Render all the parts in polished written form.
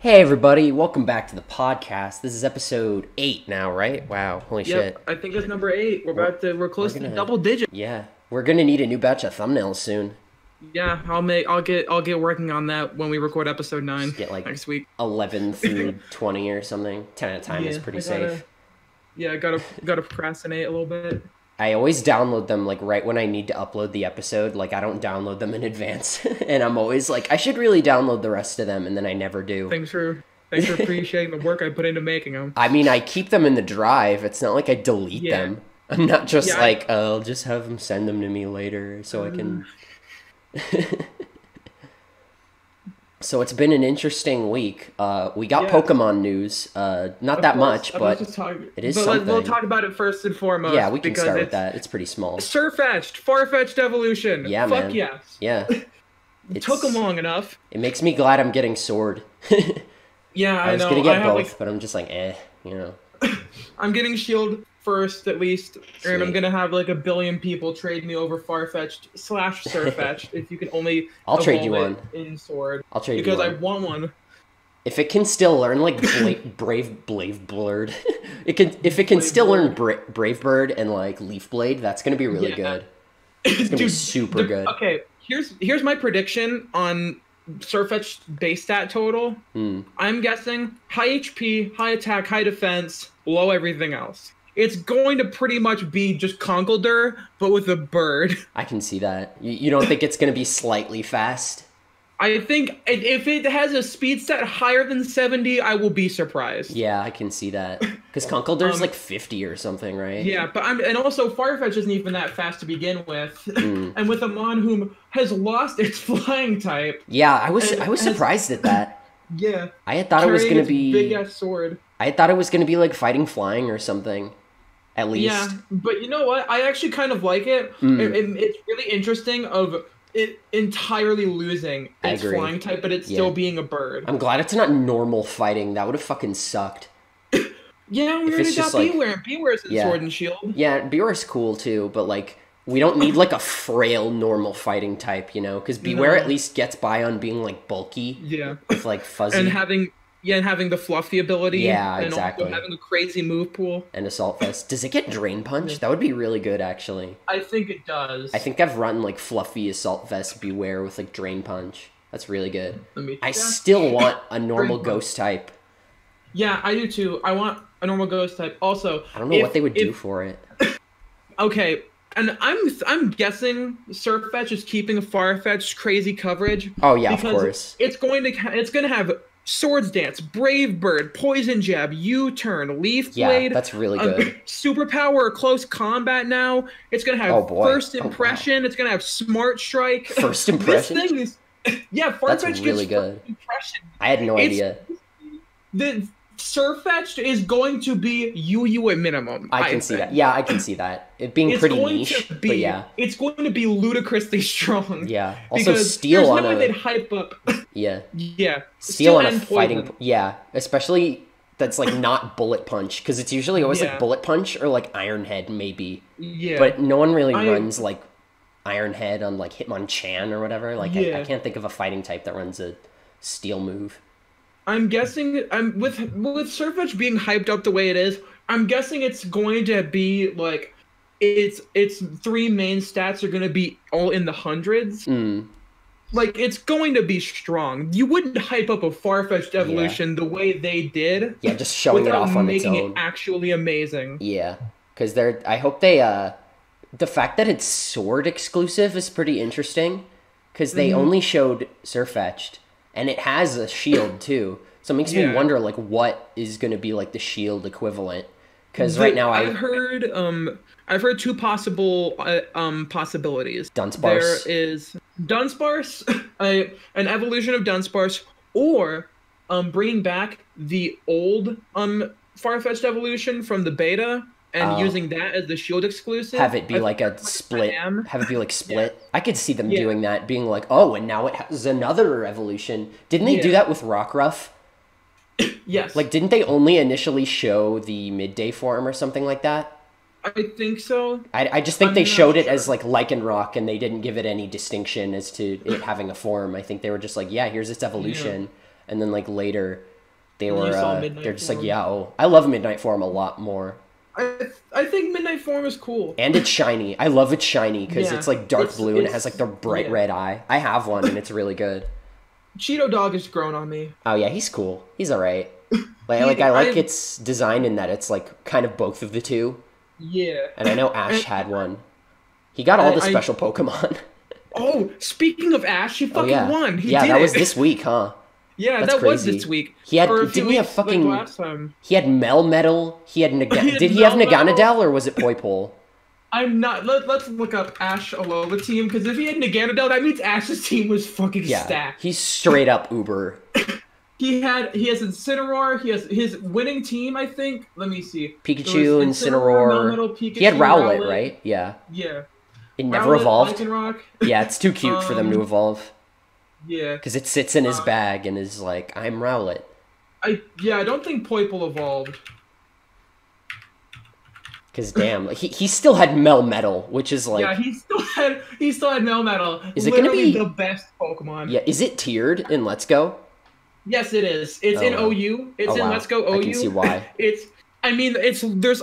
Hey everybody, welcome back to the podcast. This is episode 8 now, right? Wow, holy shit. Yep, I think it's number 8. We're We're close to gonna double digit. Yeah, we're gonna need a new batch of thumbnails soon. Yeah, I'll get working on that when we record episode 9 Just get like next week. 11 through 20 or something. 10 at a time is Yeah, pretty I gotta safe. yeah, gotta procrastinate a little bit. I always download them like right when I need to upload the episode. Like I don't download them in advance. And I'm always like, I should really download the rest of them, and then I never do. Thanks for appreciating the work I put into making them. I mean, I keep them in the drive. It's not like I delete Yeah. them. I'm not just Yeah, like, oh, I'll just have them send them to me later so I can. So it's been an interesting week. We got yeah, Pokemon news. Not of that course. much, I was but just talking, it is but we'll something. talk about it first and Yeah, foremost we can because start with it's that. It's pretty small. sirfetch'd, far-fetched evolution. Yeah, Fuck man. yes. Yeah, Took them it's long enough. it makes me glad I'm getting Sword. Yeah, I I was gonna know. I get have both, but I'm just like, you know, I'm getting Shield first at least, and I'm sweet. gonna have like a billion people trade me over Farfetch'd slash Surfetch'd if you can only I'll trade you evolve one. it in Sword, I'll trade you because I one. want one. If it can still learn like Brave Blurred, it can. If it can Blade still learn Bird. Brave Bird and like Leaf Blade, that's gonna be really Yeah, good. It's gonna be dude. super good. Okay, here's my prediction on Surfetch'd base stat total. Hmm. I'm guessing high HP, high attack, high defense, low everything else. It's going to pretty much be just Conkeldurr, but with a bird. I can see that. You don't think it's gonna be slightly fast? I think if it has a speed stat higher than 70, I will be surprised. Yeah, I can see that. Because Conkeldurr's Um, like 50 or something, right? yeah, but and also Farfetch isn't even that fast to begin with, Mm. and with a Mon whom has lost its flying type Yeah, I was and I was has surprised at that. yeah I had thought it was carrying gonna its big be ass sword. I had thought it was gonna be like fighting flying or something. At Yeah, least. but you know what? I actually kind of like it. Mm, It's really interesting of it entirely losing I its agree. flying type, but it's Yeah. still being a bird. I'm glad it's not normal fighting. That would have fucking sucked. Yeah, we If already it's just got like Beware. Beware's in yeah. Sword and Shield. Yeah, Bewear's cool too, but like we don't need like a frail normal fighting type, you know? Because Beware at No. least gets by on being like bulky Yeah. with like and fuzzy having the fluffy ability, Yeah, and also exactly. having a crazy move pool. and Assault Vest. Does it get Drain Yeah. Punch? That would be really good actually. I think it I does. think I've run like fluffy Assault Vest Beware with like Drain Punch. That's really good. Let me I check. still want a normal Drain Punch. ghost type. Yeah, I do too. I want a normal ghost type. Also, I don't know what they would do for it. okay, and I'm guessing Surfetch is keeping Farfetch's crazy coverage Oh yeah, of because course. it's gonna have Swords Dance, Brave Bird, Poison Jab, U-Turn, Leaf Yeah, Blade, that's really good. Superpower, Close Combat. Now it's gonna have Oh boy. First Oh wow. Impression. It's gonna have Smart Strike. First This impression? thing is, yeah, That's Farfetch really gets good. First Impression. I had no It's idea. the Surfetched is going to be UU at minimum. I I can see think. that. Yeah, I can see that. It being It's pretty going niche, to be but yeah. it's going to be ludicrously strong. Yeah. Also Because steel there's on no way they'd a hype up. yeah. Yeah, Steel on a and fighting poison. yeah, especially that's like not bullet punch because it's usually always like Yeah, bullet punch or like iron head maybe. yeah. But no one really I runs like iron head on like Hitmonchan or whatever. Like I yeah. can't think of a fighting type that runs a steel move. I'm guessing I'm with Surfetch being hyped up the way it is. I'm guessing it's going to be like its three main stats are going to be all in the hundreds. Mm, Like it's going to be strong. You wouldn't hype up a Farfetch'd yeah. evolution the way they did Yeah, just showing it without off on its making it own. actually amazing. Yeah, because they're. I hope they. The fact that it's sword exclusive is pretty interesting, because they Hmm. only showed Sirfetch'd, and it has a shield too. So it makes me Yeah. wonder, like, what is going to be like the shield equivalent? Because right now I've heard two possibilities. There Dunsparce. is Dunsparce, an evolution of Dunsparce, or bringing back the old Farfetch'd evolution from the beta and Oh, using that as the shield exclusive. have it be I like think a that's what split. I am. Have it be like Yeah, split. I could see them yeah, doing that, being like, oh, and now it has another evolution. Didn't they do yeah. that with Rockruff? Yes, Like, didn't they only initially show the midday form or something like that? I think so. I just think they I'm not showed it as sure. like Lycanroc and they didn't give it any distinction as to it having a form. I think they were just like, yeah, here's its Yeah. evolution. and then like later they And were you saw Midnight they're just like, Form. yeah, oh, I love Midnight Form a lot more. I think Midnight Form is cool. And it's shiny. I love it's shiny because Yeah. it's like dark blue and it has like the bright yeah. red eye. I have one and it's really good. Cheeto Dog has grown on me. Oh yeah, he's cool. He's alright. Like I like its design in that it's like kind of both of the two. Yeah. And I know Ash had one. He got all the special Pokemon. Oh, speaking of Ash, he fucking won. He yeah, did that it. was this week, huh? Yeah, That's that was crazy. this week. He had Or a few didn't he have weeks, fucking like last time. He had Melmetal. He had He did he have Melmetal? Naganadel or was it Poipole? I'm not. Let's look up Ash Alola team because if he had Naganadel, that means Ash's team was fucking Yeah, stacked. he's straight up Uber. He has Incineroar. He has his winning team. I think. Let me see. Pikachu, It was Incineroar. Melmetal, Pikachu, He had Rowlet, right? Yeah. Yeah. It never Rowlet, evolved. Lycanroc. Yeah, it's too cute for them to evolve. Yeah. Because it sits in his bag and is like, I'm Rowlet. I don't think Poipole evolved. Because damn, he still had Melmetal, which is like, Yeah, he still had Melmetal. Is it gonna Literally be- the best Pokemon? yeah, is it tiered in Let's Go? Yes, it is. It's in wow. OU. It's Oh, in wow. Let's Go OU. I can see why. There's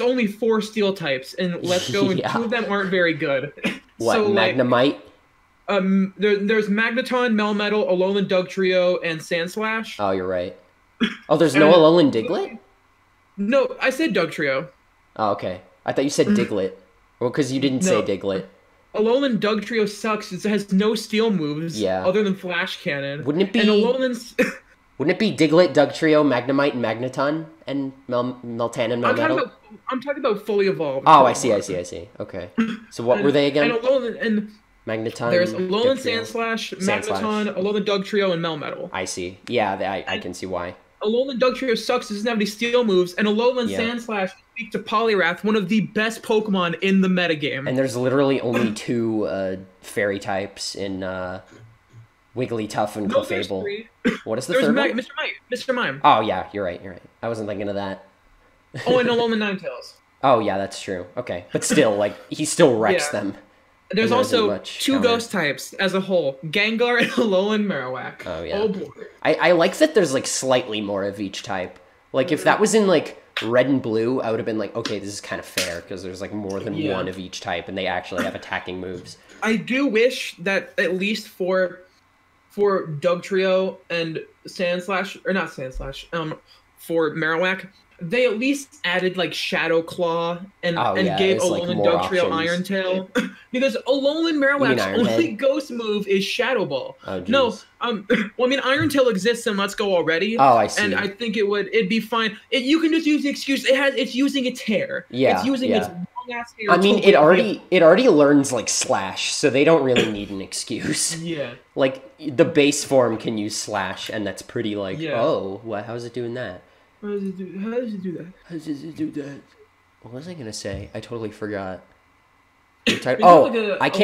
only 4 steel types in Let's Go, and Yeah. 2 of them aren't very good. What, So, like, Magnemite? there's Magneton, Melmetal, Alolan Dugtrio, and Sandslash. Oh, you're right. Oh, there's no Alolan Diglett? No, I said Dugtrio. Oh, okay. I thought you said Diglett. Well, because you didn't say No. Diglett. Alolan Dugtrio sucks. It has no steel moves Yeah. other than Flash Cannon. Wouldn't it be- And Alolan's... Wouldn't it be Diglett, Dugtrio, Magnemite, and Magneton? And Meltan and Melmetal? I'm talking about fully evolved. Oh, I see. Okay. So what were they again? And Alolan, and Magneton. there's Alolan Dugtrio. Sandslash, Sandslash. Magneton, Alolan Dugtrio, and Melmetal. I see. Yeah, I can see why. Alolan Dugtrio sucks, doesn't have any steel moves, and Alolan Yeah. Sandslash speaks to Poliwrath, one of the best Pokemon in the metagame. And there's literally only 2 fairy types in Wigglytuff and No, there's Clefable. 3. What is the There's third one? Mr. Mime. Oh, yeah, you're right. I wasn't thinking of that. Oh, and Alolan Ninetales. Oh, yeah, that's true. Okay. But still, like, he still wrecks Yeah. them. There's And there isn't also much 2 counter. ghost types as a whole. Gengar and Alolan Marowak. Oh, yeah. Oh, boy. I like that there's, like, slightly more of each type. Like, if that was in, like, red and blue, I would have been like, okay, this is kind of fair, because there's, like, more than Yeah. one of each type, and they actually have attacking moves. I do wish that at least for Dugtrio and Sandslash, or not Sandslash, for Marowak, they at least added like Shadow Claw and Oh, yeah, gave it's, like, Alolan more Dugtrio options. Iron Tail. Because Alolan Marowak's Iron only Head? ghost move is Shadow Ball. Oh, jeez. No, well, I mean, Iron Tail exists in Let's Go already. Oh, I see. And I think it'd be fine. You can just use the excuse. It's using its hair. Yeah, It's using yeah. its long ass hair. I mean, to it win. already learns, like, Slash, so they don't really need an excuse. Yeah. Like, the base form can use Slash, and that's pretty, like, Yeah. oh, how's it doing that? How does it do that? How does it do that? What was I gonna say? I totally forgot. Is Oh, it like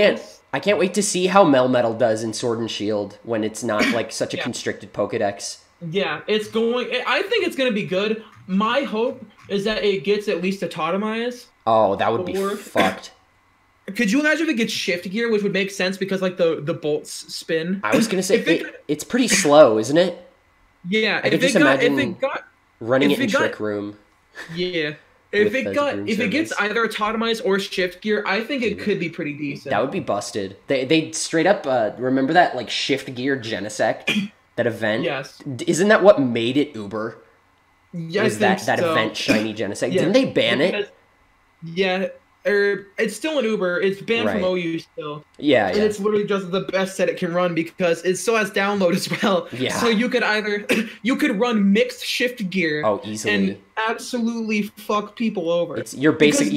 I can't wait to see how Melmetal does in Sword and Shield when it's not, like, such a Yeah. constricted Pokedex. Yeah, I think it's gonna be good. My hope is that it gets at least a Totemize. Oh, that would be Or- fucked. Could you imagine if it gets Shift Gear, which would make sense because like the bolts spin? I was gonna say, If it- it's pretty slow, isn't it? Yeah, I could if just it got, imagine if it got, running if it in it got- Trick Room. yeah, With the room if it gets service. either a Totemize or Shift Gear, I think it could be pretty decent. That would be busted. They straight up remember that, like, Shift Gear Genesect, that event? Yes. Isn't that what made it Uber? Yeah, Was I think that so. event Shiny Genesect? Yeah. Didn't they ban it? Yeah, it's still an Uber. It's banned from Right. OU still. Yeah, And yeah. it's literally just the best set it can run because it still has download as well. Yeah. So you could run mixed Shift Gear Oh, easily. and absolutely fuck people over. You're Because-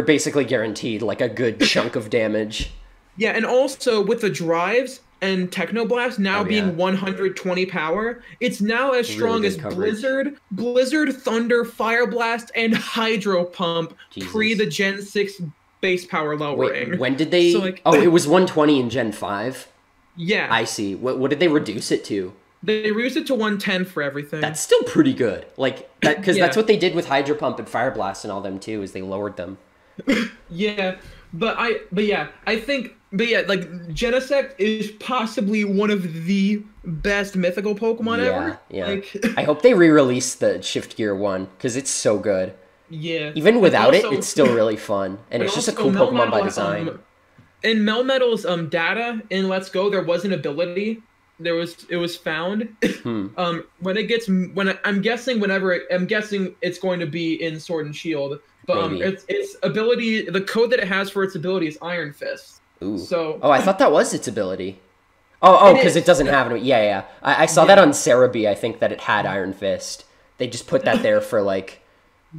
basically guaranteed, like, a good chunk of damage. Yeah, and also with the drives and Technoblast now Oh, being yeah. 120 power, it's now as strong good as coverage. Blizzard, Thunder, Fire Blast, and Hydro Pump Jesus. pre the Gen 6 base power lowering. Wait, when did they... So, like- oh, it was 120 in Gen 5? Yeah, I see. What did they reduce it to? they reduced it to 110 for everything. That's still pretty good. Like, that, because Yeah. that's what they did with Hydro Pump and Fire Blast and all them, too, is they lowered them. Yeah, but I think But yeah, like Genesect is possibly one of the best mythical Pokemon ever. Yeah. Like, I hope they re-release the Shift Gear one because it's so good. yeah. Even without it, Also, it's still really fun, and it's just a cool Pokemon by design. In Melmetal's data in Let's Go, there was an ability. It was found. I'm guessing it's going to be in Sword and Shield. But Maybe. its ability, the code that it has for its ability is Iron Fist. Ooh. So Oh, I thought that was its ability. Oh, because it doesn't have it. Yeah. I saw that on Cerebi. I think that it had Iron Fist. They just put that there for like,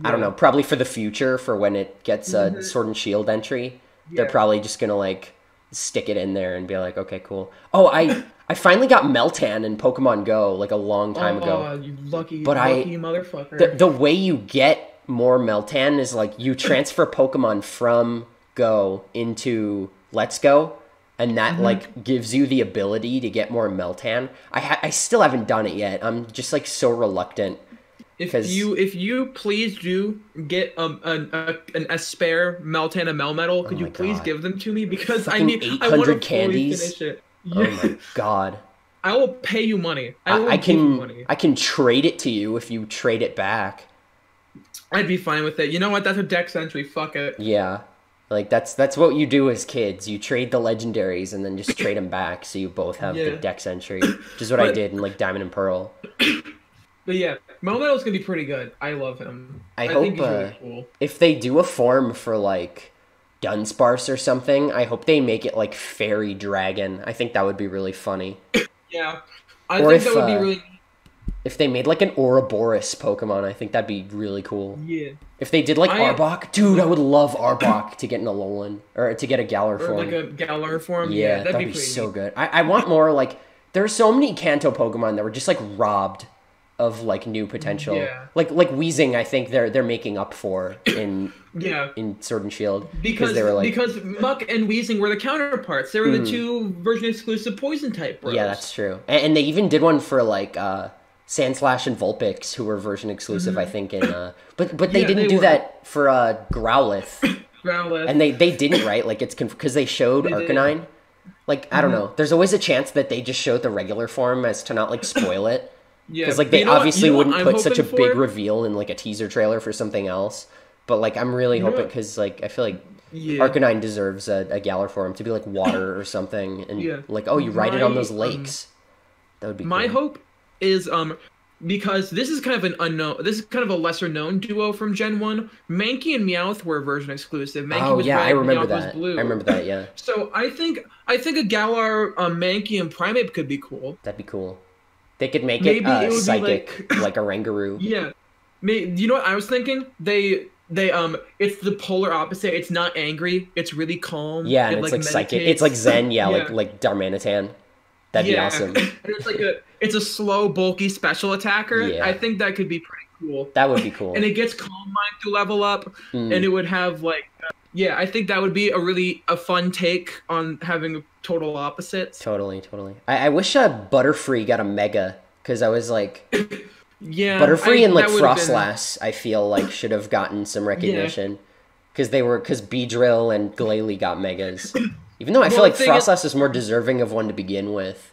I don't know, probably for the future, for when it gets a Sword and Shield entry. They're probably just gonna like stick it in there and be like, okay, cool. Oh, I finally got Meltan in Pokemon Go like a long time ago. Oh, you lucky motherfucker! The way you get more Meltan is like you transfer Pokemon from Go into Let's Go, and that like gives you the ability to get more Meltan. I still haven't done it yet. I'm just like so reluctant. If you please do get a spare Meltan and Melmetal, could you please give them to me, because I want to candies. Finish it. Yeah. Oh my god! I will pay you money. I can trade it to you if you trade it back. I'd be fine with it. You know what? That's a Dex entry. Fuck it. Yeah, like that's what you do as kids. You trade the legendaries and then just trade them back, so you both have the Dex entry. Which is what I did in like Diamond and Pearl. But yeah, Melmetal's gonna be pretty good. I love him. I hope think he's really cool. If they do a form for like Dunsparce or something, I hope they make it like Fairy Dragon. I think that would be really funny. Yeah, I think that would be really. If they made like an Ouroboros Pokemon, I think that'd be really cool. Yeah. If they did like Arbok, dude, I would love Arbok to get an Alolan or to get a Galar form. Or like a Galar form. Yeah, that'd be so good. I want more like. There are so many Kanto Pokemon that were just like robbed of like new potential. Yeah. Like Weezing, I think they're making up for in Sword and Shield because they were like, because Muck and Weezing were the counterparts. They were the two version exclusive poison type bros. Yeah, that's true. And they even did one for like Sandslash and Vulpix, who were version exclusive, I think. In but they didn't do that for Growlithe. Growlithe. And they didn't, right? Like it's because they showed Arcanine. Like I don't know. There's always a chance that they just showed the regular form as to not like spoil it. Yeah, because like they obviously wouldn't put such a big reveal in like a teaser trailer for something else. But like I'm really hoping, because like I feel like Arcanine deserves a Galar form to be like water or something, and like you ride it on those lakes. That would be my cool. hope is because this is kind of an unknown. This is kind of a lesser known duo from Gen 1. Mankey and Meowth were version exclusive. Mankey was red, I remember Meowth that. was blue. I remember that. Yeah. So I think a Galar Mankey and Primeape could be cool. That'd be cool. They could make it psychic, like a Rangaroo. Yeah. You know what I was thinking? They it's the polar opposite. It's not angry. It's really calm. Yeah, and it's like psychic. It's like Zen. Yeah, like Darmanitan. That'd be awesome. And it's a slow, bulky special attacker. Yeah. I think that could be pretty cool. That would be cool. And it gets Calm Mind to level up, and it would have like. I think that would be a fun take on having total opposites. Totally. I wish Butterfree got a Mega, because I was like, Butterfree and like Frostlass, I feel like should have gotten some recognition, because Beedrill and Glalie got Megas. Even though I feel like Frostlass is more deserving of one to begin with.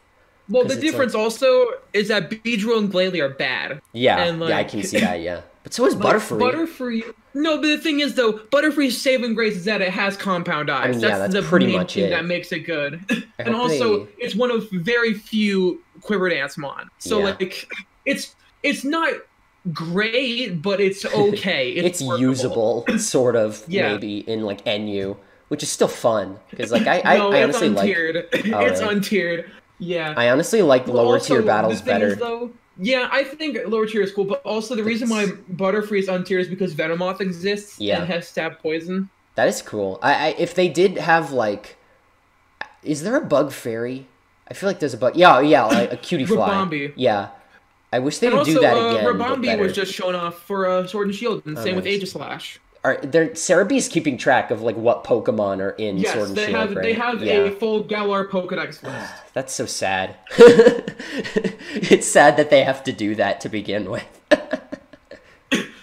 Well, the difference also is that Beedrill and Glalie are bad. Yeah, and I can see that. Yeah, but so is Butterfree. No, but the thing is, though, Butterfree's saving grace is that it has compound eyes. I mean, that's pretty much it. That makes it good. And also, it's one of very few Quiver Dancemon. So, like, it's not great, but it's okay. It's usable, sort of, maybe, in, like, NU, which is still fun. Because, like, I honestly like... It's untiered. Yeah. I honestly like lower tier battles better. I think lower tier is cool, but also the reason why Butterfree is untiered is because Venomoth exists and has stab poison. That is cool. If they did have, like... Is there a bug fairy? I feel like there's a bug... Yeah, like a cutie fly. Rabombi. Yeah. I wish they would do that again. Rabombi was just shown off for Sword and Shield, and same with Aegislash. Cerebi's keeping track of like what Pokemon are in Sword and Shield, right? They have a full Galar Pokedex list. That's so sad. It's sad that they have to do that to begin with.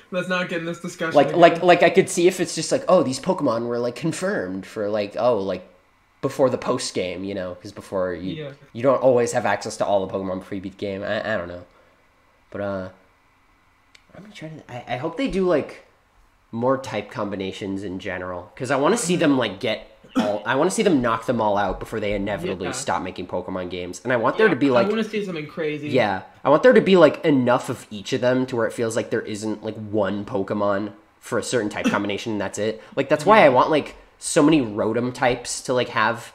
Let's not get in this discussion. Like I could see if it's just like, oh, these Pokemon were like confirmed for like, oh, like before the post game, you know, because before you don't always have access to all the Pokemon before you beat the game. I don't know, but I'm gonna try to. I hope they do like more type combinations in general, because I want to see them like I want to see them knock them all out before they inevitably stop making Pokemon games. And I want there to be like... I want to see something crazy. Yeah. I want there to be like enough of each of them to where it feels like there isn't like one Pokemon for a certain type combination and that's it. Like that's why I want like so many Rotom types to like have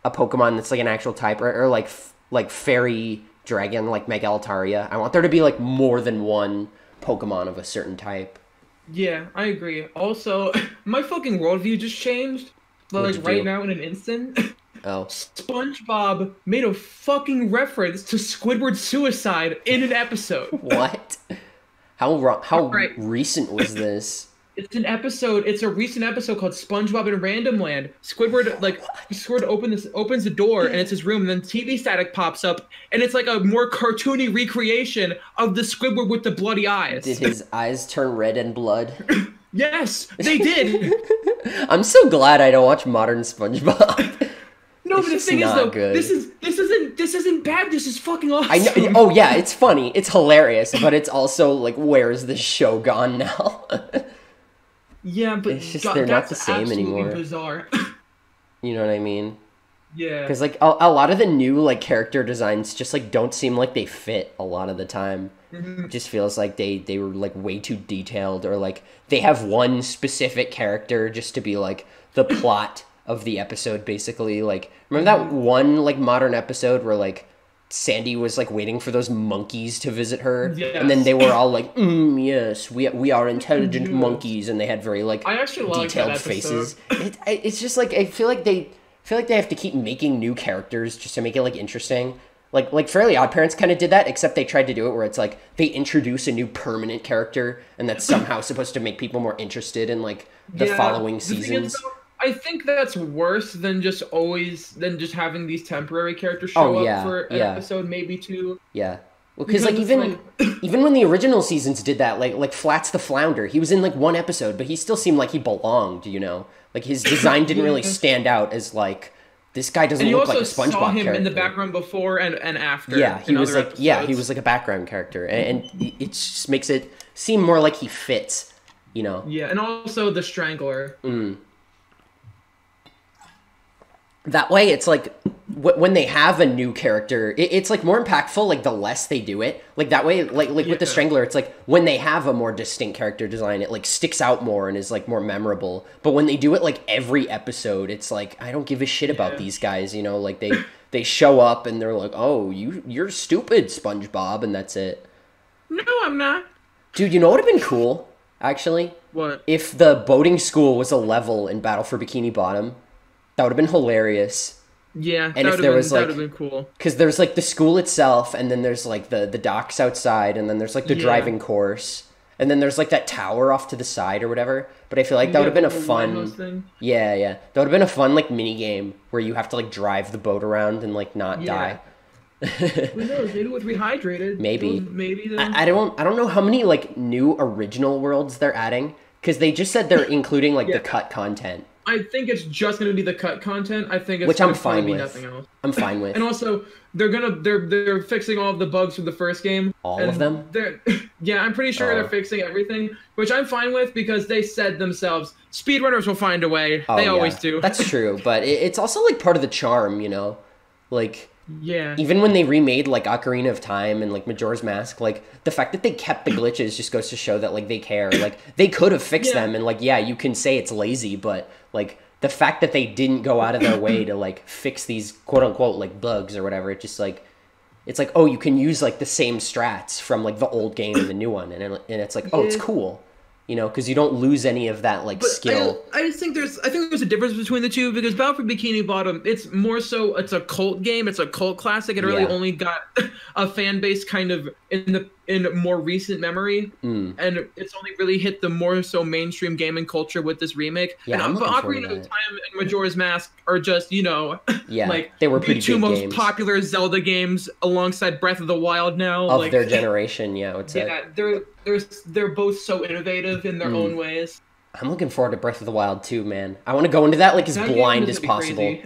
a Pokemon that's like an actual type, or like Fairy Dragon, like Mega Altaria. I want there to be like more than one Pokemon of a certain type. Yeah, I agree. Also, my fucking worldview just changed. Like right now in an instant. Oh. SpongeBob made a fucking reference to Squidward's suicide in an episode. What? How recent was this? It's a recent episode called SpongeBob in Random Land. Squidward opens the door and it's his room, and then TV static pops up and it's like a more cartoony recreation of the Squidward with the bloody eyes. Did his eyes turn red and blood? Yes, they did. I'm so glad I don't watch modern SpongeBob. No, but the thing is though, this isn't bad. This is fucking awesome. I know. Oh yeah, it's funny. It's hilarious, but it's also like, where is this show gone now? Yeah, but it's just they're not the same anymore. Bizarre. You know what I mean? Yeah. Because like a lot of the new like character designs just like don't seem like they fit a lot of the time. It just feels like they were like way too detailed, or like they have one specific character just to be like the plot of the episode, basically. Like, remember that one like modern episode where like Sandy was like waiting for those monkeys to visit her, and then they were all like, yes, we are intelligent monkeys, and they had very like detailed faces. It's just like I feel like they have to keep making new characters just to make it like interesting. Like Fairly Odd Parents kind of did that, except they tried to do it where it's like they introduce a new permanent character, and that's somehow supposed to make people more interested in like the following seasons. I think that's worse than just having these temporary characters show up for an episode, maybe two. Yeah. Well, because like even when the original seasons did that, like Flats the Flounder, he was in like one episode, but he still seemed like he belonged, you know? Like his design didn't really stand out as like, this guy doesn't look like a SpongeBob character. And you also saw him in the background before and after. Yeah, he was like he was like a background character, and it just makes it seem more like he fits, you know? Yeah, and also the Strangler. That way, it's like when they have a new character, it's like more impactful. Like the less they do it, like that way, like with the Strangler, it's like when they have a more distinct character design, it like sticks out more and is like more memorable. But when they do it like every episode, it's like I don't give a shit about these guys, you know? Like they show up and they're like, oh, you're stupid, SpongeBob, and that's it. No, I'm not. Dude, you know what would have been cool, actually? What? If the boating school was a level in Battle for Bikini Bottom. That would have been hilarious. Yeah, and if there was like, that would have been cool. Because there's like the school itself, and then there's like the docks outside, and then there's like the driving course, and then there's like that tower off to the side or whatever. But I feel like that would have been a fun, that would have been a fun like mini game where you have to like drive the boat around and like not die. Who knows? Maybe with Rehydrated. Maybe. Then. I don't know how many like new original worlds they're adding, because they just said they're including like the cut content. I think it's just going to be the cut content. I think it's which I'm fine with. Nothing else. I'm fine with. And also, they're fixing all of the bugs from the first game. All of them? Yeah, I'm pretty sure they're fixing everything, which I'm fine with because they said themselves, speedrunners will find a way. They always do. That's true, but it's also like part of the charm, you know? Like, yeah. Even when they remade like Ocarina of Time and like Majora's Mask, like the fact that they kept the glitches just goes to show that like they care. Like they could have fixed them, and like you can say it's lazy, but like the fact that they didn't go out of their way to like fix these quote unquote like bugs or whatever, it just like it's like, oh, you can use like the same strats from like the old game and the new one, and it's like, oh, it's cool. You know, because you don't lose any of that like skill. I just think there's a difference between the two, because Battle for Bikini Bottom, it's more so it's a cult game, it's a cult classic. It really only got a fan base kind of in more recent memory, and it's only really hit the more so mainstream gaming culture with this remake. Yeah, and Ocarina of Time and Majora's Mask are just like they were pretty the two big most games. Popular Zelda games alongside Breath of the Wild now of their generation. Yeah, I would say. Yeah, they're both so innovative in their own ways. I'm looking forward to Breath of the Wild too, man. I want to go into that like as blind as possible.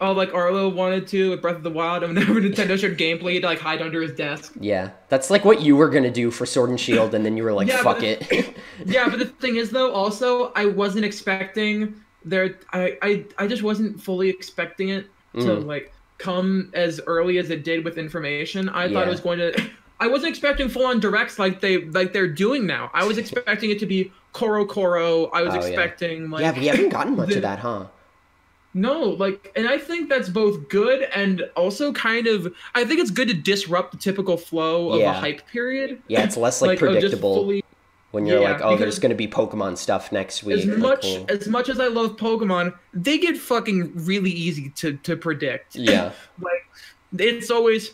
Oh, like Arlo wanted to with Breath of the Wild, and whenever Nintendo showed gameplay, he'd like hide under his desk. Yeah, that's like what you were gonna do for Sword and Shield, and then you were like, Yeah, "Fuck it." yeah, but the thing is, though, also I wasn't expecting there. I just wasn't fully expecting it to like come as early as it did with information. I thought it Yeah. was going to. I wasn't expecting full on directs like they're doing now. I was expecting it to be Koro Koro. I was Oh, yeah. expecting like Yeah, but you haven't gotten much of that, huh? no, like, and I think that's both good and also kind of. I think it's good to disrupt the typical flow of a Yeah. hype period. Yeah, it's less like Like, of just predictable fully- when you're Yeah, like, "Oh, there's because gonna be Pokemon stuff next week." as Like, much cool. as much as I love Pokemon, they get fucking really easy to predict. Yeah. Like, it's always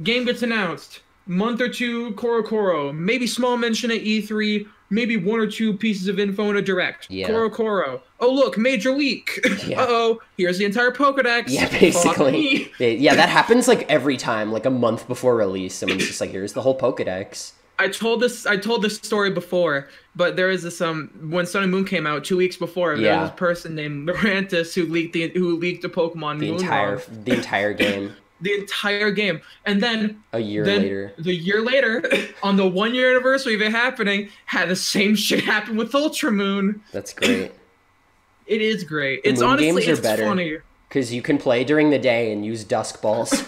game gets announced, month or two, Koro Koro, maybe small mention at E3, maybe one or two pieces of info in a direct. Yeah. Koro Koro. Oh look, major leak. Yeah. Uh-oh, here's the entire Pokedex. Yeah, Fuck basically. me. Yeah, that happens like every time, like a month before release. Someone's just like, "Here's the whole Pokedex." I told this story before, but there is this when Sun and Moon came out 2 weeks before, there Yeah. was this person named Lorantis who leaked the Pokemon The Moon entire log. the entire game. The entire game. And then A year later. the year later, on the 1 year anniversary of it happening, had the same shit happen with Ultra Moon. That's great. It is great. The It's Moon honestly games are it's better. funny. Because you can play during the day and use dusk balls.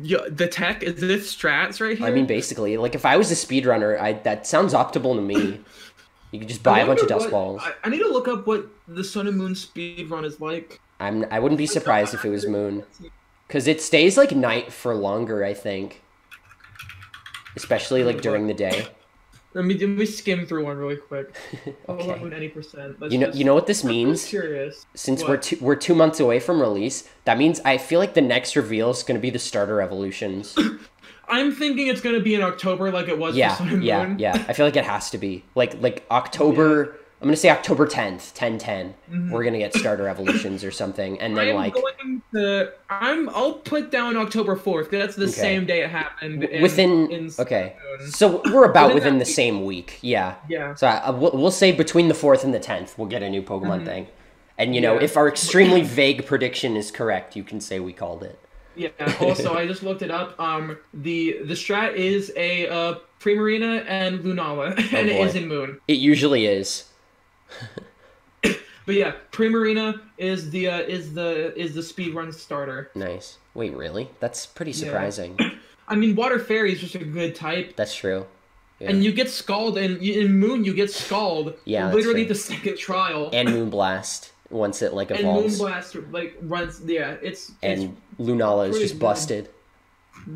Yeah, the tech is this strats right here. I mean, basically, like if I was a speedrunner, that sounds optimal to me. You could just buy a bunch of dusk balls. I need to look up what the Sun and Moon speedrun is like. I wouldn't be surprised if it was Moon. Because it stays like night for longer, I think. Especially like during the day. Let me skim through one really quick. Okay. Oh, any percent. You know what this means? Curious. Since What? we're 2 months away from release, that means I feel like the next reveal is going to be the starter evolutions. I'm thinking it's gonna be in October, like it was Yeah, for Sun and yeah, Moon. yeah. I feel like it has to be like October. I'm gonna say October 10th, 10/10. We're gonna get starter evolutions or something, and then I'll put down October 4th. That's the Okay. same day it happened. Okay. So we're about within the that week. same week. Yeah. Yeah. So we'll say between the 4th and the 10th, we'll get a new Pokemon thing. And you know, if our extremely vague prediction is correct, you can say we called it. Yeah. Also, I just looked it up. The strat is a Primarina and Lunala, and it boy. is in Moon. It usually is. But yeah, Primarina is the speedrun starter. Nice. Wait, really? That's pretty surprising. I mean, Water Fairy is just a good type. That's true. Yeah. And you get Scald, and in Moon you get Scald. Yeah, that's literally true. the second trial. And Moonblast once it like And evolves. Moonblast like runs. Yeah, it's And Lunala is pretty just good. busted.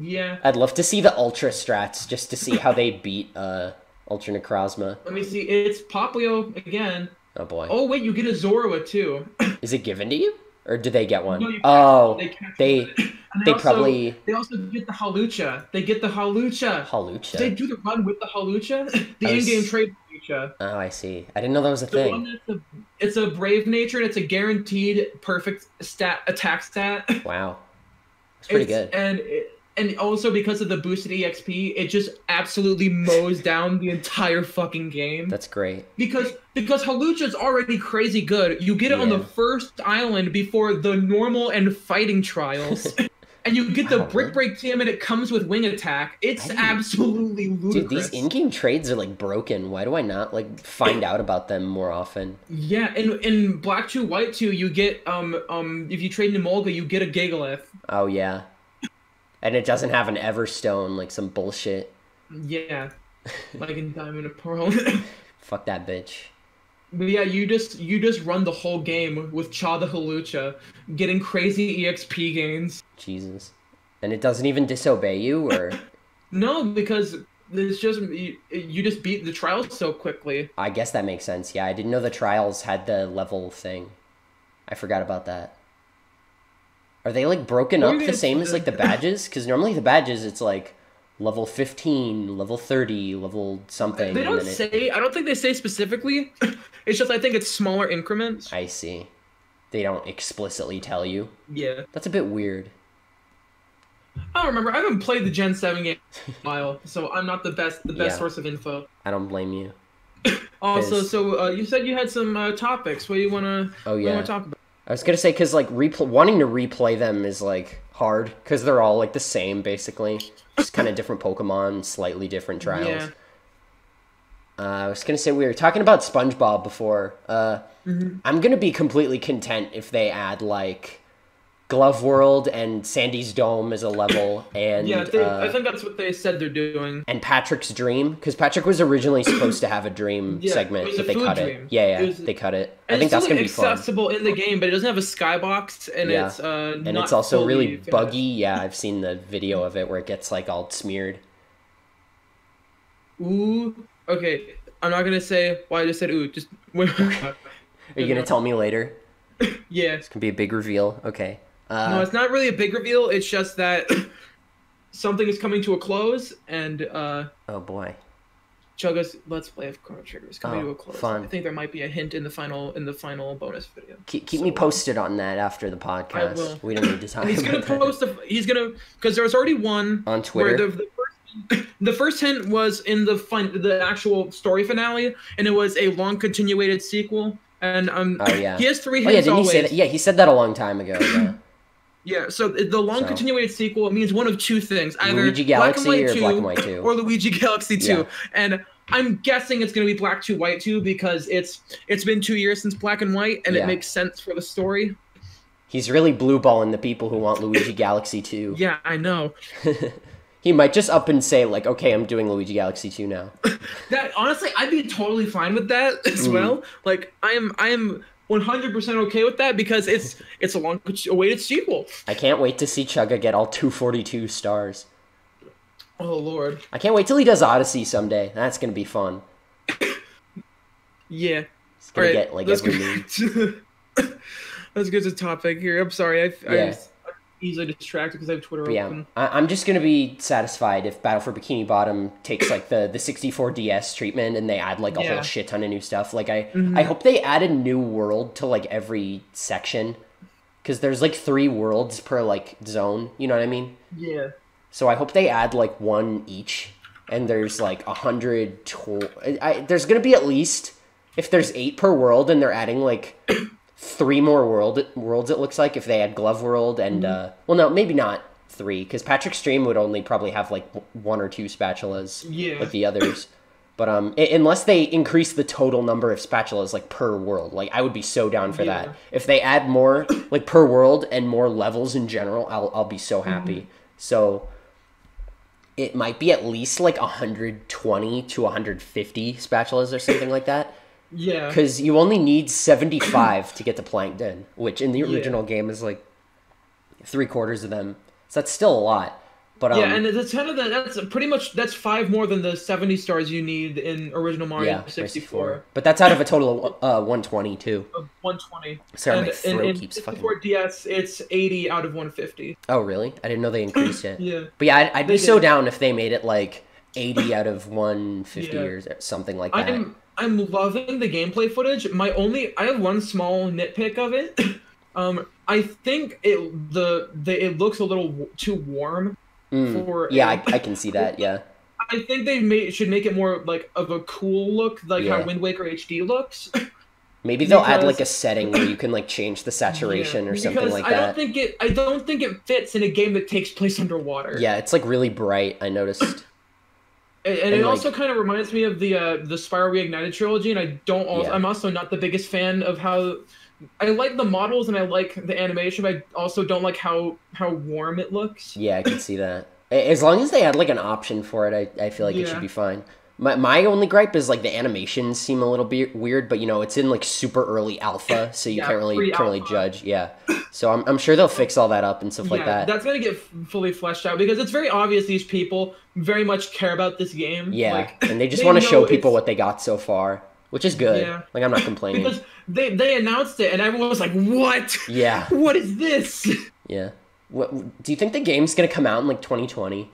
yeah. I'd love to see the Ultra strats just to see how they beat Ultra Necrozma. Let me see. It's Poplio again. Oh boy. Oh wait, you get a Zorua too. Is it given to you? Or do they get one? No, you Oh, catch they it. And they probably they also get the Halucha. They get the Halucha. Halucha. They do the run with the Halucha. The I was- in-game trade Halucha. Oh, I see. I didn't know that was a The one thing. it's a brave nature and it's a guaranteed perfect attack stat. Wow. It's pretty good. And also because of the boosted EXP, it just absolutely mows down the entire fucking game. That's great. Because Halucha's already crazy good. You get it on the Yeah. first island before the normal and fighting trials. And you get the Wow, Brick really? Break Team and it comes with Wing Attack. It's absolutely Dude, ludicrous. these in-game trades are like broken. Why do I not like find out about them more often? Yeah, in Black 2, White 2, you get if you trade Nemolga, you get a Gigalith. Oh yeah. And it doesn't have an Everstone, like some bullshit. Yeah. Like in Diamond and Pearl. Fuck that bitch. But yeah, you just run the whole game with Cha the Halucha, getting crazy EXP gains. Jesus. And it doesn't even disobey you, or? No, because it's just you just beat the trials so quickly. I guess that makes sense. Yeah, I didn't know the trials had the level thing. I forgot about that. Are they like broken up the same as like the badges? Because normally the badges, it's like level 15, level 30, level something. They don't and then say. I don't think they say specifically. It's just I think it's smaller increments. I see. They don't explicitly tell you. Yeah. That's a bit weird. I don't remember. I haven't played the Gen 7 game in a while, so I'm not the best Yeah. source of info. I don't blame you. Also, Is- so you said you had some topics. What do you wanna Oh yeah. talk about? I was gonna say because like wanting to replay them is like hard because they're all like the same basically, just kind of different Pokemon, slightly different trials. Yeah. I was gonna say we were talking about SpongeBob before. I'm gonna be completely content if they add like Glove World and Sandy's Dome as a level, and Yeah, I think that's what they said they're doing. and Patrick's Dream, because Patrick was originally supposed to have a dream Yeah, segment, it was but a they food cut dream. it. Yeah, It was- they cut it. I And think it's that's gonna be fun. accessible in the game, but it doesn't have a skybox, and Yeah. it's And not it's also fully really finished. buggy. Yeah, I've seen the video of it where it gets like all smeared. Ooh, okay. I'm not gonna say why I just said ooh. Just Are you gonna tell me later? yeah. It's gonna be a big reveal. Okay. No, it's not really a big reveal. It's just that something is coming to a close, and Oh boy. Chugga's Let's Play of Chrono Trigger is coming Oh, to a close. fun. I think there might be a hint in the final bonus video. Keep me posted on that after the podcast. I will. We don't need to talk And he's gonna about that. post. He's gonna because there was already one On where Twitter. the first hint was in the actual story finale, and it was a long continuated sequel. And Oh yeah. he has 3 Oh yeah, hints didn't he always. say that? Yeah, he said that a long time ago. Yeah. Yeah, so the long So- continuated sequel means one of two things: either Luigi Black and Galaxy White or 2 Black and White 2. or Luigi Galaxy 2. Yeah. And I'm guessing it's going to be Black 2, White 2 because it's been 2 years since Black and White, and Yeah. it makes sense for the story. He's really blue balling the people who want Luigi Galaxy 2. Yeah, I know. He might just up and say like, "Okay, I'm doing Luigi Galaxy 2 now." That honestly, I'd be totally fine with that as well. Like I am 100% okay with that because it's a long awaited sequel. I can't wait to see Chugga get all 242 stars. Oh lord. I can't wait till he does Odyssey someday. That's gonna be fun. Yeah. He's gonna Alright, get like let's every go move. Let's get to the topic here. I'm sorry. I'm Yeah. easily distracted because I have Twitter But yeah, open. I'm just gonna be satisfied if Battle for Bikini Bottom takes like the 64 DS treatment and they add like a Yeah. whole shit ton of new stuff. Like I hope they add a new world to like every section, because there's like 3 worlds per like zone. You know what I mean? Yeah. So I hope they add like one each, and there's like 100. There's gonna be at least, if there's 8 per world, and they're adding like 3 more worlds. It looks like if they add Glove World and well, no, maybe not 3, because Patrick's Stream would only probably have like 1 or 2 spatulas, Yeah. like the others. But unless they increase the total number of spatulas like per world, like I would be so down for Yeah. that. If they add more like per world and more levels in general, I'll be so happy. So it might be at least like 120 to 150 spatulas or something like that. Yeah. Because you only need 75 to get to Plankton, which in the Yeah. original game is like 3/4 of them. So that's still a lot. But Yeah, and that's kind of that's pretty much 5 more than the 70 stars you need in original Mario 64. But that's out of a total of 120 too. 120. Sorry, my And throat in keeps 64 fucking. DS, it's 80 out of 150. Oh really? I didn't know they increased it. Yeah. But yeah, I'd be They so did. down if they made it like 80 out of 150 Yeah. or something like that. I'm loving the gameplay footage. I have one small nitpick of it. I think it looks a little too warm for. Yeah, I can see that. Yeah. I think they should make it more like of a cool look, like Yeah. how Wind Waker HD looks. Maybe they'll add Because- like a setting where you can like change the saturation Yeah, or something because like I that. don't think it fits in a game that takes place underwater. Yeah, it's like really bright. I noticed. And And, it like- also kind of reminds me of the Spyro Reignited trilogy, and Yeah. I'm also not the biggest fan of how. I like the models and I like the animation, but I also don't like how warm it looks. Yeah, I can see that. As long as they had like an option for it, I feel like it Yeah. should be fine. My only gripe is like the animations seem a little bit weird, but you know it's in like super early alpha, so you Yeah, can't really pre-alpha. judge. Yeah, so I'm sure they'll fix all that up and stuff like that. That's gonna get fully fleshed out because it's very obvious these people very much care about this game. Yeah, Like, and they just they want to know show people it's- what they got so far, which is good. Yeah. Like I'm not complaining. because they announced it and everyone was like, "What? Yeah, What is this?" yeah. What do you think the game's gonna come out in like 2020?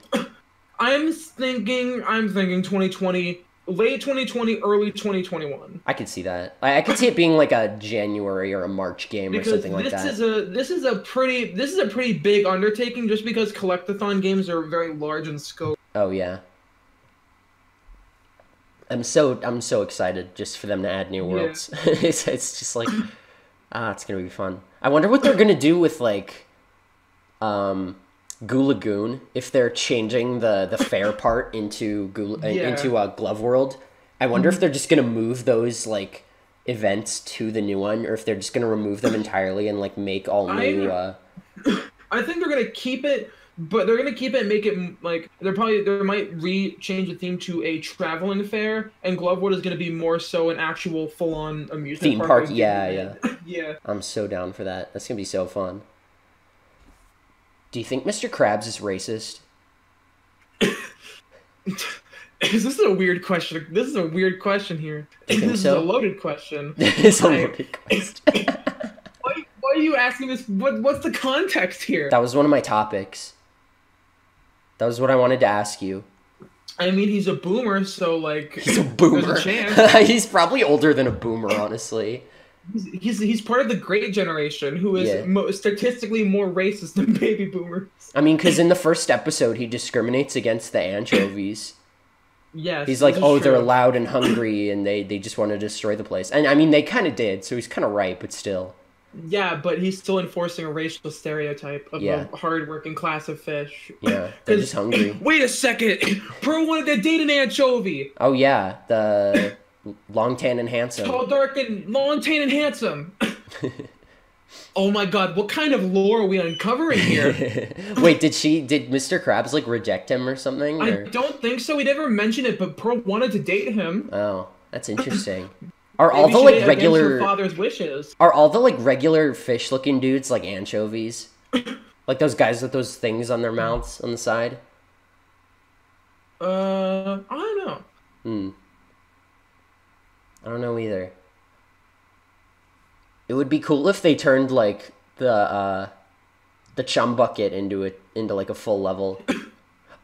I'm thinking 2020, late 2020, early 2021. I could see that. I could see it being like a January or a March game or Because something like that. this is a pretty big undertaking just because collectathon games are very large in scope. Oh yeah. I'm so excited just for them to add new worlds. It's just like it's gonna be fun. I wonder what they're gonna do with like Goo Lagoon if they're changing the fair part into Glove World. I wonder if they're just gonna move those like events to the new one, or if they're just gonna remove them entirely and like make all new. I think they're gonna keep it, but they're gonna keep it and make it like they might change the theme to a traveling fair, and Glove World is gonna be more so an actual full on amusement theme park. Like, yeah. Yeah. I'm so down for that. That's gonna be so fun. Do you think Mr. Krabs is racist? This is a weird question. This is a weird question here. This is a loaded question. It's a loaded question. Why are you asking this? What's the context here? That was one of my topics. That was what I wanted to ask you. I mean, he's a boomer, so like he's a boomer. There's a chance. He's probably older than a boomer, honestly. He's part of the great generation who is statistically more racist than baby boomers. I mean, because in the first episode, he discriminates against the anchovies. Yes. He's like, oh, they're loud and hungry, and they just want to destroy the place. And I mean, they kind of did, so he's kind of right, but still. Yeah, but he's still enforcing a racial stereotype of a hard-working class of fish. Yeah, they're just hungry. Wait a second! Pearl wanted to date an anchovy! Oh, yeah, the long, tan, and handsome. Tall, dark, and long, tan, and handsome! Oh my god, what kind of lore are we uncovering here? Wait, did Mr. Krabs, like, reject him or something? Or? I don't think so. He never mentioned it, but Pearl wanted to date him. Oh, that's interesting. Are all the like regular father's wishes? Are all the like regular fish-looking dudes like anchovies? Like those guys with those things on their mouths on the side? I don't know. I don't know either. It would be cool if they turned like the chum bucket into like a full level.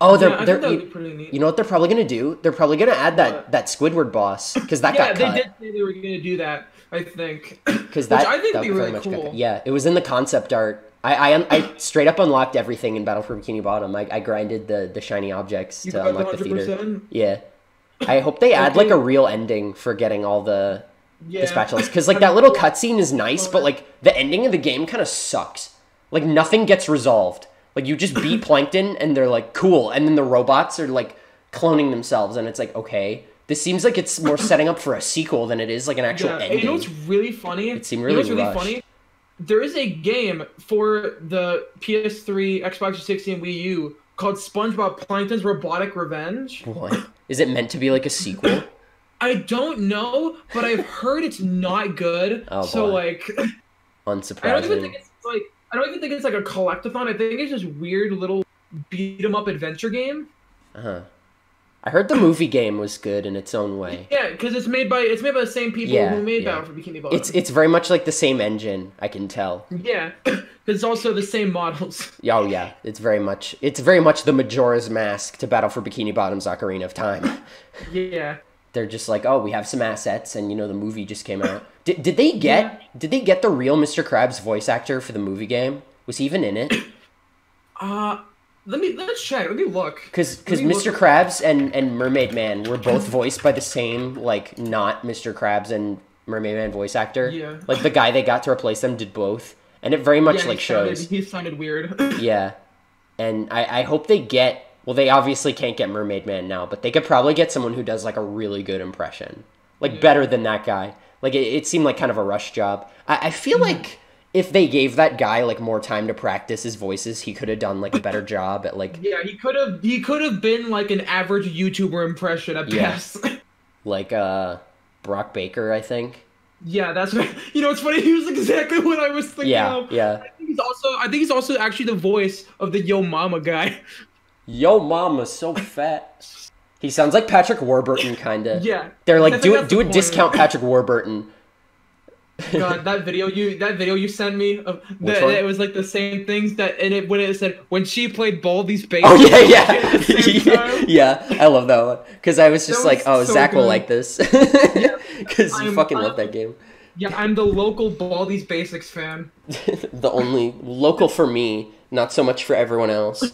Oh, you know what they're probably gonna do? They're probably gonna add that Squidward boss because that got cut. Yeah, they did say they were gonna do that. I think because I think would be really cool. Yeah, it was in the concept art. I straight up unlocked everything in Battle for Bikini Bottom. I grinded the shiny objects to unlock the theater. Yeah, I hope they add like a real ending for getting all the spatulas because like that little cutscene is nice, but like the ending of the game kind of sucks. Like nothing gets resolved. Like, you just beat Plankton, and they're like, cool. And then the robots are, like, cloning themselves, and it's like, okay. This seems like it's more setting up for a sequel than it is, like, an actual ending. You know what's really funny? It seemed really funny? There is a game for the PS3, Xbox 360, and Wii U called SpongeBob Plankton's Robotic Revenge. What? Is it meant to be, like, a sequel? I don't know, but I've heard it's not good. Oh, so, boy. Like... Unsurprising. I don't even think it's, like... I don't even think it's like a collectathon. I think it's just weird little beat 'em up adventure game. I heard the movie game was good in its own way. Yeah, because it's made by the same people who made Battle for Bikini Bottom. It's very much like the same engine, I can tell. Yeah, because it's also the same models. Oh yeah, it's very much the Majora's Mask to Battle for Bikini Bottom's Ocarina of Time. Yeah. They're just like, oh, we have some assets, and the movie just came out. Did they get the real Mr. Krabs voice actor for the movie game? Was he even in it? Let's check. Let me look. Because Mr. Krabs and Mermaid Man were both voiced by the same like not Mr. Krabs and Mermaid Man voice actor. Yeah. Like the guy they got to replace them did both, and it very much shows. He sounded weird. Yeah, and I hope they get. Well, they obviously can't get Mermaid Man now, but they could probably get someone who does, like, a really good impression. Like, better than that guy. Like, it seemed like kind of a rush job. I feel like if they gave that guy, like, more time to practice his voices, he could have done, like, a better job at, like... Yeah, he could have been, like, an average YouTuber impression at best. Like, Brock Baker, I think. Yeah, that's right. You know, it's funny. He was exactly what I was thinking of. Yeah. I think he's also actually the voice of the Yo Mama guy. Yo Mama's so fat. He sounds like Patrick Warburton, kind of. Yeah. They're like, do a discount Patrick Warburton. God, that video you sent me, it was like the same things when it said when she played Baldi's Baby. Oh yeah. Yeah, I love that one because I was just like, oh, so Zach will like this because you fucking love that game. Yeah, I'm the local Baldi's Basics fan. The only local for me, not so much for everyone else.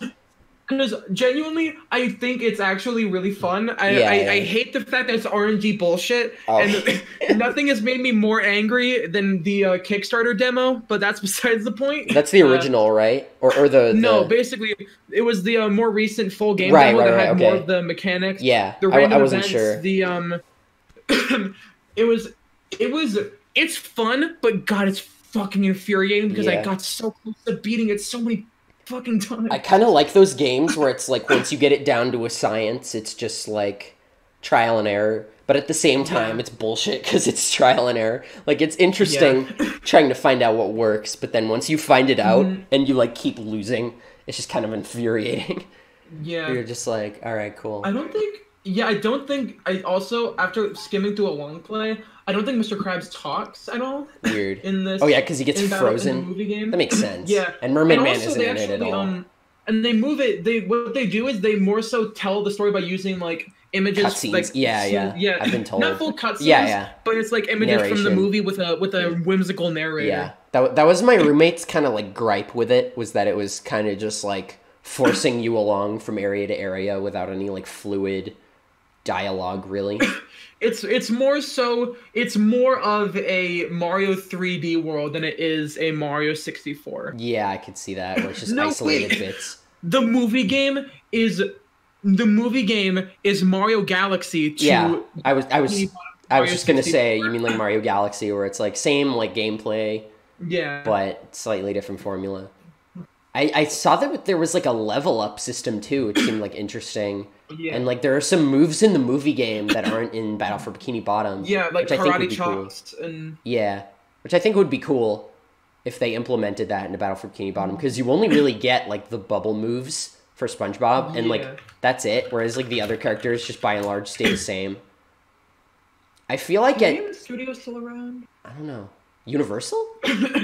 Because genuinely, I think it's actually really fun. Yeah, I hate the fact that it's RNG bullshit, Oh. and nothing has made me more angry than the Kickstarter demo. But that's besides the point. That's the original, right? Or the No, basically, it was the more recent full game Right, demo right, that right, had more okay. of the mechanics. Yeah, The I random wasn't events. sure. The it was it's fun, but God, it's fucking infuriating because I Yeah. got so close to beating it so many fucking times. I kind of like those games where it's like once you get it down to a science, it's just like trial and error. But at the same time, Yeah. it's bullshit because it's trial and error. Like it's interesting trying to find out what works, but then once you find it out and you like keep losing, it's just kind of infuriating. Yeah. You're just like, all right, cool. I don't think. Yeah, I don't think. I also, after skimming through a long play, I don't think Mr. Krabs talks at all. Weird. In this. Oh yeah, because he gets in frozen. In the movie game. That makes sense. Yeah. And Mermaid And Man also isn't they in it at actually, all. And they move it. What they do is they more so tell the story by using like images, Cutscenes. like Yeah. I've been told. not full cutscenes. Yeah. But it's like images from the Narration. movie with a whimsical narrator. Yeah, that was my roommate's kind of like gripe with it, was that it was kind of just like forcing you along from area to area without any like fluid dialogue, really. It's more of a Mario 3D world than it is a Mario 64. Yeah, I could see that, where it's just No, isolated wait. bits. The movie game is Mario Galaxy to Yeah, I was Mario just gonna 64. say, you mean like Mario Galaxy, where it's like same like gameplay, Yeah. but slightly different formula. I saw that there was like a level up system too, which seemed like interesting. Yeah. And like there are some moves in the movie game that aren't in Battle for Bikini Bottom. Yeah, like which I think would karate be cool. chops and Yeah, which I think would be cool if they implemented that in a Battle for Bikini Bottom, because you only really get like the bubble moves for SpongeBob, and Yeah. like that's it. Whereas like the other characters just by and large stay the same. I feel like Is the studio still around? I don't know, Universal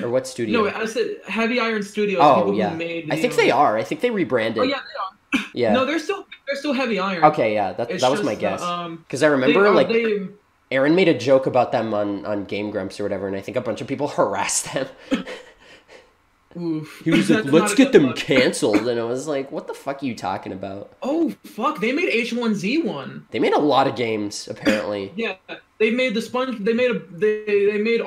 or what studio? No, I said Heavy Iron Studios. Oh people yeah, who made I think they are. I think they rebranded. Oh yeah, they are. Yeah. No, they're still Heavy Iron. Okay, yeah, that It's was my just, guess. Because I remember they Aaron made a joke about them on Game Grumps or whatever, and I think a bunch of people harassed them. Oof. He was like, That's let's not a get good them look. canceled. And I was like, what the fuck are you talking about? Oh fuck! They made H1Z1. They made a lot of games, apparently. Yeah, they made the Sponge. They made They made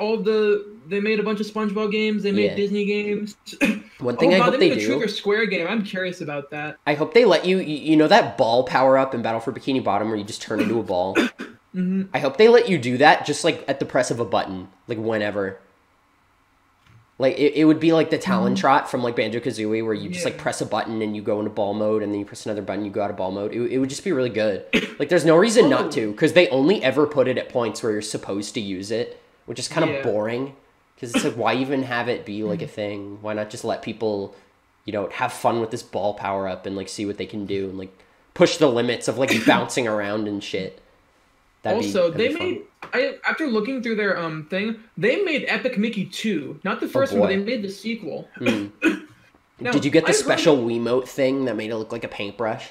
a bunch of SpongeBob games. They made Yeah. Disney games. One thing I hope they they made a do, Trigger Square game. I'm curious about that. I hope they let you know that ball power up in Battle for Bikini Bottom where you just turn into a ball? I hope they let you do that just like at the press of a button, like whenever. Like it would be like the Talon Trot from like Banjo-Kazooie, where you just like press a button and you go into ball mode, and then you press another button, you go out of ball mode. It would just be really good. Like there's no reason not to, because they only ever put it at points where you're supposed to use it, which is kind of boring. Because it's like, why even have it be like a thing? Why not just let people, have fun with this ball power up and like see what they can do and like push the limits of like bouncing around and shit. That'd be fun. After looking through their thing, they made Epic Mickey 2. Not the first one, but they made the sequel. Now, Did you get the special Wiimote thing that made it look like a paintbrush?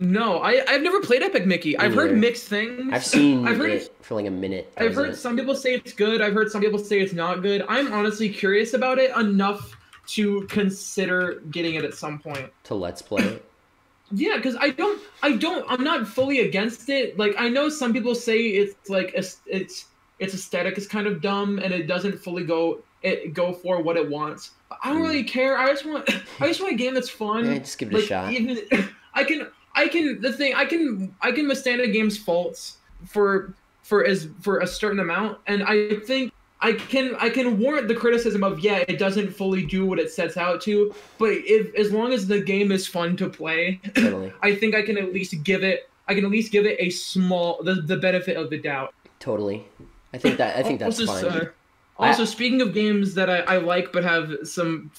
No, I've never played Epic Mickey. I've heard mixed things. I've seen it for like a minute. I've heard some people say it's good. I've heard some people say it's not good. I'm honestly curious about it enough to consider getting it at some point. To Let's Play it? Yeah, because I'm not fully against it. Like, I know some people say it's like, its aesthetic is kind of dumb and it doesn't fully go for what it wants. I don't really care. I just want a game that's fun. Yeah, just give it a shot. Even I can withstand a game's faults for a certain amount, and I think I can warrant the criticism of it doesn't fully do what it sets out to, but as long as the game is fun to play, Totally. I think I can at least give it a small the benefit of the doubt. Totally. I think that's fine. Also, speaking of games that I like but have some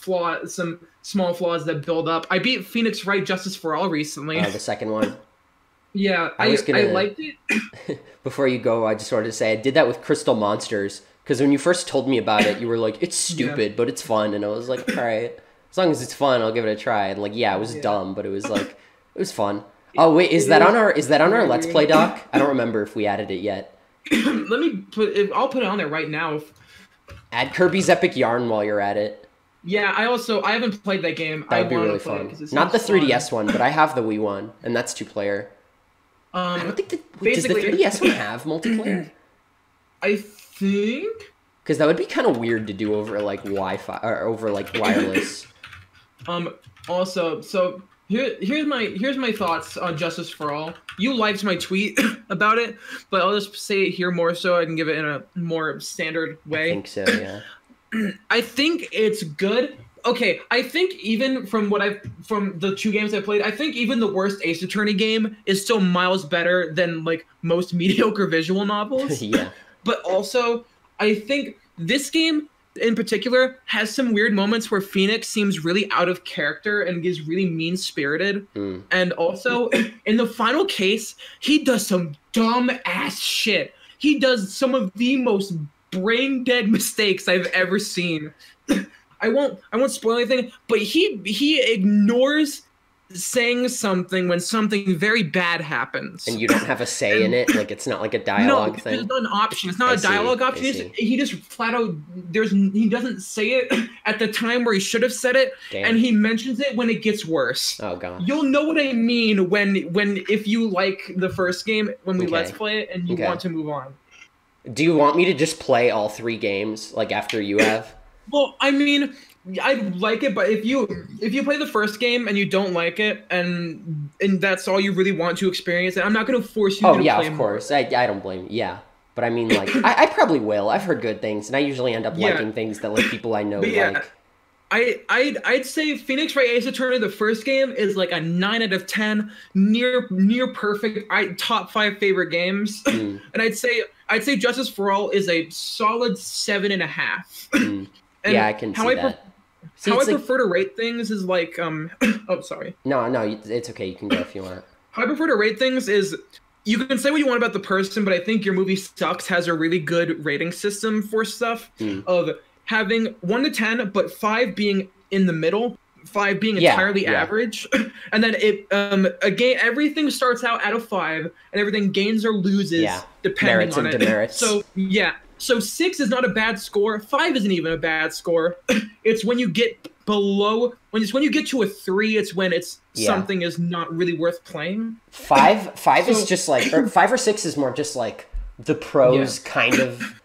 small flaws that build up, I beat Phoenix Wright Justice for All recently. The second one. Yeah, I liked it. Before you go, I just wanted to say I did that with Crystal Monsters, because when you first told me about it, you were like, it's stupid, but it's fun. And I was like, all right, as long as it's fun, I'll give it a try. And like, it was dumb, but it was like, it was fun. Oh wait, is that on our Let's Play doc? I don't remember if we added it yet. I'll put it on there right now. Add Kirby's Epic Yarn while you're at it. Yeah, I haven't played that game. That I would be want really to play it fun. because it Not the seems 3DS fun. one, but I have the Wii one, and that's 2-player. I don't think does the Basically, 3DS one have multiplayer? I think. Because that would be kind of weird to do over like Wi-Fi or over like wireless. Also, so here's my thoughts on Justice for All. You liked my tweet about it, but I'll just say it here more so I can give it in a more standard way. I think so, yeah. I think it's good. Okay, I think even from the 2 games I played, I think even the worst Ace Attorney game is still miles better than like most mediocre visual novels. Yeah. But also, I think this game in particular has some weird moments where Phoenix seems really out of character and is really mean-spirited. And also, in the final case, he does some dumb ass shit. He does some of the most brain dead mistakes I've ever seen. I won't spoil anything, but he ignores saying something when something very bad happens. And you don't have a say in it? Like, it's not like a dialogue thing? No, it's not an option. It's not a dialogue option. He just flat out, he doesn't say it at the time where he should have said it, and he mentions it when it gets worse. Oh, God. You'll know what I mean if you like the first game, when we Let's Play it, and you want to move on. Do you want me to just play all 3 games, like, after you have? Well, I mean, I like it, but if you play the first game and you don't like it, and that's all you really want to experience, I'm not going to force you to play more. Oh, yeah, of course. I don't blame you. Yeah. But I mean, like, I probably will. I've heard good things, and I usually end up liking things that, like, people I know like. I'd say Phoenix Wright Ace Attorney, the first game, is like a 9 out of 10, near perfect, top 5 favorite games. And I'd say Justice for All is a solid 7.5. Yeah, I can see that. How I prefer to rate things is like, oh, sorry. No, it's okay. You can go if you want. How I prefer to rate things is, you can say what you want about the person, but I think Your Movie Sucks has a really good rating system for stuff of having 1 to 10, but 5 being in the middle, 5 being entirely average. And then again, everything starts out at a 5, and everything gains or loses depending merits on and it. Demerits. So, yeah. So 6 is not a bad score. 5 isn't even a bad score. It's when you get below, when you get to a 3, it's when something is not really worth playing. 5 is just like, or 5 or 6 is more just like the pros kind of.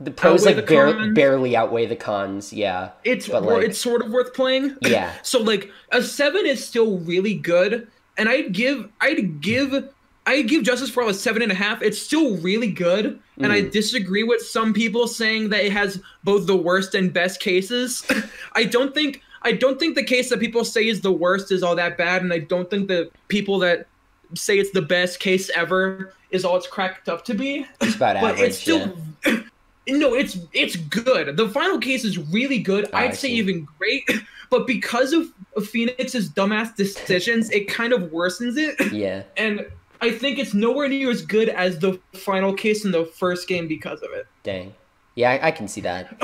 The pros like barely outweigh the cons. Yeah, it's sort of worth playing. Yeah. So like a 7 is still really good, and I'd give Justice for All a 7.5. It's still really good, and I disagree with some people saying that it has both the worst and best cases. I don't think the case that people say is the worst is all that bad, and I don't think the people that say it's the best case ever is all it's cracked up to be. It's about average. But it's still. Yeah. No, it's good. The final case is really good. I'd say even great. But because of Phoenix's dumbass decisions, it kind of worsens it. Yeah. And I think it's nowhere near as good as the final case in the first game because of it. Dang. Yeah, I can see that.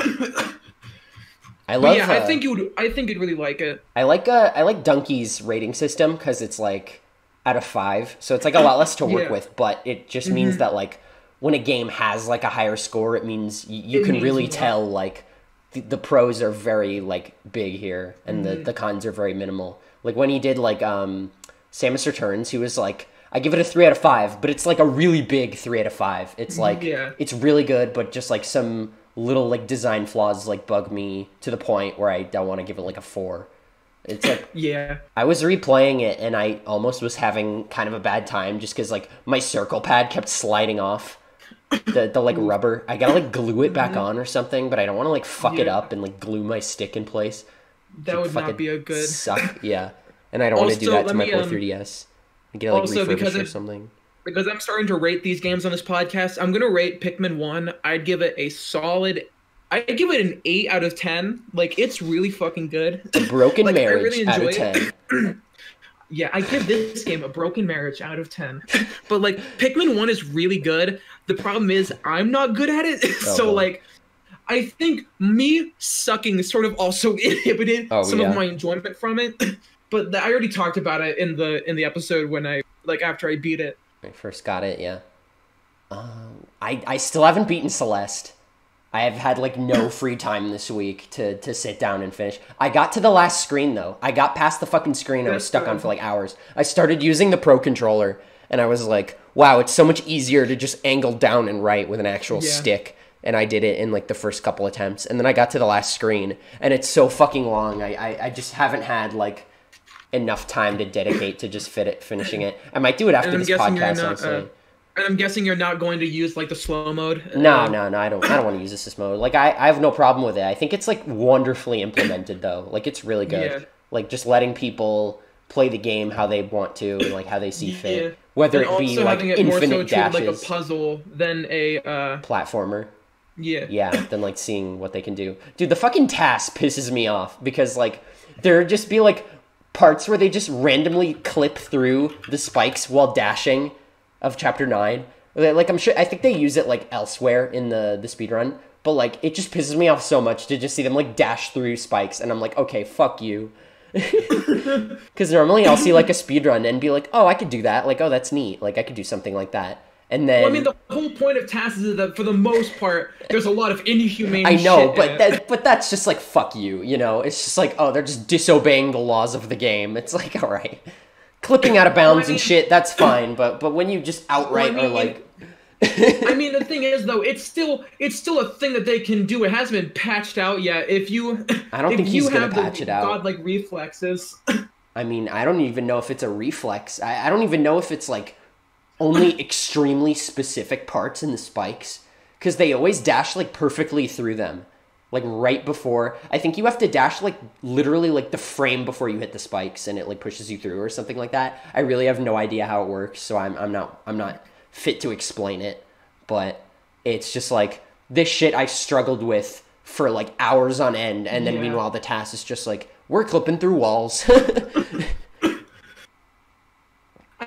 I love. Yeah, I think you'd really like it. I like Donkey's rating system because it's like out of 5, so it's like a lot less to work with. But it just means that like, when a game has like a higher score, it means you can really tell like the pros are very like big here and the cons are very minimal. Like when he did like Samus Returns, he was like, I give it a 3 out of 5, but it's like a really big 3 out of 5. It's like it's really good, but just like some little like design flaws like bug me to the point where I don't want to give it like a 4. It's like I was replaying it and I almost was having kind of a bad time just because like my circle pad kept sliding off. The like rubber, I gotta like glue it back on or something, but I don't want to like fuck it up and like glue my stick in place. That would not be a good suck. Yeah, and I don't want to do that to my poor 3DS. I get like refurbished or something. Because I'm starting to rate these games on this podcast, I'm gonna rate Pikmin 1. I'd give it an 8 out of 10. Like it's really fucking good. A broken like, marriage really out of 10. Yeah, I give this game a broken marriage out of 10. But like Pikmin 1 is really good. The problem is I'm not good at it. So like I think me sucking sort of also inhibited some of my enjoyment from it. But I already talked about it in the episode when after I beat it. I first got it, yeah. I still haven't beaten Celeste. I have had like no free time this week to sit down and finish. I got to the last screen though. I got past the fucking screen I was stuck on for like hours. I started using the Pro Controller and I was like, wow, it's so much easier to just angle down and right with an actual stick. And I did it in like the first couple attempts. And then I got to the last screen and it's so fucking long. I just haven't had like enough time to dedicate to just finishing it. I might do it after this podcast, honestly. And I'm guessing you're not going to use like the slow mode. No. I don't want to use this mode. Like I have no problem with it. I think it's like wonderfully implemented though. Like it's really good. Yeah. Like just letting people play the game how they want to and like how they see fit. Yeah. Whether it be like infinite dashes, like a puzzle than a platformer. Yeah. Yeah. Than like seeing what they can do. Dude, the fucking task pisses me off because like there just be like parts where they just randomly clip through the spikes while dashing. Of chapter 9, like I think they use it like elsewhere in the speedrun, but like it just pisses me off so much to just see them like dash through spikes, and I'm like, okay, fuck you, because normally I'll see like a speedrun and be like, oh, I could do that, like, oh, that's neat, like I could do something like that, and then well, I mean the whole point of tasks is that for the most part there's a lot of inhumane. I know, shit but that's just like fuck you, you know? It's just like, oh, they're just disobeying the laws of the game. It's like, all right. Clipping out of bounds and shit, that's fine, but when you just outright are like... I mean, the thing is, though, it's still a thing that they can do. It hasn't been patched out yet. I don't think he's going to patch it out. Godlike reflexes. I mean, I don't even know if it's a reflex. I don't even know if it's, like, only extremely specific parts in the spikes, because they always dash, like, perfectly through them. Like right before, I think you have to dash like literally like the frame before you hit the spikes and it like pushes you through or something like that. I really have no idea how it works, so I'm not fit to explain it. But it's just like this shit I struggled with for like hours on end, and then meanwhile the task is just like we're clipping through walls.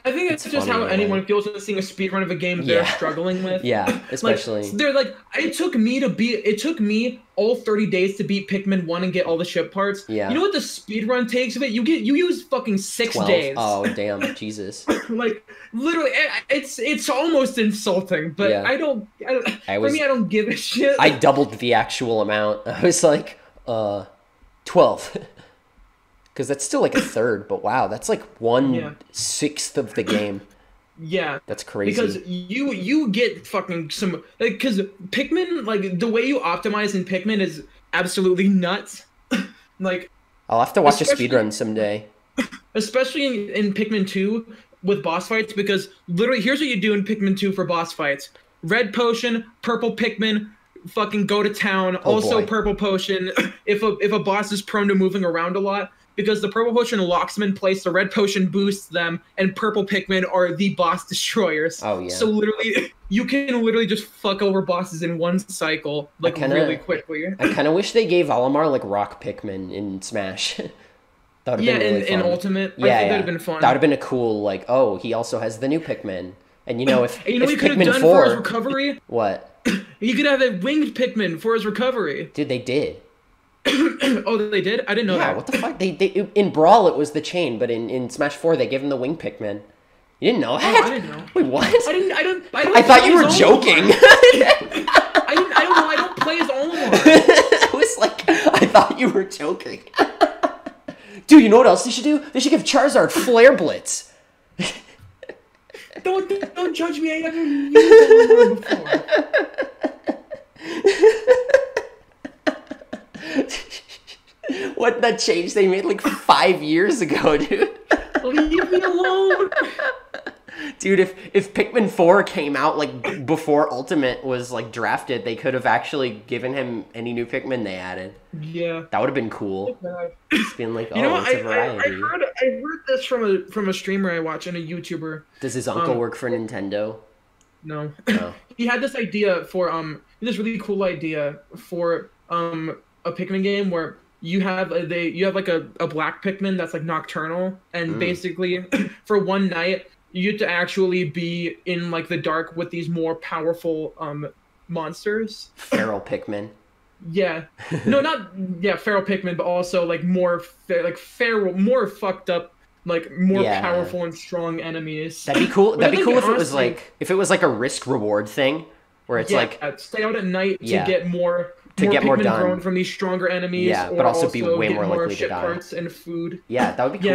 I think it's just how anyone feels when seeing a speedrun of a game they're struggling with. Yeah, especially. Like, they're like, it took me all 30 days to beat Pikmin 1 and get all the ship parts. Yeah. You know what the speedrun takes of it? You use fucking 6 12. days. Oh, damn, Jesus. Like, literally, it's almost insulting, but yeah. I don't give a shit. I doubled the actual amount. I was like, 12. Because that's still like a third, but wow, that's like 1/6 of the game. Yeah, that's crazy. Because you get fucking some like because Pikmin, like the way you optimize in Pikmin is absolutely nuts. Like I'll have to watch a speedrun someday. Especially in Pikmin 2 with boss fights, because literally here's what you do in Pikmin 2 for boss fights: red potion, purple Pikmin. Fucking go to town. Purple potion if a boss is prone to moving around a lot. Because the purple potion locks them in place, the red potion boosts them, and purple Pikmin are the boss destroyers. Oh, yeah. So literally, you can literally just fuck over bosses in one cycle, like, really quickly. I kind of wish they gave Olimar, like, rock Pikmin in Smash. That would have been really fun. In Ultimate. Yeah, I think that would have been fun. That would have been a cool, like, oh, he also has the new Pikmin. And you know, if you know if he could have Pikmin done 4... for his recovery? What? He could have a winged Pikmin for his recovery. Dude, they did. Oh, they did? I didn't know that. Yeah, what the fuck? They in Brawl it was the chain, but in Smash 4 they gave him the wing Pikmin. You didn't know that? Oh, I didn't know. Wait, what? I thought you were joking. I don't know. I don't play as Olimar. I was like, I thought you were joking. Dude, you know what else they should do? They should give Charizard Flare Blitz. Don't judge me. I never used Olimar before. What that change they made like 5 years ago, dude. Leave me alone. Dude, if Pikmin 4 came out like before Ultimate was like drafted, they could have actually given him any new Pikmin they added. Yeah. That would have been cool. Just being like, you know what? It's a variety. I heard this from a streamer I watch and a YouTuber. Does his uncle work for Nintendo? No. Oh. He had this idea for this really cool idea for a Pikmin game where you have like a black Pikmin that's like nocturnal, and basically for one night you get to actually be in like the dark with these more powerful monsters. Feral Pikmin. Yeah. No, not feral Pikmin, but also like more feral, more fucked up, like more powerful and strong enemies. That'd be cool. That'd be cool if it was like a risk reward thing. where it's like stay out at night Yeah. to get more more Pikmin done. grown from these stronger enemies. Yeah, or but also be way get more likely to ship die. parts and food. Yeah, that would be cool. Yeah,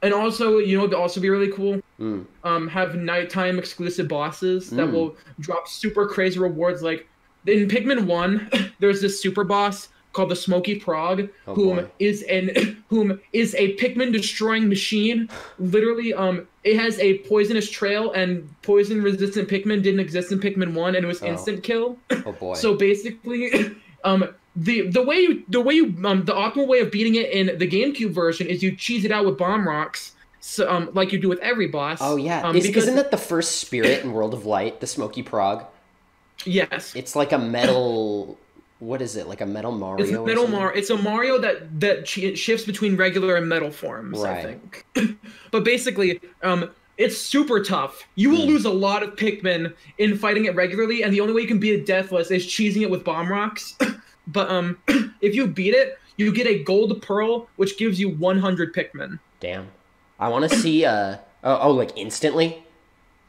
and also, you know, what would also be really cool. Mm. Have nighttime exclusive bosses that will drop super crazy rewards. Like in Pikmin 1, there's this super boss called the Smoky Prog, whom is a Pikmin destroying machine. Literally, it has a poisonous trail, and poison resistant Pikmin didn't exist in Pikmin 1, and it was instant kill. Oh boy. So basically, the optimal way of beating it in the GameCube version is you cheese it out with bomb rocks. So, like you do with every boss. Oh yeah, isn't that the first spirit in World of Light, the Smoky Prog? Yes. It's like a metal. What is it? Like a metal Mario? It's a metal Mario. It's a Mario that shifts between regular and metal forms. Right. I think. But basically, it's super tough. You will lose a lot of Pikmin in fighting it regularly, and the only way you can beat it deathless is cheesing it with bomb rocks. But if you beat it, you get a gold pearl, which gives you 100 Pikmin. Damn. I want to see, like instantly?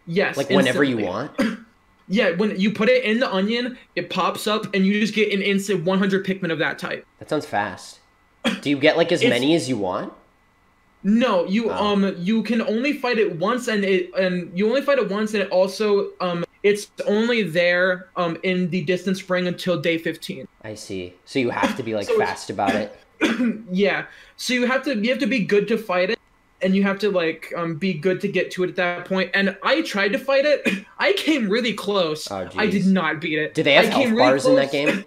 Yes, like whenever you want? Yeah, when you put it in the onion, it pops up, and you just get an instant 100 Pikmin of that type. That sounds fast. Do you get, like, as many as you want? No, you can only fight it once, and it also, it's only there, in the distant spring until day 15. I see. So you have to be, like, fast about it? Yeah. So you have to be good to fight it. And you have to, like, be good to get to it at that point. And I tried to fight it. I came really close. Oh, I did not beat it. Do they have health bars in that game?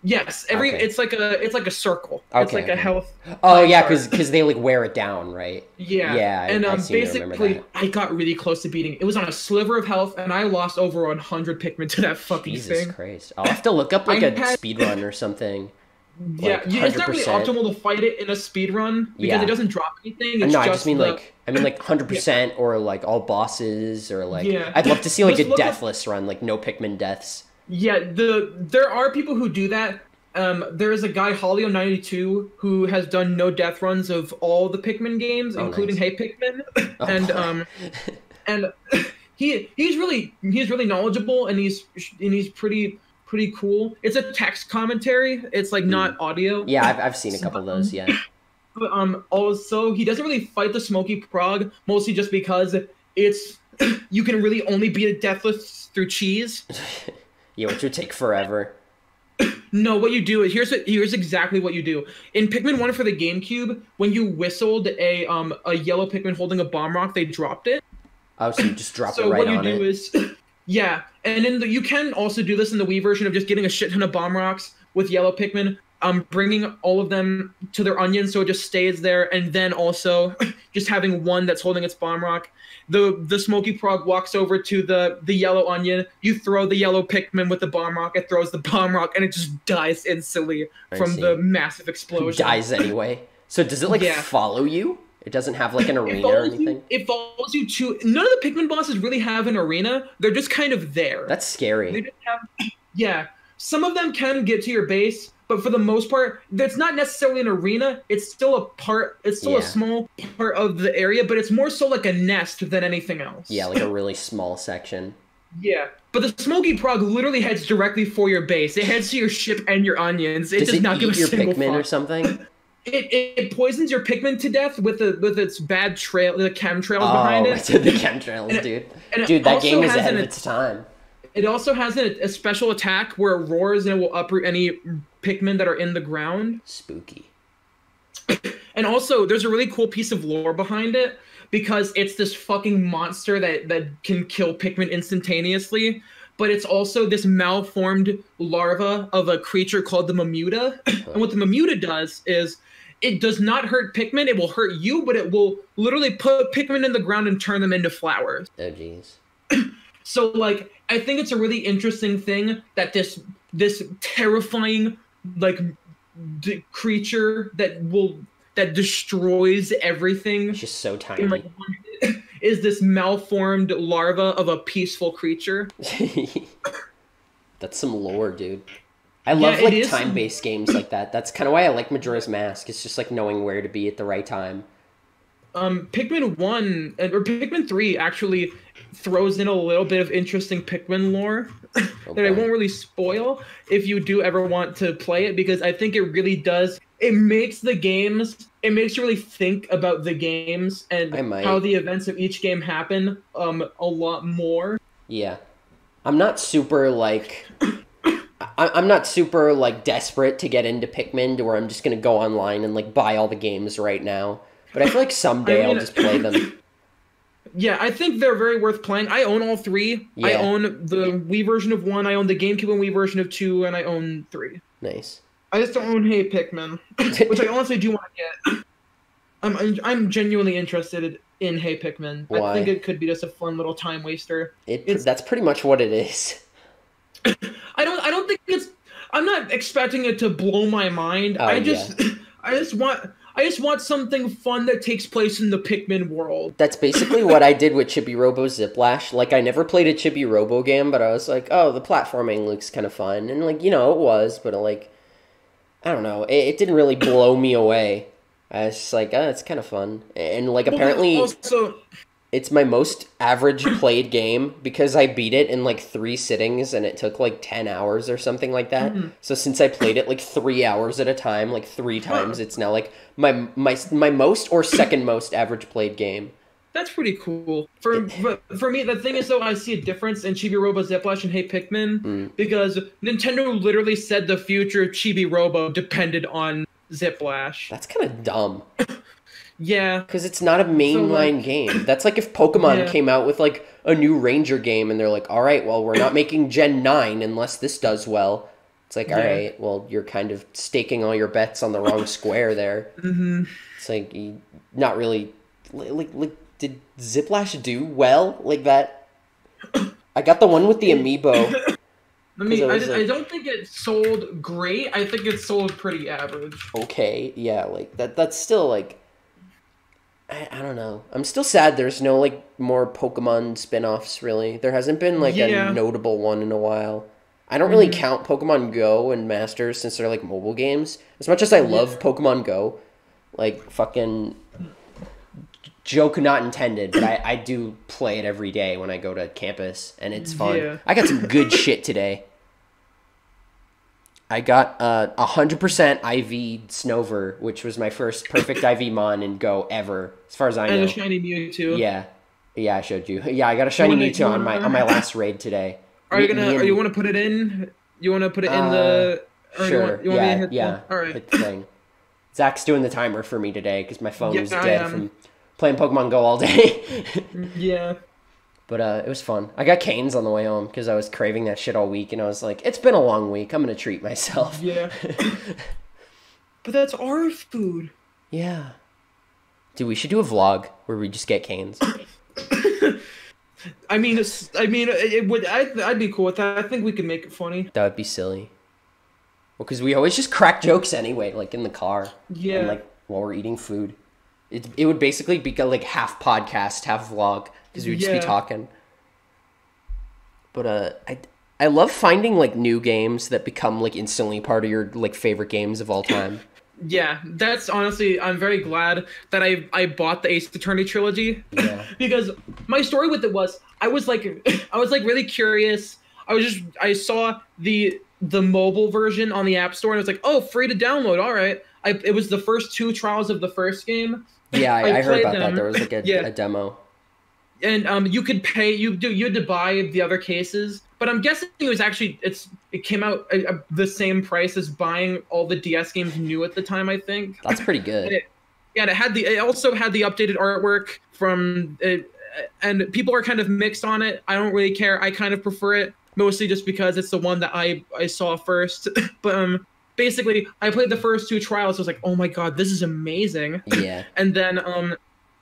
Yes. It's like a circle. Okay, it's like a health. Oh yeah, because they like wear it down, right? Yeah. Yeah. And basically, I got really close to beating it. It was on a sliver of health, and I lost over 100 Pikmin to that fucking thing. Jesus Christ! I'll have to look up like a speed run or something. Yeah, like it's not really optimal to fight it in a speed run because it doesn't drop anything. It's no, I just mean like 100% or like all bosses or like I'd love to see like a deathless run, like no Pikmin deaths. Yeah, there are people who do that. There is a guy, Holio92, who has done no death runs of all the Pikmin games, including Hey Pikmin, and he's really knowledgeable, and he's pretty cool. It's a text commentary. It's like not audio. Yeah, I've seen a couple of those. Yeah. But also he doesn't really fight the Smoky Prog, mostly just because it's you can really only beat it deathless through cheese. Yeah, which would take forever. No, what you do is here's exactly what you do. In Pikmin 1 for the GameCube, when you whistled a yellow Pikmin holding a bomb rock, they dropped it. Oh, so you just drop it right on it. So what you do is yeah, and you can also do this in the Wii version of just getting a shit ton of bomb rocks with yellow Pikmin, bringing all of them to their onion so it just stays there, and then also just having one that's holding its bomb rock. The Smoky Prog walks over to the yellow onion. You throw the yellow Pikmin with the bomb rock. It throws the bomb rock, and it just dies instantly from the massive explosion. It dies anyway. So does it like follow you? It doesn't have like an arena or anything? It follows you to... None of the Pikmin bosses really have an arena. They're just kind of there. That's scary. They just have... Some of them can get to your base, but for the most part, it's not necessarily an arena. It's still a part... It's still a small part of the area, but it's more so like a nest than anything else. Yeah, like a really small section. Yeah. But the Smoky Prog literally heads directly for your base. It heads to your ship and your onions. It does not give a single Pikmin or something? It poisons your Pikmin to death with its bad trail, the chemtrails behind it. Oh, the chemtrails, dude. Dude, that game is ahead of its time. It also has a special attack where it roars and it will uproot any Pikmin that are in the ground. Spooky. And also, there's a really cool piece of lore behind it because it's this fucking monster that can kill Pikmin instantaneously. But it's also this malformed larva of a creature called the Mamuta. And what the Mamuta does is it does not hurt Pikmin. It will hurt you, but it will literally put Pikmin in the ground and turn them into flowers. Oh, jeez. So, like, I think it's a really interesting thing that this terrifying, like, creature that destroys everything. It's just so tiny. Is this malformed larva of a peaceful creature. That's some lore, dude. I love like time-based games like that. That's kind of why I like Majora's Mask. It's just like knowing where to be at the right time. Pikmin 1 or Pikmin 3 actually throws in a little bit of interesting Pikmin lore that I won't really spoil if you do ever want to play it, because I think it really does. It makes the games. It makes you really think about the games and how the events of each game happen a lot more. Yeah, I'm not super like. I'm not super like desperate to get into Pikmin to where I'm just gonna go online and like buy all the games right now. But I feel like someday I'll just play them. Yeah, I think they're very worth playing. I own all three. Yeah. I own the Wii version of 1, I own the GameCube and Wii version of 2, and I own 3. Nice. I just don't own Hey Pikmin, which I honestly do want to get. I'm genuinely interested in Hey Pikmin. Why? I think it could be just a fun little time waster. That's pretty much what it is. I don't think it's. I'm not expecting it to blow my mind. I just want something fun that takes place in the Pikmin world. That's basically what I did with Chibi Robo Ziplash. Like, I never played a Chibi Robo game, but I was like, oh, the platforming looks kind of fun. And, like, it was, but, like, I don't know. It didn't really blow me away. I was just like, oh, it's kind of fun. And, like, apparently... Also, it's my most average played game because I beat it in like 3 sittings and it took like 10 hours or something like that. Mm-hmm. So since I played it like 3 hours at a time, like 3 times, it's now like my most or second most average played game. That's pretty cool. For me, the thing is though, I see a difference in Chibi Robo Ziplash and Hey Pikmin because Nintendo literally said the future of Chibi Robo depended on Ziplash. That's kind of dumb. Yeah. Because it's not a mainline game. That's like if Pokemon came out with like a new Ranger game and they're like, all right, well, we're not making Gen 9 unless this does well. It's like, all right, well, you're kind of staking all your bets on the wrong square there. Mm-hmm. It's like, not really... Like, did Ziplash do well like that? I got the one with the amiibo. I don't think it sold great. I think it sold pretty average. Okay, yeah, like, that's still, like... I don't know. I'm still sad there's no, like, more Pokemon spin-offs, really. There hasn't been, like, a notable one in a while. I don't really count Pokemon Go and Masters since they're, like, mobile games. As much as I love Pokemon Go, like, fucking... Joke not intended, but I do play it every day when I go to campus, and it's fun. Yeah. I got some good shit today. I got 100% IV Snover, which was my first perfect IV Mon in Go ever, as far as I know. And a shiny Mewtwo. Yeah, I showed you. Yeah, I got a shiny Mewtwo on my last raid today. Are you want to put it in? You want to put it in the? Sure. You want me to hit all right. Hit the thing. Zach's doing the timer for me today because my phone was dead from playing Pokemon Go all day. Yeah. But it was fun. I got canes on the way home because I was craving that shit all week, and I was like, it's been a long week. I'm going to treat myself. Yeah. But that's our food. Yeah. Dude, we should do a vlog where we just get canes. I mean, it would. I'd be cool with that. I think we could make it funny. That would be silly. Well, because we always just crack jokes anyway, like in the car. Yeah. And like while we're eating food. It would basically be like half podcast, half vlog. Because we would just be talking. But I love finding like new games that become like instantly part of your like favorite games of all time. Yeah, that's honestly, I'm very glad that I bought the Ace Attorney trilogy. Yeah. Because my story with it was I was like really curious. I saw the mobile version on the App Store and I was like, oh, free to download. All right. It was the first 2 trials of the first game. Yeah, I heard about that. There was like a demo. And you could pay. You had to buy the other cases, but I'm guessing it was actually it came out the same price as buying all the DS games new at the time. I think that's pretty good. It also had the updated artwork from it, and people are kind of mixed on it. I don't really care. I kind of prefer it mostly just because it's the one that I saw first. But basically, I played the first 2 trials. I was like, oh my god, this is amazing. Yeah. And then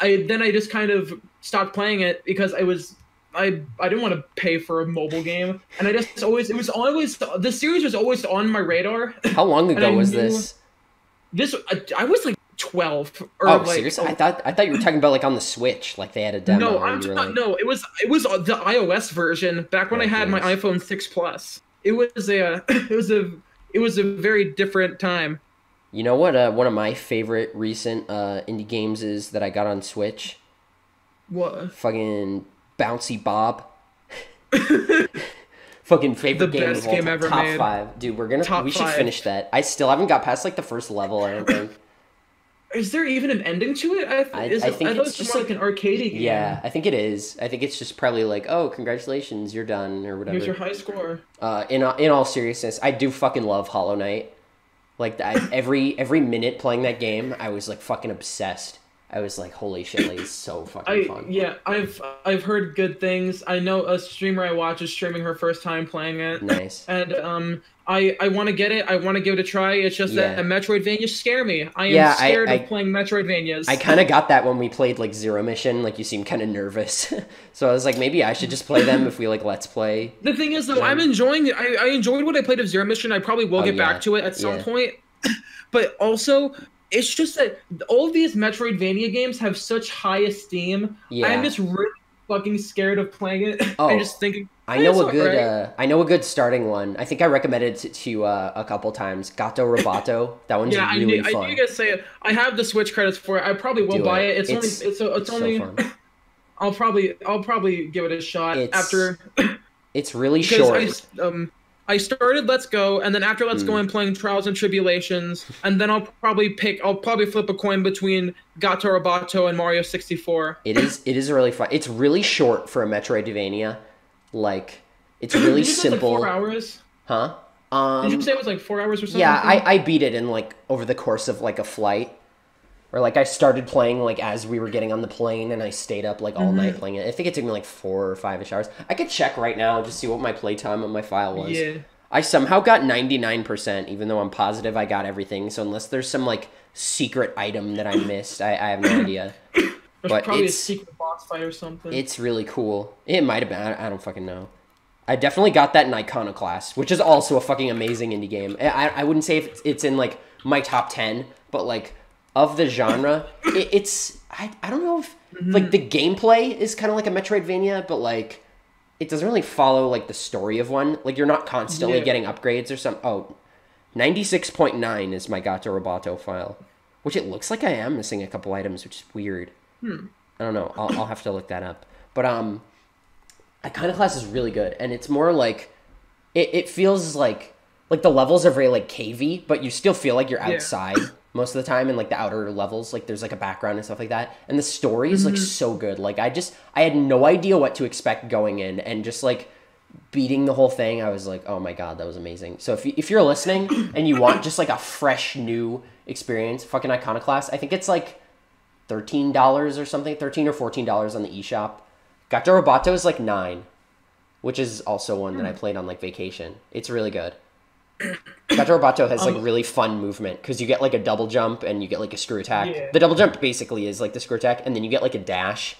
I just kind of stopped playing it because I didn't want to pay for a mobile game, and the series was always on my radar. How long ago was this? I was like 12. Seriously? I thought you were talking about like on the Switch, like they had a demo. No, I'm not. No, it was the iOS version back when I had my iPhone 6 Plus. It was a very different time. You know what? One of my favorite recent indie games is that I got on Switch. What? Fucking Bouncy Bob. Fucking favorite game of all time. Ever Top made. 5, dude. We should 5. finish that. I still haven't got past like the first level. I don't think. Is there even an ending to it? I think it's just like an arcade game. Yeah, I think it is. I think it's just probably like, oh, congratulations, you're done or whatever. Here's your high score. In all seriousness, I do fucking love Hollow Knight. Like every minute playing that game, I was like fucking obsessed. I was like, holy shit, like it's so fucking fun. Yeah, I've heard good things. I know a streamer I watch is streaming her first time playing it. Nice. And I want to get it. I want to give it a try. It's just that Metroidvanias scare me. I am scared of playing Metroidvanias. I kind of got that when we played like Zero Mission. Like you seem kind of nervous, so I was like, maybe I should just play them if we like let's play. The thing is, though, I'm enjoying it. I enjoyed what I played of Zero Mission. I probably will get back to it at some point. But also, it's just that all of these Metroidvania games have such high esteem. Yeah. I'm just really fucking scared of playing it. I'm just thinking. I know a good starting one. I think I recommended it to a couple times. Gato Roboto. That one's really fun. I knew you guys say it. I have the Switch credits for it. I probably will buy it. It's only. Fun. I'll probably give it a shot after. It's really short. I started Let's Go, and then after Let's Go, I'm playing Trials and Tribulations, and then I'll probably flip a coin between Gato Roboto and Mario 64. It is really fun. It's really short for a Metroidvania. Like, it's really simple. Like 4 hours? Huh? Did you say it was like 4 hours or something? Yeah, I beat it in like over the course of like a flight. Or like I started playing like as we were getting on the plane, and I stayed up like all night playing it. I think it took me like 4 or 5-ish hours. I could check right now and just see what my playtime on my file was. Yeah. I somehow got 99%, even though I'm positive I got everything. So unless there's some like secret item that I missed, I have no idea. There's probably a secret boss fight or something. It's really cool. It might have been. I don't fucking know. I definitely got that in Iconoclast, which is also a fucking amazing indie game. I wouldn't say if it's in like my top 10, but like of the genre, it's I don't know if like the gameplay is kind of like a Metroidvania, but like it doesn't really follow like the story of one. Like you're not constantly getting upgrades or something. Oh, 96.9 is my Gato Roboto file, which it looks like I am missing a couple items, which is weird. I don't know. I'll have to look that up. But Iconoclast is really good, and it's more like it feels like the levels are very like cavey, but you still feel like you're outside most of the time in like the outer levels. Like there's like a background and stuff like that, and the story is like so good. Like I had no idea what to expect going in, and just like beating the whole thing, I was like, oh my god, that was amazing. So if you're listening and you want just like a fresh new experience, fucking Iconoclast, I think it's like $13 or something, $13 or $14 on the eShop. Gato Roboto is like $9, which is also one that I played on like vacation. It's really good. Gato Roboto has like really fun movement because you get like a double jump and you get like a screw attack. Yeah. The double jump basically is like the screw attack, and then you get like a dash,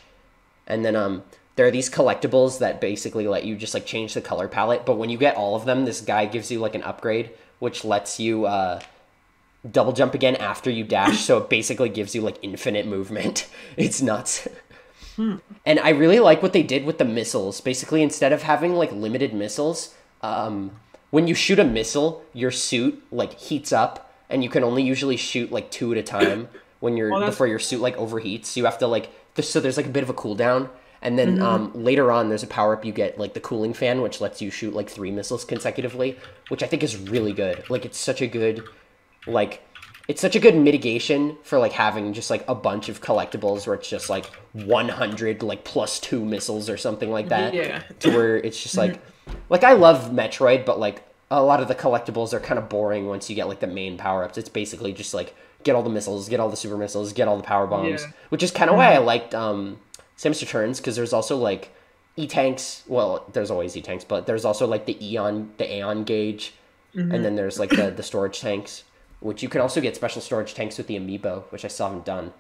and then there are these collectibles that basically let you just like change the color palette. But when you get all of them, this guy gives you like an upgrade which lets you double jump again after you dash, so it basically gives you like infinite movement. It's nuts. And I really like what they did with the missiles. Basically, instead of having like limited missiles, when you shoot a missile, your suit like heats up, and you can only usually shoot like 2 at a time when before your suit like overheats. So you have to like so there's like a bit of a cooldown. And then later on, there's a power-up you get, like the cooling fan, which lets you shoot like 3 missiles consecutively, which I think is really good. Like, it's such a good mitigation for like having just like a bunch of collectibles where it's just like 100 like plus 2 missiles or something like that. Yeah. To where it's just like I love Metroid, but like a lot of the collectibles are kind of boring once you get like the main power-ups. It's basically just like get all the missiles, get all the super missiles, get all the power bombs, which is kind of why I liked Samus Returns, because there's also like E-tanks. Well, there's always E-tanks, but there's also like the Aeon gauge, and then there's like the storage tanks, which you can also get special storage tanks with the amiibo, which I still haven't done.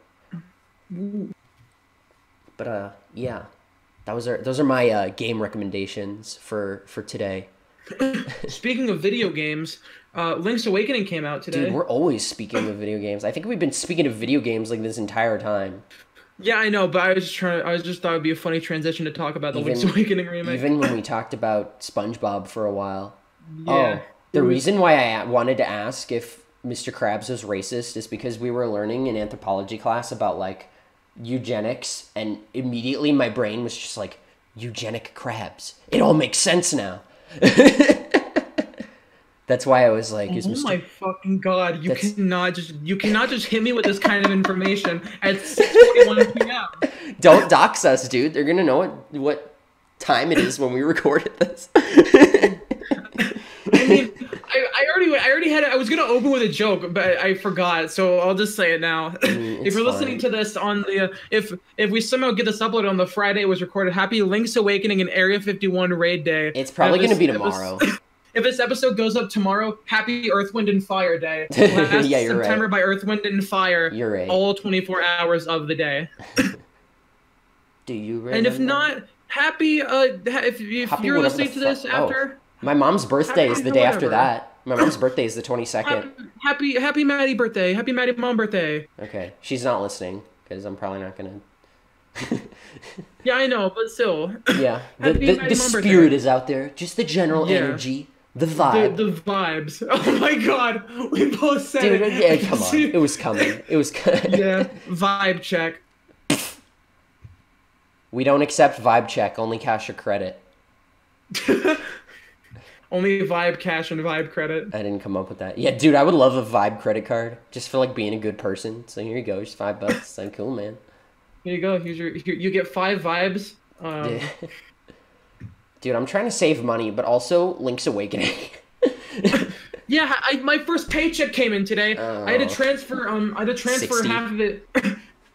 But yeah, those are my game recommendations for today. Speaking of video games, Link's Awakening came out today. Dude, we're always speaking of video games. I think we've been speaking of video games like this entire time. Yeah, I know, but I just thought it'd be a funny transition to talk about the Link's Awakening remake. Even when we talked about SpongeBob for a while. Yeah. Oh, the reason why I wanted to ask if Mr. Krabs was racist is because we were learning in anthropology class about like eugenics, and immediately my brain was just like, eugenic crabs. It all makes sense now. That's why I was like, oh my fucking god, you cannot just hit me with this kind of information at 6:41 p.m. Don't dox us, dude. They're gonna know what time it is when we recorded this. I mean, I already had it. I was gonna open with a joke, but I forgot, so I'll just say it now. If you're listening to this on the if we somehow get this uploaded on the Friday it was recorded, happy Link's Awakening and Area 51 raid day. It's probably gonna be tomorrow. If this episode goes up tomorrow, happy Earth, Wind, and Fire Day. Yeah, you're September right. by Earth, Wind, and Fire. You're right. All 24 hours of the day. Do you remember? And if not, happy if you're listening to this after. My mom's birthday is the day after that. My mom's birthday is the 22nd. Happy Maddie birthday. Happy Maddie mom birthday. Okay. She's not listening because I'm probably not going to. Yeah, I know, but still. Yeah. The spirit is out there. Just the general energy. The vibe. The vibes. Oh my god. We both said Dude, it. Yeah, come on. It was coming. It was coming. Yeah. Vibe check. We don't accept vibe check. Only cash or credit. Only vibe cash and vibe credit. I didn't come up with that. Yeah, dude, I would love a vibe credit card just for like being a good person. So here you go, just $5. So cool, man. Here you go. You get 5 vibes. Dude, I'm trying to save money, but also Link's Awakening. Yeah, my first paycheck came in today. I had to transfer. I had to transfer 60. half of it.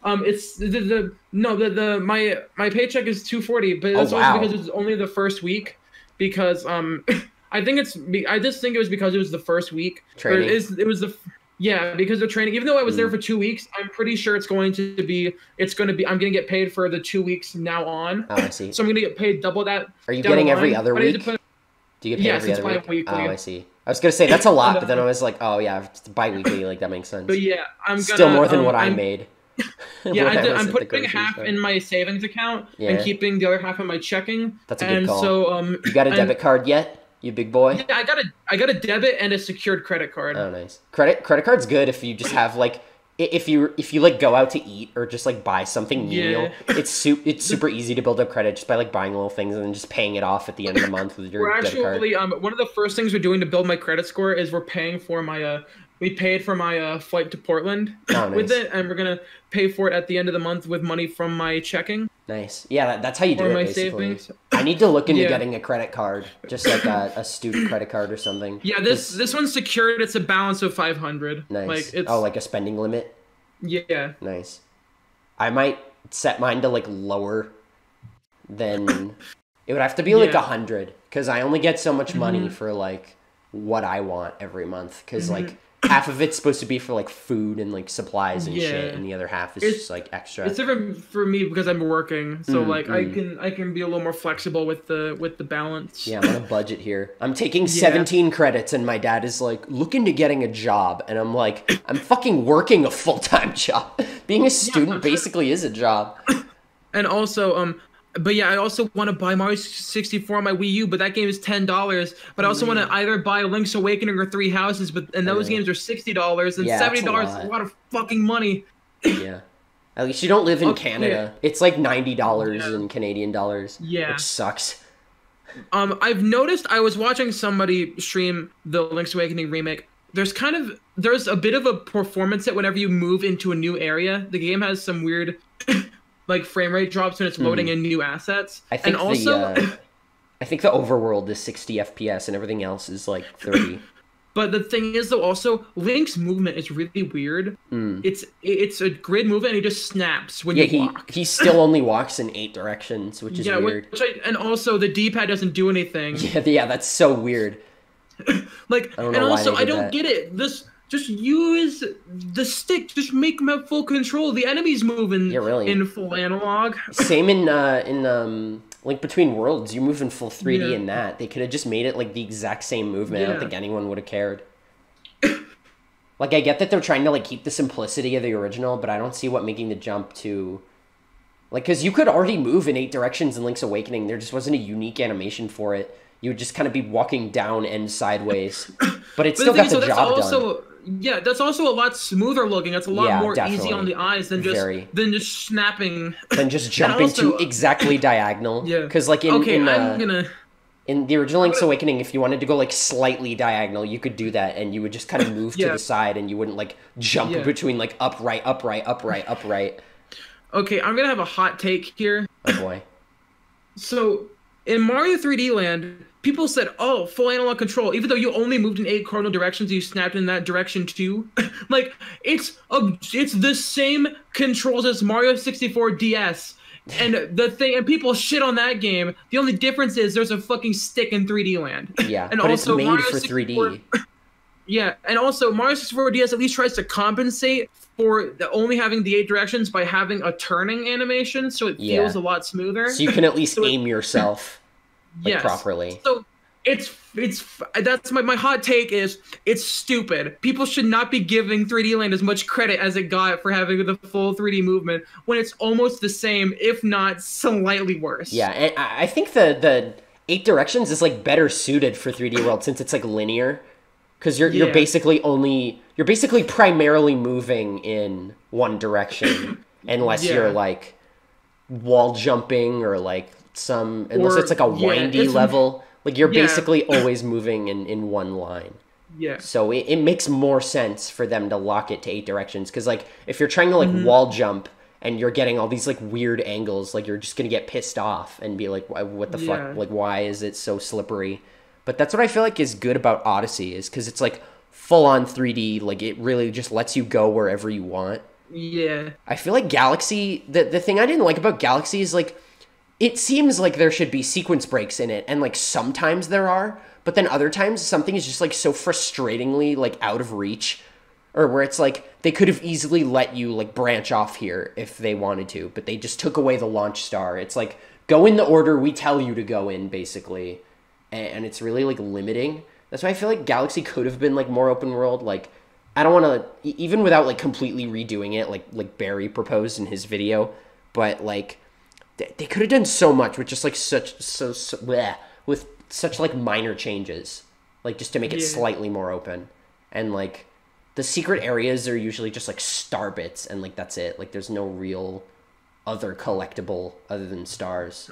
It's my paycheck is $240, but that's also because it's only the first week. Because I just think it was because it was the first week. Training. Because of training. Even though I was there for 2 weeks, I'm pretty sure I'm going to get paid for the 2 weeks now on. Oh, I see. So I'm going to get paid double that. Are you getting every other week? Do you get paid every other week? Bi-weekly. Oh, I see. I was going to say, that's a lot, but then I was like, oh yeah, it's bi-weekly, like that makes sense. But yeah, still more than what I made. Yeah, I'm putting half in my savings account and keeping the other half in my checking. That's a good call. So, you got a debit card yet? You big boy? Yeah, I got a debit and a secured credit card. Oh, nice. Credit card's good if you just have like if you like go out to eat or just like buy something menial. It's super easy to build up credit just by like buying little things and then just paying it off at the end of the month with your debit card. We're actually one of the first things we're doing to build my credit score is we're paying for my we paid for my flight to Portland with it, and we're gonna pay for it at the end of the month with money from my checking. Nice. Yeah, that's how you do it, basically. Savings. I need to look into getting a credit card, just like a student credit card or something. Yeah, this one's secured. It's a balance of $500. Nice. Like a spending limit? Yeah. Nice. I might set mine to like lower than... It would have to be like 100, because I only get so much money for like what I want every month, because like half of it's supposed to be for like food and like supplies and shit, and the other half is just like extra. It's different for me because I'm working, so like I can be a little more flexible with the balance. Yeah, I'm on a budget here. I'm taking 17 credits, and my dad is like, look into getting a job, and I'm like, I'm fucking working a full-time job. Being a student basically is a job. And also but yeah, I also want to buy Mario 64 on my Wii U, but that game is $10. But I also want to either buy Link's Awakening or Three Houses, and those games are $60, and $70 is a lot of fucking money. Yeah. At least you don't live in Canada. Yeah. It's like $90 in Canadian dollars. Yeah. Which sucks. I've noticed, I was watching somebody stream the Link's Awakening remake. There's a bit of a performance hit whenever you move into a new area. The game has some weird like frame rate drops when it's loading in new assets. I think I think the overworld is 60 FPS and everything else is like 30. But the thing is, though, also Link's movement is really weird. It's a grid movement, and he just snaps when you walk. He still only walks in 8 directions, which is weird. And also the D-pad doesn't do anything. Yeah, that's so weird. Like, I don't get it. Just use the stick. Just make him have full control. The enemy's moving in full analog. Same in Link Between Worlds. You move in full 3D in that. They could have just made it like the exact same movement. I don't think anyone would have cared. Like, I get that they're trying to like keep the simplicity of the original, but I don't see what making the jump to... Like, because you could already move in 8 directions in Link's Awakening. There just wasn't a unique animation for it. You would just kind of be walking down and sideways. But it still got the job done. Yeah, that's also a lot smoother looking. It's a lot Yeah, more definitely. easy on the eyes than Very. just snapping. Than just And jumping to also, exactly diagonal. yeah. Because like Okay, in the original Link's gonna Awakening, if you wanted to go like slightly diagonal, you could do that, and you would just kind of move to yeah, the side, and you wouldn't like jump yeah. between like upright, upright, upright, upright. Okay, I'm gonna have a hot take here. Oh boy. So in Mario 3D Land, people said, "Oh, full analog control," even though you only moved in 8 cardinal directions, you snapped in that direction too. Like it's the same controls as Mario 64 DS. And people shit on that game. The only difference is there's a fucking stick in 3D Land. Yeah, And but also it's made Mario for 64, 3D. yeah, and also Mario 64 DS at least tries to compensate for only having the 8 directions by having a turning animation, so it Yeah. feels a lot smoother. So you can at least So aim yourself like yes. properly. So it's that's my hot take is it's stupid. People should not be giving 3D Land as much credit as it got for having the full 3D movement when it's almost the same, if not slightly worse. Yeah, and I think the 8 directions is like better suited for 3D World since it's like linear. Because you're basically primarily moving in one direction unless you're like wall jumping or like unless it's like a windy level. Like you're basically always moving in one line. Yeah. So it makes more sense for them to lock it to 8 directions. Because like if you're trying to like wall jump and you're getting all these like weird angles, like you're just gonna get pissed off and be like, what the fuck? Like why is it so slippery? But that's what I feel like is good about Odyssey, is because it's like full on 3D. Like it really just lets you go wherever you want. Yeah. I feel like Galaxy, the thing I didn't like about Galaxy is like, it seems like there should be sequence breaks in it, and like sometimes there are, but then other times something is just like so frustratingly like out of reach, or where it's like they could have easily let you like branch off here if they wanted to, but they just took away the launch star. It's like go in the order we tell you to go in, basically. And it's really like limiting. That's why I feel like Galaxy could have been like more open world. Like I don't want to, even without like completely redoing it, like Barry proposed in his video, but like they could have done so much with just like with such like minor changes, like just to make it slightly more open. And like the secret areas are usually just like star bits, and like that's it. Like there's no real other collectible other than stars.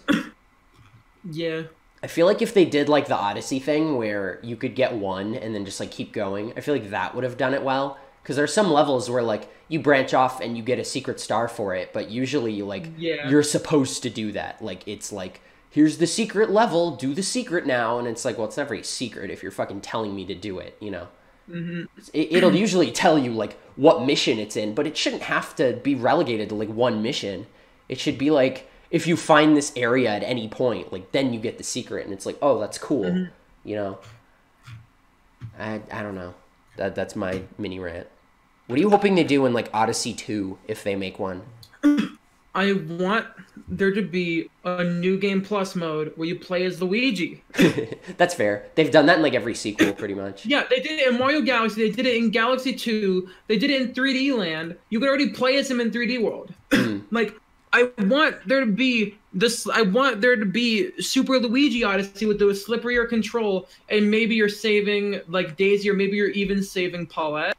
Yeah. I feel like if they did like the Odyssey thing where you could get one and then just like keep going, I feel like that would have done it well. Because there are some levels where like you branch off and you get a secret star for it, but usually you're supposed to do that. Like it's like, here's the secret level, do the secret now, and it's like, well, it's not very secret if you're fucking telling me to do it, you know. It'll usually tell you like what mission it's in, but it shouldn't have to be relegated to like one mission. It should be like, if you find this area at any point, like then you get the secret, and it's like, oh, that's cool, you know. I don't know. That's my mini rant. What are you hoping they do in like Odyssey 2 if they make one? I want there to be a new game plus mode where you play as Luigi. That's fair. They've done that in like every sequel pretty much. Yeah, they did it in Mario Galaxy. They did it in Galaxy 2. They did it in 3D Land. You could already play as him in 3D World. Like, I want there to be Super Luigi Odyssey with the slipperier control, and maybe you're saving like Daisy, or maybe you're even saving Paulette.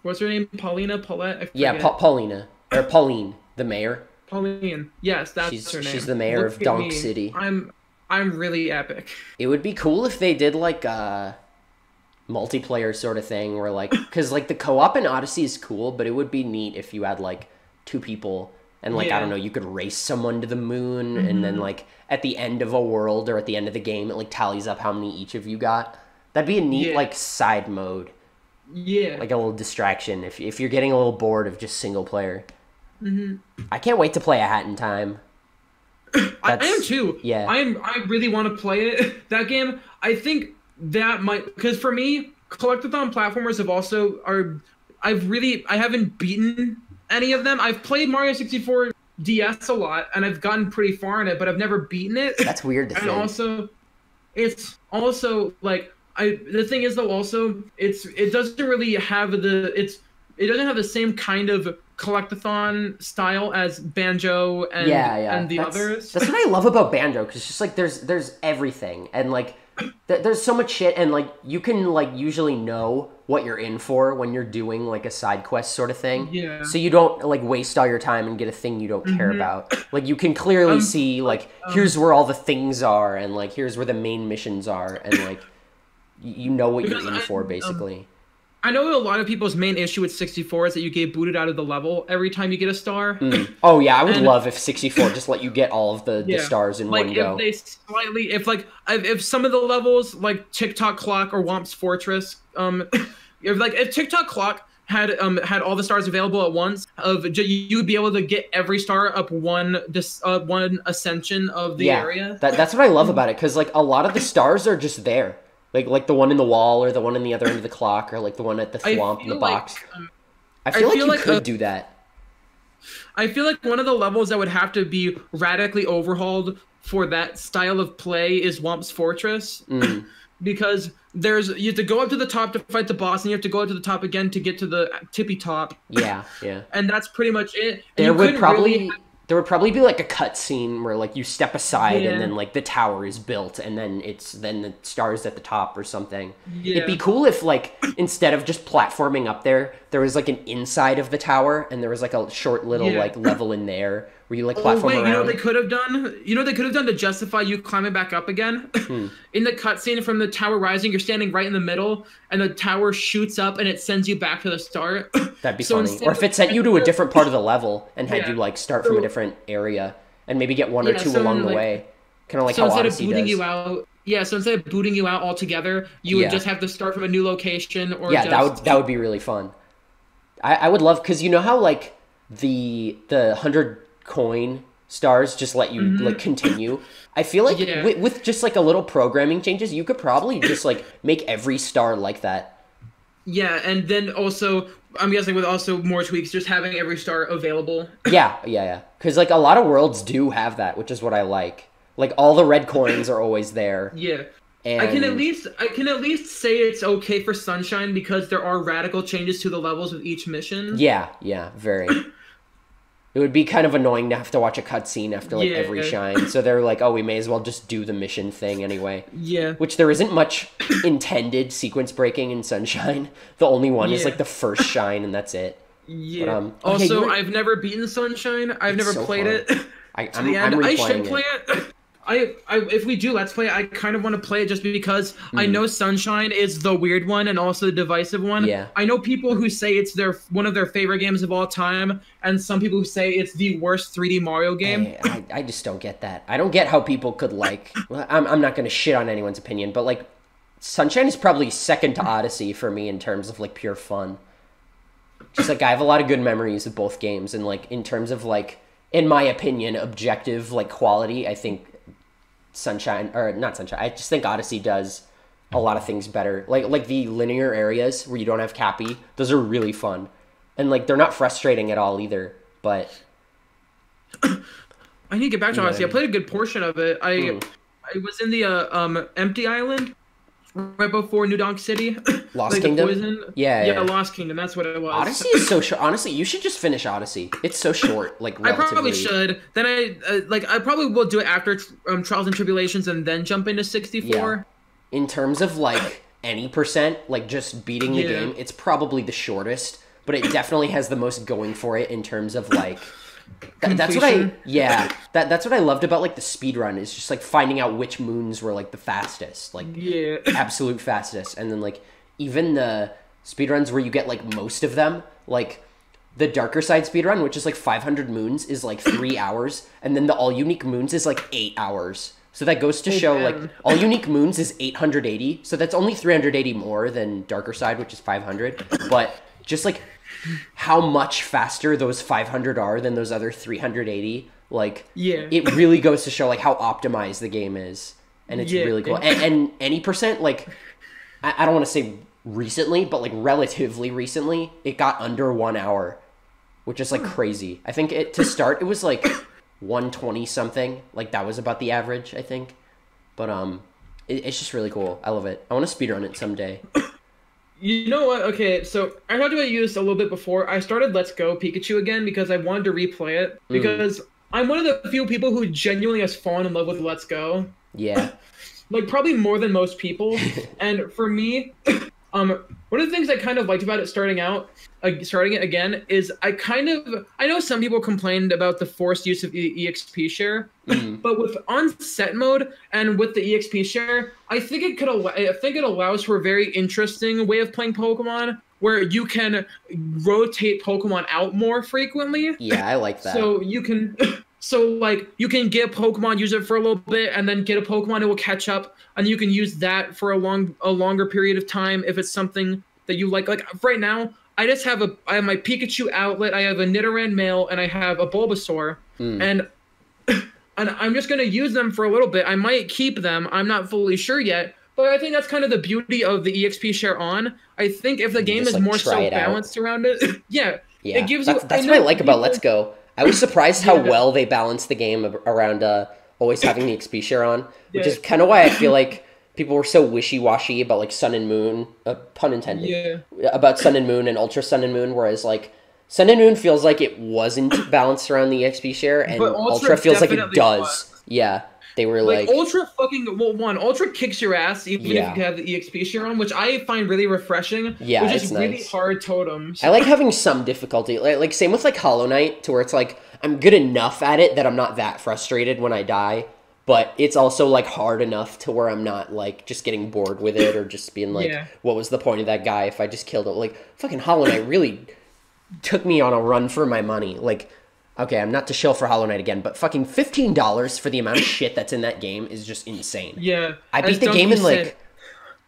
What's her name? Paulina? Paulette? I forget. Yeah, Paulina. Or Pauline, the mayor. Pauline. Yes, that's her name. She's the mayor of Donk City. I'm really epic. It would be cool if they did like a multiplayer sort of thing where like, because like the co-op in Odyssey is cool, but it would be neat if you had like 2 people and like I don't know, you could race someone to the moon, and then like at the end of a world or at the end of the game it like tallies up how many each of you got. That'd be a neat like side mode. Yeah. Like a little distraction if you're getting a little bored of just single player. I can't wait to play A Hat in Time. I am too. Yeah. I really want to play it. That game, I think that might, because for me, collectathon platformers I haven't beaten any of them. I've played Mario 64 DS a lot, and I've gotten pretty far in it, but I've never beaten it. That's weird to think. And also, it's also like the thing is though also it doesn't really have it doesn't have the same kind of collectathon style as Banjo and the others. That's what I love about Banjo, because it's just like there's everything, and like there's so much shit, and like you can like usually know what you're in for when you're doing like a side quest sort of thing. Yeah. So you don't like waste all your time and get a thing you don't care about. Like you can clearly see like here's where all the things are, and like here's where the main missions are, and like you know what you're in for basically. I know a lot of people's main issue with 64 is that you get booted out of the level every time you get a star. Oh yeah, I would love if 64 just let you get all of the stars in like one go. If some of the levels like TikTok Clock or Womp's Fortress, if TikTok Clock had all the stars available at once, you'd be able to get every star up one ascension of the area. That's what I love about it, because like a lot of the stars are just there. Like the one in the wall, or the one in the other end of the clock, or like the one at the swamp in the box. I feel like you could do that. I feel like one of the levels that would have to be radically overhauled for that style of play is Womp's Fortress. Because you have to go up to the top to fight the boss, and you have to go up to the top again to get to the tippy top. Yeah. And that's pretty much it. And there would probably be like a cutscene where like you step aside and then like the tower is built, and then the stars at the top or something. It'd be cool if like instead of just platforming up there was like an inside of the tower, and there was like a short little like level in there where you like platform around. You know what they could have done? You know what they could have done to justify you climbing back up again? In the cutscene from the tower rising, you're standing right in the middle, and the tower shoots up and it sends you back to the start. That'd be funny. Or if it sent you to a different part of the level and had you like start from a different area and maybe get one or two along the way. Kind of like how Odyssey does. So instead of booting you out altogether, you would just have to start from a new location. Or that would be really fun. I would love, because you know how like the 100 coin stars just let you like continue. I feel like with just like a little programming changes, you could probably just like make every star like that. Yeah, and then also I'm guessing with also more tweaks, just having every star available. Yeah. Because like a lot of worlds do have that, which is what I like. Like all the red coins are always there. Yeah. And I can at least say it's okay for Sunshine, because there are radical changes to the levels with each mission. Yeah, very. It would be kind of annoying to have to watch a cutscene after like every shine. So they're like, oh, we may as well just do the mission thing anyway. Yeah. Which there isn't much intended sequence breaking in Sunshine. The only one is like the first shine, and that's it. Yeah. But, also, I've never beaten Sunshine. I've never played it to the end. I should play it. If we do Let's Play, I kind of want to play it just because I know Sunshine is the weird one and also the divisive one. Yeah. I know people who say it's one of their favorite games of all time, and some people who say it's the worst 3D Mario game. Hey, I just don't get that. I don't get how people could like... Well, I'm not going to shit on anyone's opinion, but like Sunshine is probably second to Odyssey for me in terms of like pure fun. Just like I have a lot of good memories of both games, and like in terms of like, in my opinion, objective like quality, I think not Sunshine. I just think Odyssey does a lot of things better. Like the linear areas where you don't have Cappy, those are really fun. And like they're not frustrating at all either, but I need to get back to Odyssey. I played a good portion of it. I was in the Empty Island right before New Donk City. Lost Kingdom? Yeah, Lost Kingdom. That's what it was. Odyssey is so short. Honestly, you should just finish Odyssey. It's so short, like relatively. I probably should. Then I probably will do it after Trials and Tribulations and then jump into 64. Yeah. In terms of like any percent, like just beating the game, it's probably the shortest, but it definitely has the most going for it in terms of like... That's what that's what I loved about like the speedrun, is just like finding out which moons were like the fastest, like absolute fastest. And then like even the speedruns where you get like most of them, like the darker side speedrun, which is like 500 moons, is like 3 hours, and then the all unique moons is like 8 hours. So that goes to show like all unique moons is 880, so that's only 380 more than darker side, which is 500. But just like how much faster those 500 are than those other 380, like it really goes to show like how optimized the game is, and it's really cool. And any percent, like I don't want to say recently, but like relatively recently, it got under 1 hour, which is like crazy. I think to start it was like 120 something, like that was about the average, I think. But it's just really cool. I love it. I want to speedrun it someday. You know what? Okay, so I talked about you this a little bit before. I started Let's Go Pikachu again because I wanted to replay it because I'm one of the few people who genuinely has fallen in love with Let's Go. Yeah. Like probably more than most people. And for me, one of the things I kind of liked about it starting it again is I know some people complained about the forced use of EXP share, but with on set mode and with the EXP share, I think it allows for a very interesting way of playing Pokemon where you can rotate Pokemon out more frequently. Yeah, I like that. So you can you can get a Pokemon, use it for a little bit, and then get a Pokemon, it will catch up, and you can use that for a longer period of time if it's something that you like. Like right now, I have my Pikachu outlet, I have a Nidoran male, and I have a Bulbasaur, and I'm just gonna use them for a little bit. I might keep them. I'm not fully sure yet, but I think that's kind of the beauty of the EXP share on. I think if the game is more so balanced around it, yeah, it gives you. That's what I like about Let's Go. I was surprised how well they balanced the game around always having the XP share on, which is kind of why I feel like people were so wishy-washy about like Sun and Moon, pun intended, about Sun and Moon and Ultra Sun and Moon, whereas like Sun and Moon feels like it wasn't balanced around the XP share, and Ultra feels like it does. Was. Yeah, they were like Ultra Ultra kicks your ass even if you have the EXP share on, which I find really refreshing. Yeah, which is really hard totems. I like having some difficulty, like same with like Hollow Knight, to where it's like I'm good enough at it that I'm not that frustrated when I die, but it's also like hard enough to where I'm not like just getting bored with it or just being like, what was the point of that guy if I just killed him? Like fucking Hollow Knight really took me on a run for my money. Like, okay, I'm not to shill for Hollow Knight again, but fucking $15 for the amount of shit that's in that game is just insane. Yeah. I beat the game in like...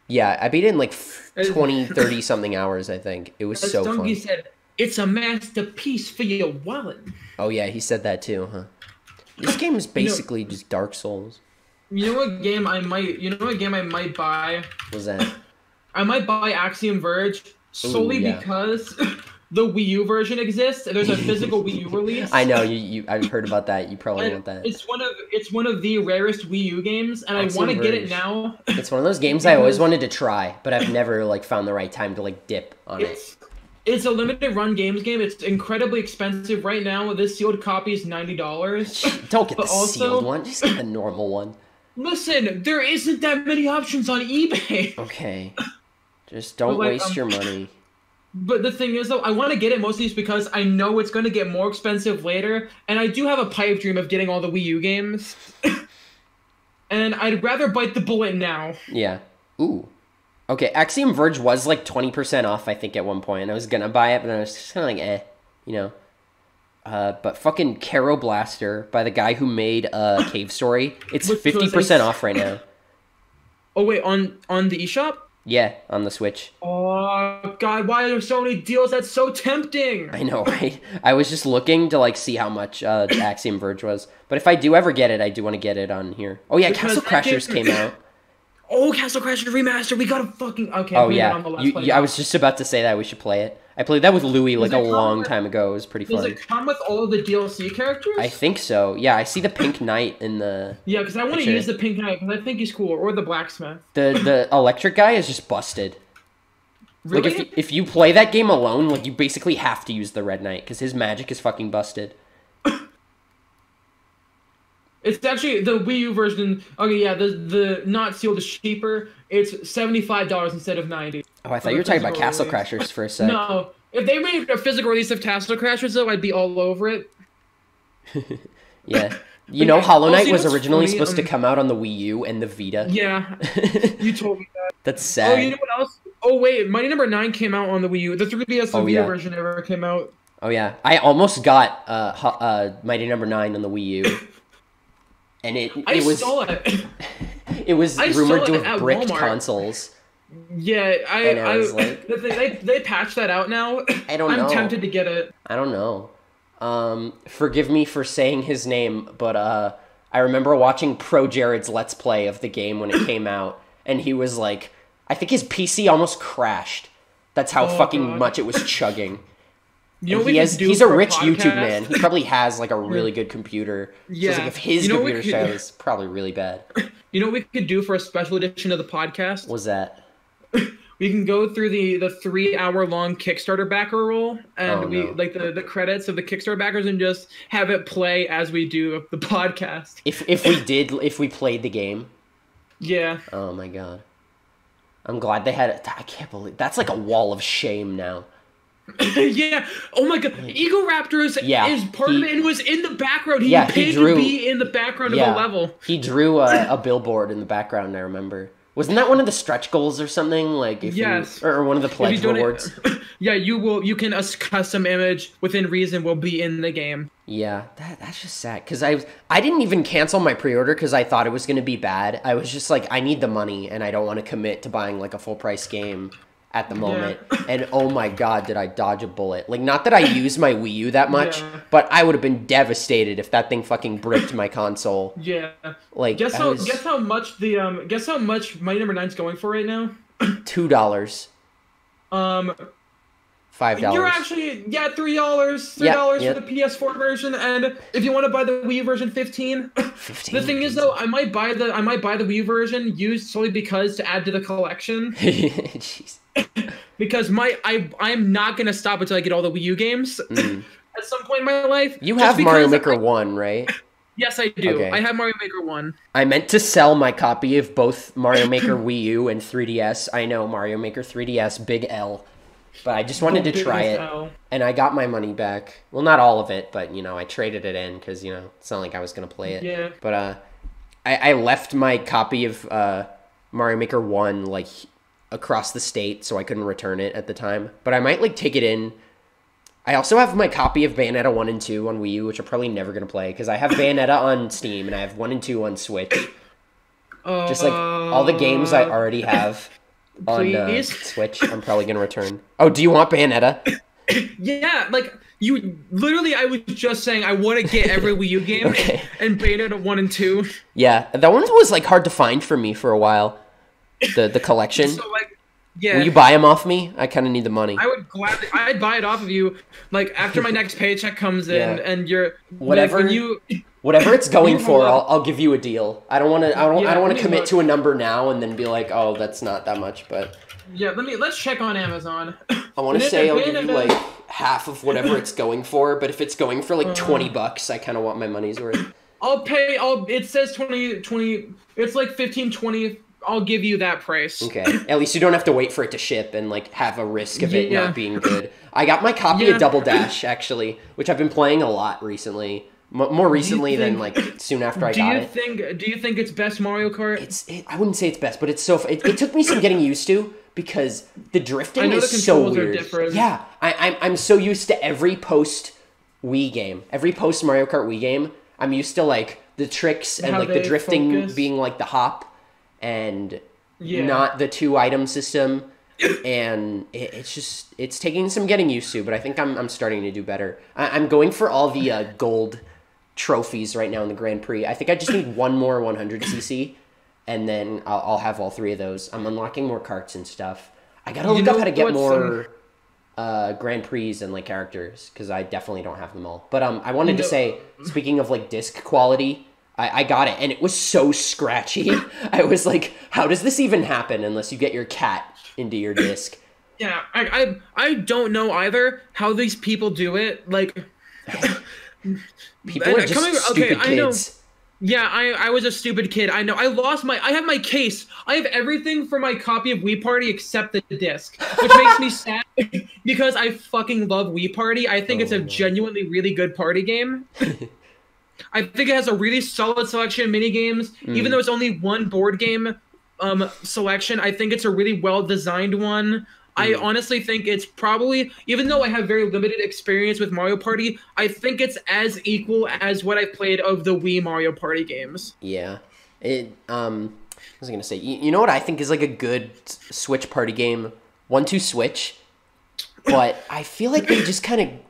Yeah, I beat it in like 20, 30 something hours, I think. It was so fun. Donkey said, it's a masterpiece for your wallet. Oh yeah, he said that too, huh? This game is basically just Dark Souls. You know what game I might buy? What's that? I might buy Axiom Verge solely because the Wii U version exists. There's a physical Wii U release. I know I've heard about that. You probably want that. It's one of the rarest Wii U games, and I want to get it now. It's one of those games I always wanted to try, but I've never like found the right time to like dip on it. It's a limited run games game. It's incredibly expensive right now. This sealed copy is $90. Don't get the sealed one. Just get the normal one. Listen, there isn't that many options on eBay. Okay. Just don't waste your money. But the thing is, though, I want to get it mostly because I know it's going to get more expensive later, and I do have a pipe dream of getting all the Wii U games. And I'd rather bite the bullet now. Yeah. Ooh. Okay, Axiom Verge was like 20% off, I think, at one point. I was gonna buy it, but I was just kind of like, you know. But fucking Caro Blaster by the guy who made Cave Story, it's 50% off right now. Oh wait, on the eShop? Yeah, on the Switch. Oh god, why are there so many deals? That's so tempting. I know, right? I was just looking to like see how much Axiom Verge was, but if I do ever get it, I do want to get it on here. Oh yeah, Castle Crashers came out. Oh, Castle Crashers Remastered, we gotta fucking... Okay, oh, yeah. I was just about to say that. We should play it. I played that with Louis like a long time ago. It was pretty fun. Does it come with all of the DLC characters? I think so. Yeah, I see the Pink Knight in the... Yeah, because I want to use the Pink Knight, because I think he's cool. Or the Blacksmith. The electric guy is just busted. Really? Like, if you play that game alone, like, you basically have to use the Red Knight, because his magic is fucking busted. It's actually the Wii U version. Okay, yeah, the not sealed is cheaper. It's $75 instead of $90. Oh, I thought you were talking about Castle Crashers for a sec. No, if they made a physical release of Castle Crashers, though, I'd be all over it. Yeah, you know, Hollow Knight was originally supposed to come out on the Wii U and the Vita. Yeah, you told me that. That's sad. Oh, you know what else? Oh wait, Mighty Number 9 came out on the Wii U. The 3DS and Vita version never came out. Oh yeah, I almost got Mighty Number 9 on the Wii U. And it was rumored to have bricked consoles. Yeah, like, they patched that out now. I'm tempted to get it. I don't know. Forgive me for saying his name, but I remember watching Pro Jared's Let's Play of the game when it came out, and he was like, I think his PC almost crashed. That's how much it was chugging. You know what he's a rich YouTube man. He probably has like a really good computer. Yeah. So like if his computer style is probably really bad. You know what we could do for a special edition of the podcast? What's that? we can go through the 3 hour long Kickstarter backer roll, and like the credits of the Kickstarter backers, and just have it play as we do the podcast. If we played the game. Yeah. Oh my god. I'm glad they had it. I can't believe that's like a wall of shame now. Yeah. Oh my god. Ego Raptors is part of it and was in the background. He paid to be in the background of a level. He drew a billboard in the background, I remember. Wasn't that one of the stretch goals or something? Like or one of the pledge rewards? Yeah, you can a custom image within reason will be in the game. Yeah, that's just sad because I didn't even cancel my pre-order because I thought it was going to be bad. I was just like, I need the money and I don't want to commit to buying like a full price game at the moment. Yeah. And oh my god, did I dodge a bullet. Like, not that I use my Wii U that much, but I would have been devastated if that thing fucking bricked my console. Yeah. Like, guess how much Mighty Number 9's going for right now? $2. $5. You're actually $3 $3 for the PS4 version, and if you want to buy the Wii version, $15. The thing is though, I might buy the Wii U version used solely because to add to the collection. Jeez. Because I'm not gonna stop until I get all the Wii U games at some point in my life. You have Mario Maker 1, right? Yes, I do. Okay. I have Mario Maker 1. I meant to sell my copy of both Mario Maker Wii U and 3DS. I know, Mario Maker 3DS, big L. But I just wanted to try it, and I got my money back. Well, not all of it, but, I traded it in because, it's not like I was going to play it. Yeah. But I left my copy of Mario Maker 1, like, across the state, so I couldn't return it at the time. But I might, like, take it in. I also have my copy of Bayonetta 1 and 2 on Wii U, which I'm probably never going to play, because I have Bayonetta on Steam, and I have 1 and 2 on Switch. Just, like, all the games I already have on Switch, I'm probably going to return. Oh, do you want Bayonetta? Yeah, like, I was just saying I want to get every Wii U game, and Bayonetta 1 and 2. Yeah, that one was, like, hard to find for me for a while, the collection. So, like, yeah. Will you buy them off me? I kind of need the money. I'd buy it off of you, like, after my next paycheck comes in, and you're... Whatever... Like, whatever it's going for, I'll give you a deal. I don't want to commit to a number now and then be like, oh, that's not that much, but yeah, let's check on Amazon. I want to say I'll give you like half of whatever it's going for, but if it's going for like $20, I kind of want my money's worth. It says 20, it's like 15, 20. I'll give you that price. Okay. At least you don't have to wait for it to ship and like have a risk of it not being good. I got my copy of Double Dash actually, which I've been playing a lot recently. More recently than like soon after I got it. Do you think it's best Mario Kart? I wouldn't say it's best, but it's so. It took me some getting used to because the drifting is so weird. Are different. Yeah, I'm so used to every post Wii game, every post Mario Kart Wii game. I'm used to like the tricks and like the drifting being like the hop and not the 2 item system. And it's taking some getting used to, but I think I'm starting to do better. I'm going for all the gold trophies right now in the Grand Prix. I think I just need one more 100cc, and then I'll have all 3 of those. I'm unlocking more carts and stuff. I gotta look up how to get more Grand Prix and like characters, because I definitely don't have them all. But I wanted to say, speaking of like disc quality, I got it, and it was so scratchy. I was like, how does this even happen unless you get your cat into your disc? Yeah, I don't know either how these people do it. Like, people are just stupid kids. Yeah, I was a stupid kid. I know. I have my case. I have everything for my copy of Wii Party except the disc, which makes me sad because I fucking love Wii Party. I think it's a genuinely really good party game. I think it has a really solid selection of mini games, even though it's only one board game selection. I think it's a really well designed one. I honestly think it's probably, even though I have very limited experience with Mario Party, I think it's as equal as what I've played of the Wii Mario Party games. Yeah. I was going to say, you know what I think is like a good Switch party game? 1-2 Switch. But I feel like they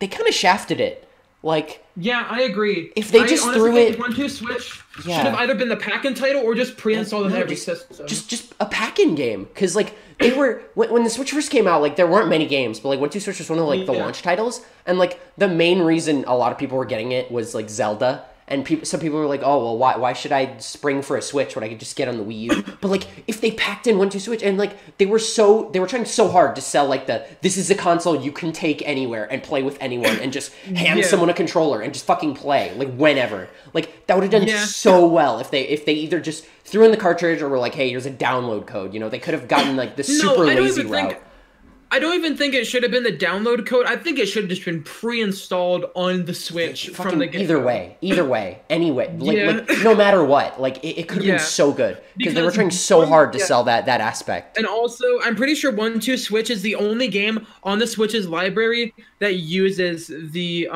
kind of shafted it. Like, yeah, I agree. If they just threw it, 1-2 Switch should have either been the pack-in title or just pre-installed in every system. Just a pack-in game, because like they were when the Switch first came out, like there weren't many games, but like 1-2 Switch was one of like the launch titles, and like the main reason a lot of people were getting it was like Zelda, And some people were like, oh, well, why should I spring for a Switch when I could just get on the Wii U? But like, if they packed in 1-2 Switch, and like, they were trying so hard to sell like this is a console you can take anywhere and play with anyone and just hand someone a controller and just fucking play, like, whenever. Like, that would have done so well if they either just threw in the cartridge or were like, hey, here's a download code. You know, they could have gotten like the super lazy route. I don't even think it should have been the download code. I think it should have just been pre-installed on the Switch from the get-go. Either way, anyway, like no matter what, like it could have been so good because they were trying so hard to sell that aspect. And also, I'm pretty sure 1-2 Switch is the only game on the Switch's library that uses the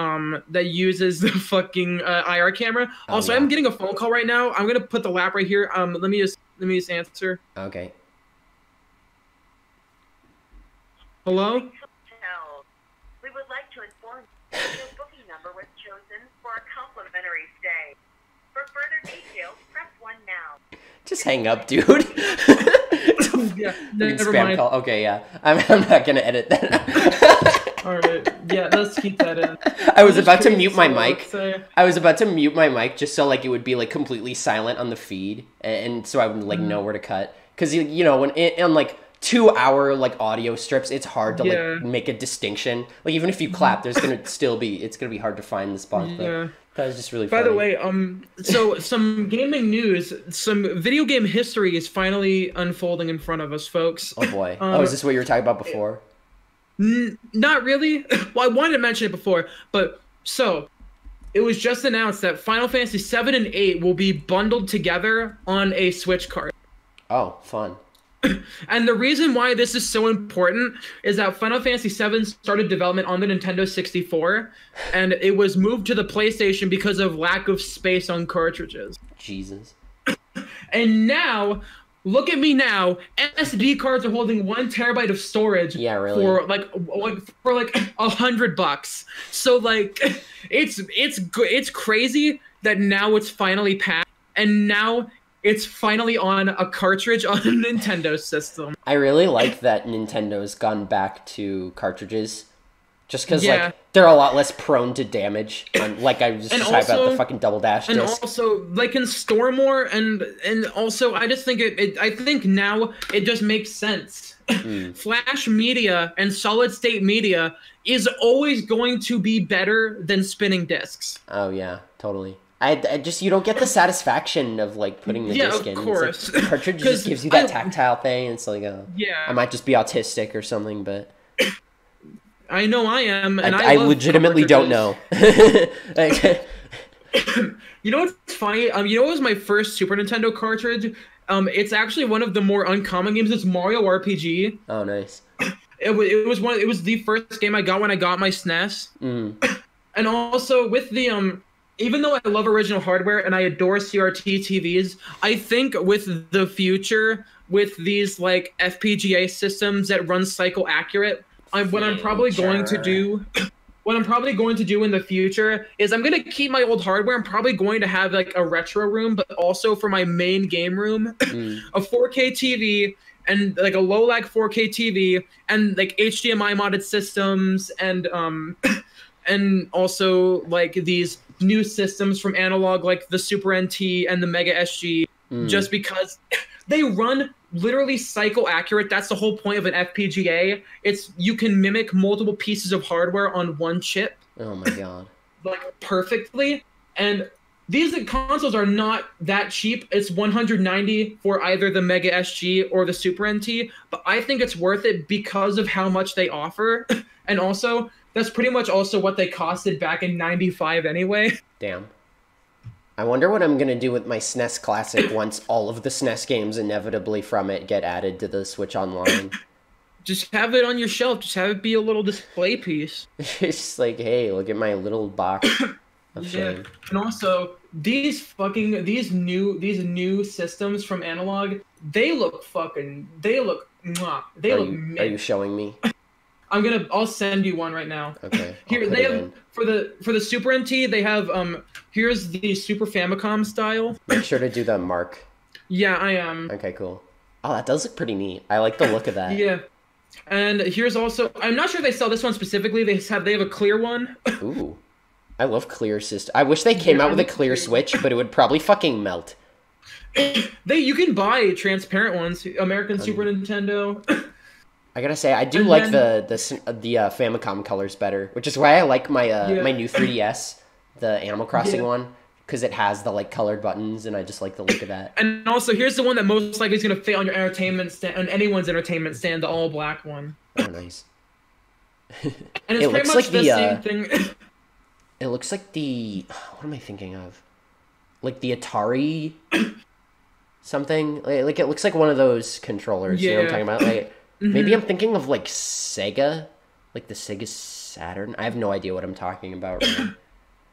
fucking IR camera. Also, I'm getting a phone call right now. I'm gonna put the lap right here. Let me just answer. Okay. Hello? We would like to inform you that your booking number was chosen for a complimentary stay. For further details, press 1 now. Just hang up, dude. Never spam mind. call. Okay, yeah. I'm not gonna edit that. All right. Yeah, let's keep that in. I was about to mute my mic. I was about to mute my mic just so like it would be like completely silent on the feed, and so I would like know where to cut. Because you know when on like 2-hour like audio strips, it's hard to like make a distinction. Like even if you clap, it's gonna be hard to find the spot. But that was just really funny. By the way, so some gaming news, some video game history is finally unfolding in front of us, folks. Oh boy. Is this what you were talking about before? Not really. Well, I wanted to mention it before, but so it was just announced that Final Fantasy 7 and 8 will be bundled together on a Switch card. Oh, fun. And the reason why this is so important is that Final Fantasy VII started development on the Nintendo 64, and it was moved to the PlayStation because of lack of space on cartridges. Jesus. And now, look at me now, SD cards are holding 1 terabyte of storage. Yeah, really. For like $100. So like, it's crazy that now it's finally packed, and now it's finally on a cartridge on a Nintendo system. I really like that Nintendo's gone back to cartridges. Just because, like, they're a lot less prone to damage. Like, I was just talking about the fucking double dash disc. And also, they can store more, and also, I just think I think now it just makes sense. Flash media and solid-state media is always going to be better than spinning discs. Oh, yeah, totally. I just, you don't get the satisfaction of, like, putting the disc in. Yeah, of course. Like, the cartridge just gives you that tactile thing. It's like, I might just be autistic or something, but... I know I am, and I legitimately don't know. You know what's funny? You know what was my first Super Nintendo cartridge? It's actually one of the more uncommon games. It's Mario RPG. Oh, nice. It was the first game I got when I got my SNES. And also with the even though I love original hardware and I adore CRT TVs, I think with the future, with these like FPGA systems that run cycle accurate, what I'm probably going to do in the future is I'm going to keep my old hardware. I'm probably going to have like a retro room, but also for my main game room, a 4K TV and like a low lag 4K TV and like HDMI modded systems and also like these new systems from Analog, like the Super NT and the Mega SG, just because they run literally cycle accurate. That's the whole point of an FPGA. It's you can mimic multiple pieces of hardware on one chip. Oh my god. Like perfectly. And these consoles are not that cheap. It's $190 for either the Mega SG or the Super NT, but I think it's worth it because of how much they offer. And also, that's pretty much also what they costed back in '95 anyway. Damn. I wonder what I'm going to do with my SNES Classic once all of the SNES games inevitably from it get added to the Switch Online. Just have it on your shelf. Just have it be a little display piece. It's just like, hey, look at my little box of shame. And also, these new systems from Analog, they look mint. Are you showing me? I'll send you one right now. Okay. Here they have for the Super NT, they have here's the Super Famicom style. Make sure to do the mark. Yeah, I am. Okay, cool. Oh, that does look pretty neat. I like the look of that. Yeah. And here's also, I'm not sure if they sell this one specifically. They have a clear one. Ooh. I love clear system. I wish they came out with a clear Switch, but it would probably fucking melt. You can buy transparent ones. American Super Nintendo. I gotta say, I do like the Famicom colors better, which is why I like my my new 3DS, the Animal Crossing one, because it has the like colored buttons, and I just like the look of that. And also, here's the one that most likely is gonna fit on your entertainment stand, on anyone's entertainment stand, the all black one. Oh, nice. And it's pretty much the same thing. It looks like the what am I thinking of? Like the Atari something. Like it looks like one of those controllers. You know what I'm talking about? Like. Maybe I'm thinking of, like, Sega? Like, the Sega Saturn? I have no idea what I'm talking about right now.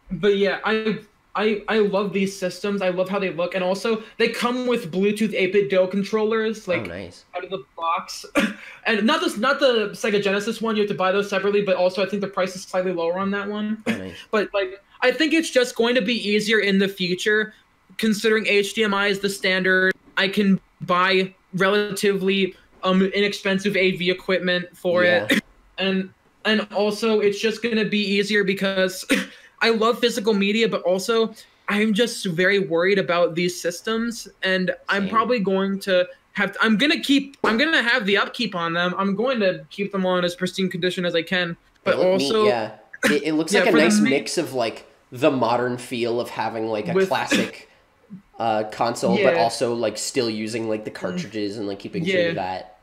But, yeah, I love these systems. I love how they look. And also, they come with Bluetooth 8-bit DO controllers, like, nice. Out of the box. And not the Sega Genesis one. You have to buy those separately. But also, I think the price is slightly lower on that one. Oh, nice. But, like, I think it's just going to be easier in the future, considering HDMI is the standard. I can buy relatively... inexpensive AV equipment for it, and also it's just gonna be easier because I love physical media, but also I'm just very worried about these systems, and I'm probably going to have I'm gonna have the upkeep on them. I'm going to keep them on as pristine condition as I can, but also it looks like a nice mix of like the modern feel of having like a classic console, but also like still using like the cartridges and like keeping true to that.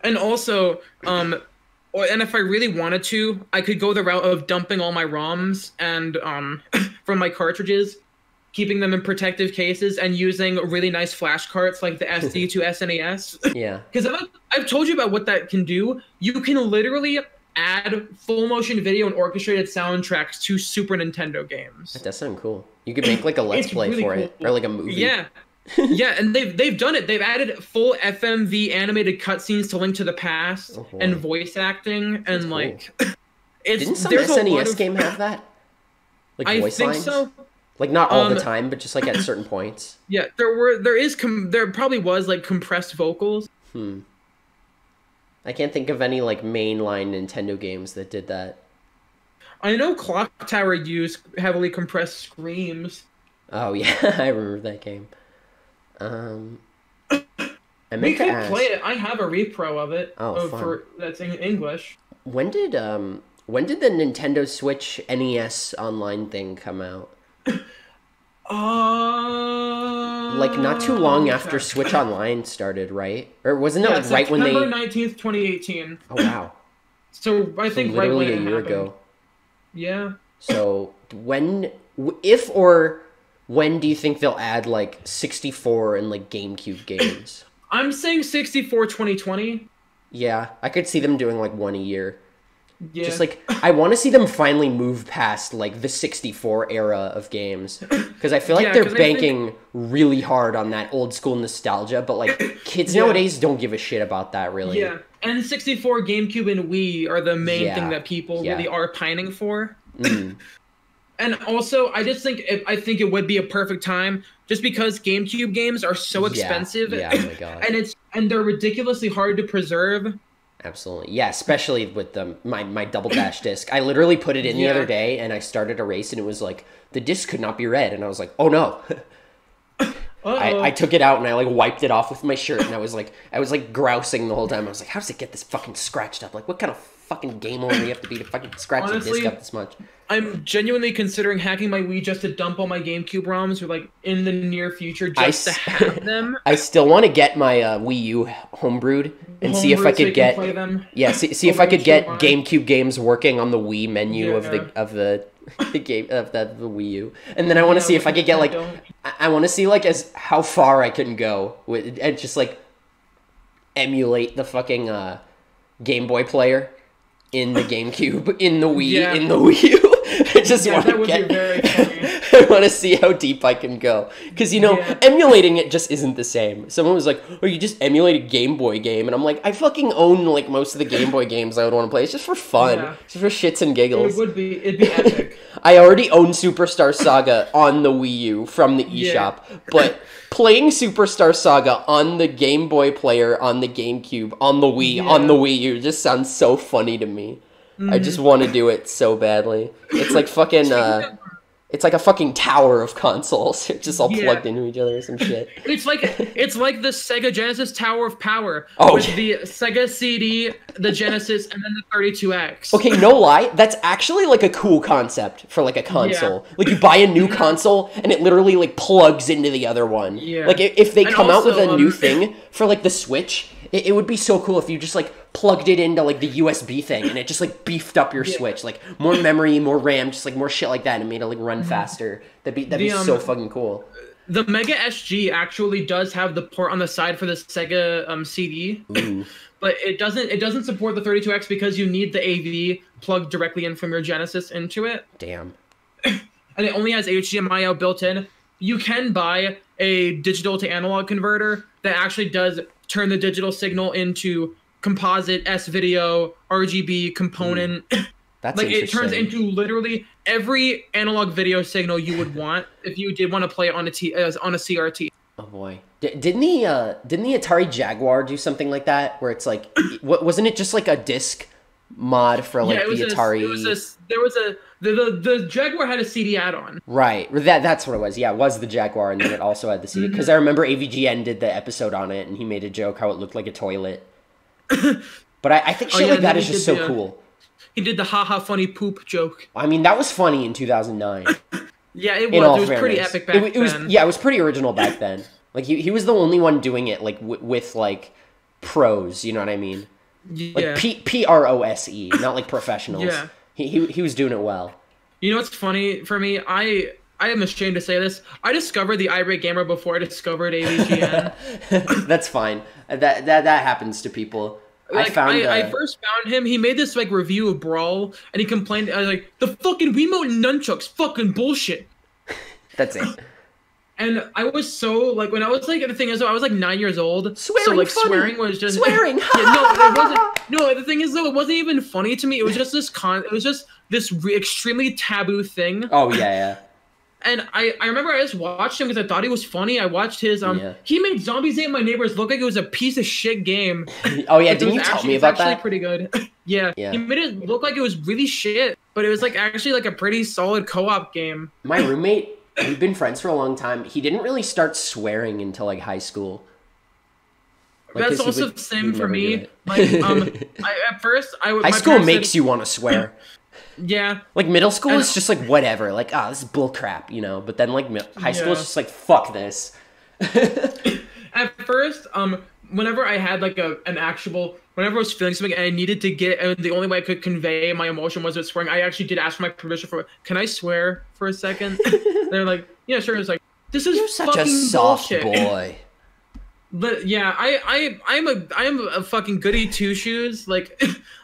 And also, and if I really wanted to, I could go the route of dumping all my ROMs and from my cartridges, keeping them in protective cases, and using really nice flash carts like the SD to SNES. Yeah. Because I've told you about what that can do. You can literally add full motion video and orchestrated soundtracks to Super Nintendo games. That does sound cool. You could make like a Let's Play really for it, or like a movie. Yeah. Yeah, and they've done it. They've added full FMV animated cutscenes to Link to the Past and voice acting, and that's like cool. Didn't some SNES game have that? Like voice lines? I think so. Like not all the time, but just like at certain points. Yeah, there probably was like compressed vocals. I can't think of any like mainline Nintendo games that did that. I know Clock Tower used heavily compressed screams. Oh yeah, I remember that game. We could play it. I have a repro of it. Oh, fun. That's in English. When did the Nintendo Switch NES online thing come out? Like not too long after Switch Online started, right? Or wasn't it like right when they September 19th, 2018. Oh wow. So I think literally right when a year ago. Yeah. So when do you think they'll add like 64 and like GameCube games? I'm saying 64 2020. Yeah, I could see them doing like one a year. Yeah. Just like I want to see them finally move past like the 64 era of games, because I feel like they're banking really hard on that old school nostalgia, but like kids nowadays don't give a shit about that really. Yeah, and 64, GameCube, and Wii are the main thing that people really are pining for. And also, I think it would be a perfect time, just because GameCube games are so expensive. Yeah, oh my god. and they're ridiculously hard to preserve. Absolutely. Yeah, especially with my Double Dash disc. I literally put it in the other day, and I started a race, and it was like, the disc could not be read, and I was like, oh no. I took it out, and I like wiped it off with my shirt, and I was like grousing the whole time. I was like, how does it get this fucking scratched up? Like, what kind of fucking game owner you have to be to fucking scratch the disc up this much? I'm genuinely considering hacking my Wii just to dump all my GameCube ROMs, or like in the near future just to have them. I still want to get my Wii U homebrewed and see if I could get see if I could get GameCube games working on the Wii menu of the game of the Wii U, and then I want to see if I could get like I want to see like as how far I can go with and just like emulate the fucking Game Boy player in the GameCube in the Wii in the Wii U. I just want to get. Be very funny. I want to see how deep I can go, because emulating it just isn't the same. Someone was like, "Oh, you just emulate a Game Boy game," and I'm like, "I fucking own like most of the Game Boy games I would want to play. It's just for fun, just for shits and giggles." It'd be epic. I already own Superstar Saga on the Wii U from the eShop, but playing Superstar Saga on the Game Boy player, on the GameCube, on the Wii U just sounds so funny to me. I just want to do it so badly. It's like fucking. It's like a fucking tower of consoles, just all plugged into each other or some shit. It's like the Sega Genesis Tower of Power with the Sega CD, the Genesis, and then the 32X. Okay, no lie, that's actually like a cool concept for like a console. Like you buy a new console and it literally like plugs into the other one. Yeah. Like if they come out with a new thing for like the Switch, it would be so cool if you just like plugged it into like the USB thing and it just like beefed up your Switch, like more memory, more RAM, just like more shit like that, and made it like run faster. That'd be so fucking cool. The Mega SG actually does have the port on the side for the Sega CD, but it doesn't support the 32X because you need the AV plugged directly in from your Genesis into it. Damn. And it only has HDMI out built in. You can buy a digital to analog converter that actually does turn the digital signal into composite S-video RGB component. That's like it turns into literally every analog video signal you would want if you did want to play it on a CRT. Oh boy, didn't the Atari Jaguar do something like that where it's like wasn't it just like a disc mod for like the Atari? The Jaguar had a CD add-on. Right, that's what it was. Yeah, it was the Jaguar, and then it also had the CD. Because I remember AVGN did the episode on it, and he made a joke how it looked like a toilet. But I think shit like that is just so cool. He did the haha funny poop joke. I mean, that was funny in 2009. Yeah, it was. It was pretty epic back then. Yeah, it was pretty original back then. Like he was the only one doing it like with like pros. You know what I mean? Yeah. Like PROSE, not like professionals. Yeah. He was doing it well. You know what's funny for me? I am ashamed to say this. I discovered the irate gamer before I discovered AVGN. That's fine. That happens to people. Like, I first found him. He made this like review of Brawl, and he complained. I was like, the fucking Wiimote and nunchucks, fucking bullshit. That's it. And I was so like when I was like the thing is though I was like 9 years old. Swearing, so like funny. Swearing was just swearing. Yeah, no, it wasn't. No, the thing is though it wasn't even funny to me. It was just this extremely taboo thing. Oh yeah. And I remember I just watched him because I thought he was funny. I watched his he made Zombies Ate My Neighbors look like it was a piece of shit game. Oh yeah, didn't you tell me about that? It's actually pretty good. yeah, he made it look like it was really shit, but it was like actually like a pretty solid co-op game. My roommate, we've been friends for a long time. He didn't really start swearing until like high school. Like, that's also the same for me. Like at first high school makes you want to swear. Yeah. Like middle school is just like whatever. Like this is bull crap, you know. But then like high school is just like fuck this. At first, whenever I had like whenever I was feeling something and I needed to get, and the only way I could convey my emotion was with swearing, I actually did ask for my permission for, can I swear for a second? They're like, yeah, sure. It's like, this is such a soft bullshit. Boy. But yeah, I'm a fucking goody two shoes. Like,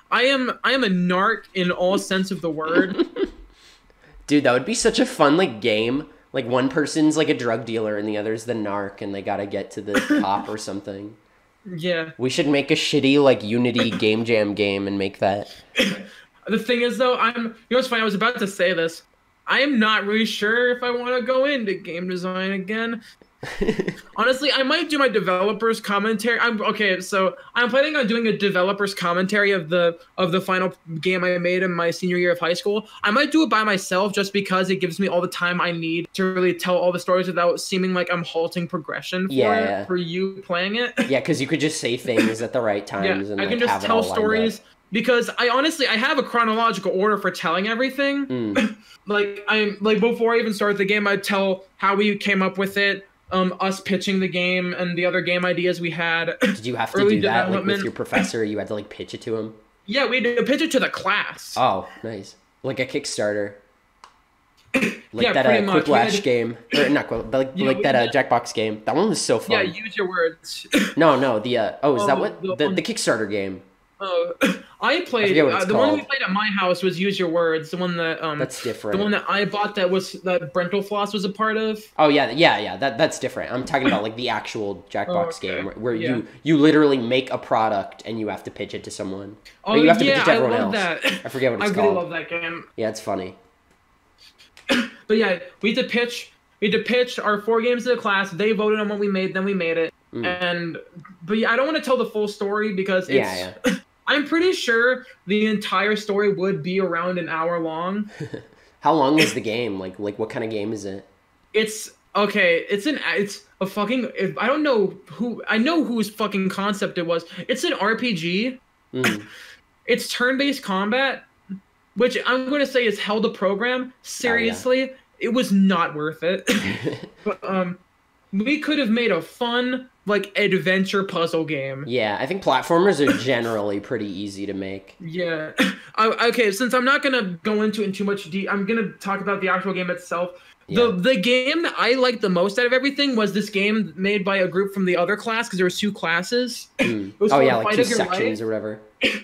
I am a narc in all sense of the word. Dude, that would be such a fun like game. Like one person's like a drug dealer and the other's the narc, and they gotta get to the top or something. Yeah. We should make a shitty like Unity game jam game and make that. The thing is though, you know what's funny? I was about to say this. I am not really sure if I want to go into game design again. Honestly, I might do my developer's commentary. I'm planning on doing a developer's commentary of the final game I made in my senior year of high school. I might do it by myself just because it gives me all the time I need to really tell all the stories without seeming like I'm halting progression for you playing it. Yeah, because you could just say things at the right times. Yeah, and I can just tell stories. Because I have a chronological order for telling everything. Like before I even start the game, I'd tell how we came up with it, us pitching the game, and the other game ideas we had. Did you have to do that like, with your professor? You had to like pitch it to him? Yeah, we had to pitch it to the class. Oh, nice. Like a Kickstarter. Like yeah, that Quiplash game. Or not Quiplash, but like that Jackbox game. That one was so fun. Yeah, use your words. No, is that what? The Kickstarter game. I played the one we played at my house was Use Your Words. The one that that's different. The one that I bought that Brental Floss was a part of. Oh yeah. That's different. I'm talking about like the actual Jackbox game where you literally make a product and you have to pitch it to someone. Oh, or you have to pitch it to everyone else. That. I forget what it's called. I really love that game. Yeah, it's funny. But yeah, we had to pitch our 4 games to the class. They voted on what we made, then we made it. But yeah, I don't want to tell the full story because it's. I'm pretty sure the entire story would be around an hour long. How long is the game? Like what kind of game is it? It's okay. It's a fucking. I don't know who. I know whose fucking concept it was. It's an RPG. Mm. It's turn-based combat, which I'm going to say is hell to program. Seriously, it was not worth it. But we could have made a fun like adventure puzzle game. Yeah, I think platformers are generally pretty easy to make. Yeah. Okay, since I'm not gonna go into it in too much I'm gonna talk about the actual game itself. Yeah. The game that I liked the most out of everything was this game made by a group from the other class, because there was 2 classes. Mm. Oh yeah, like 2 sections or whatever.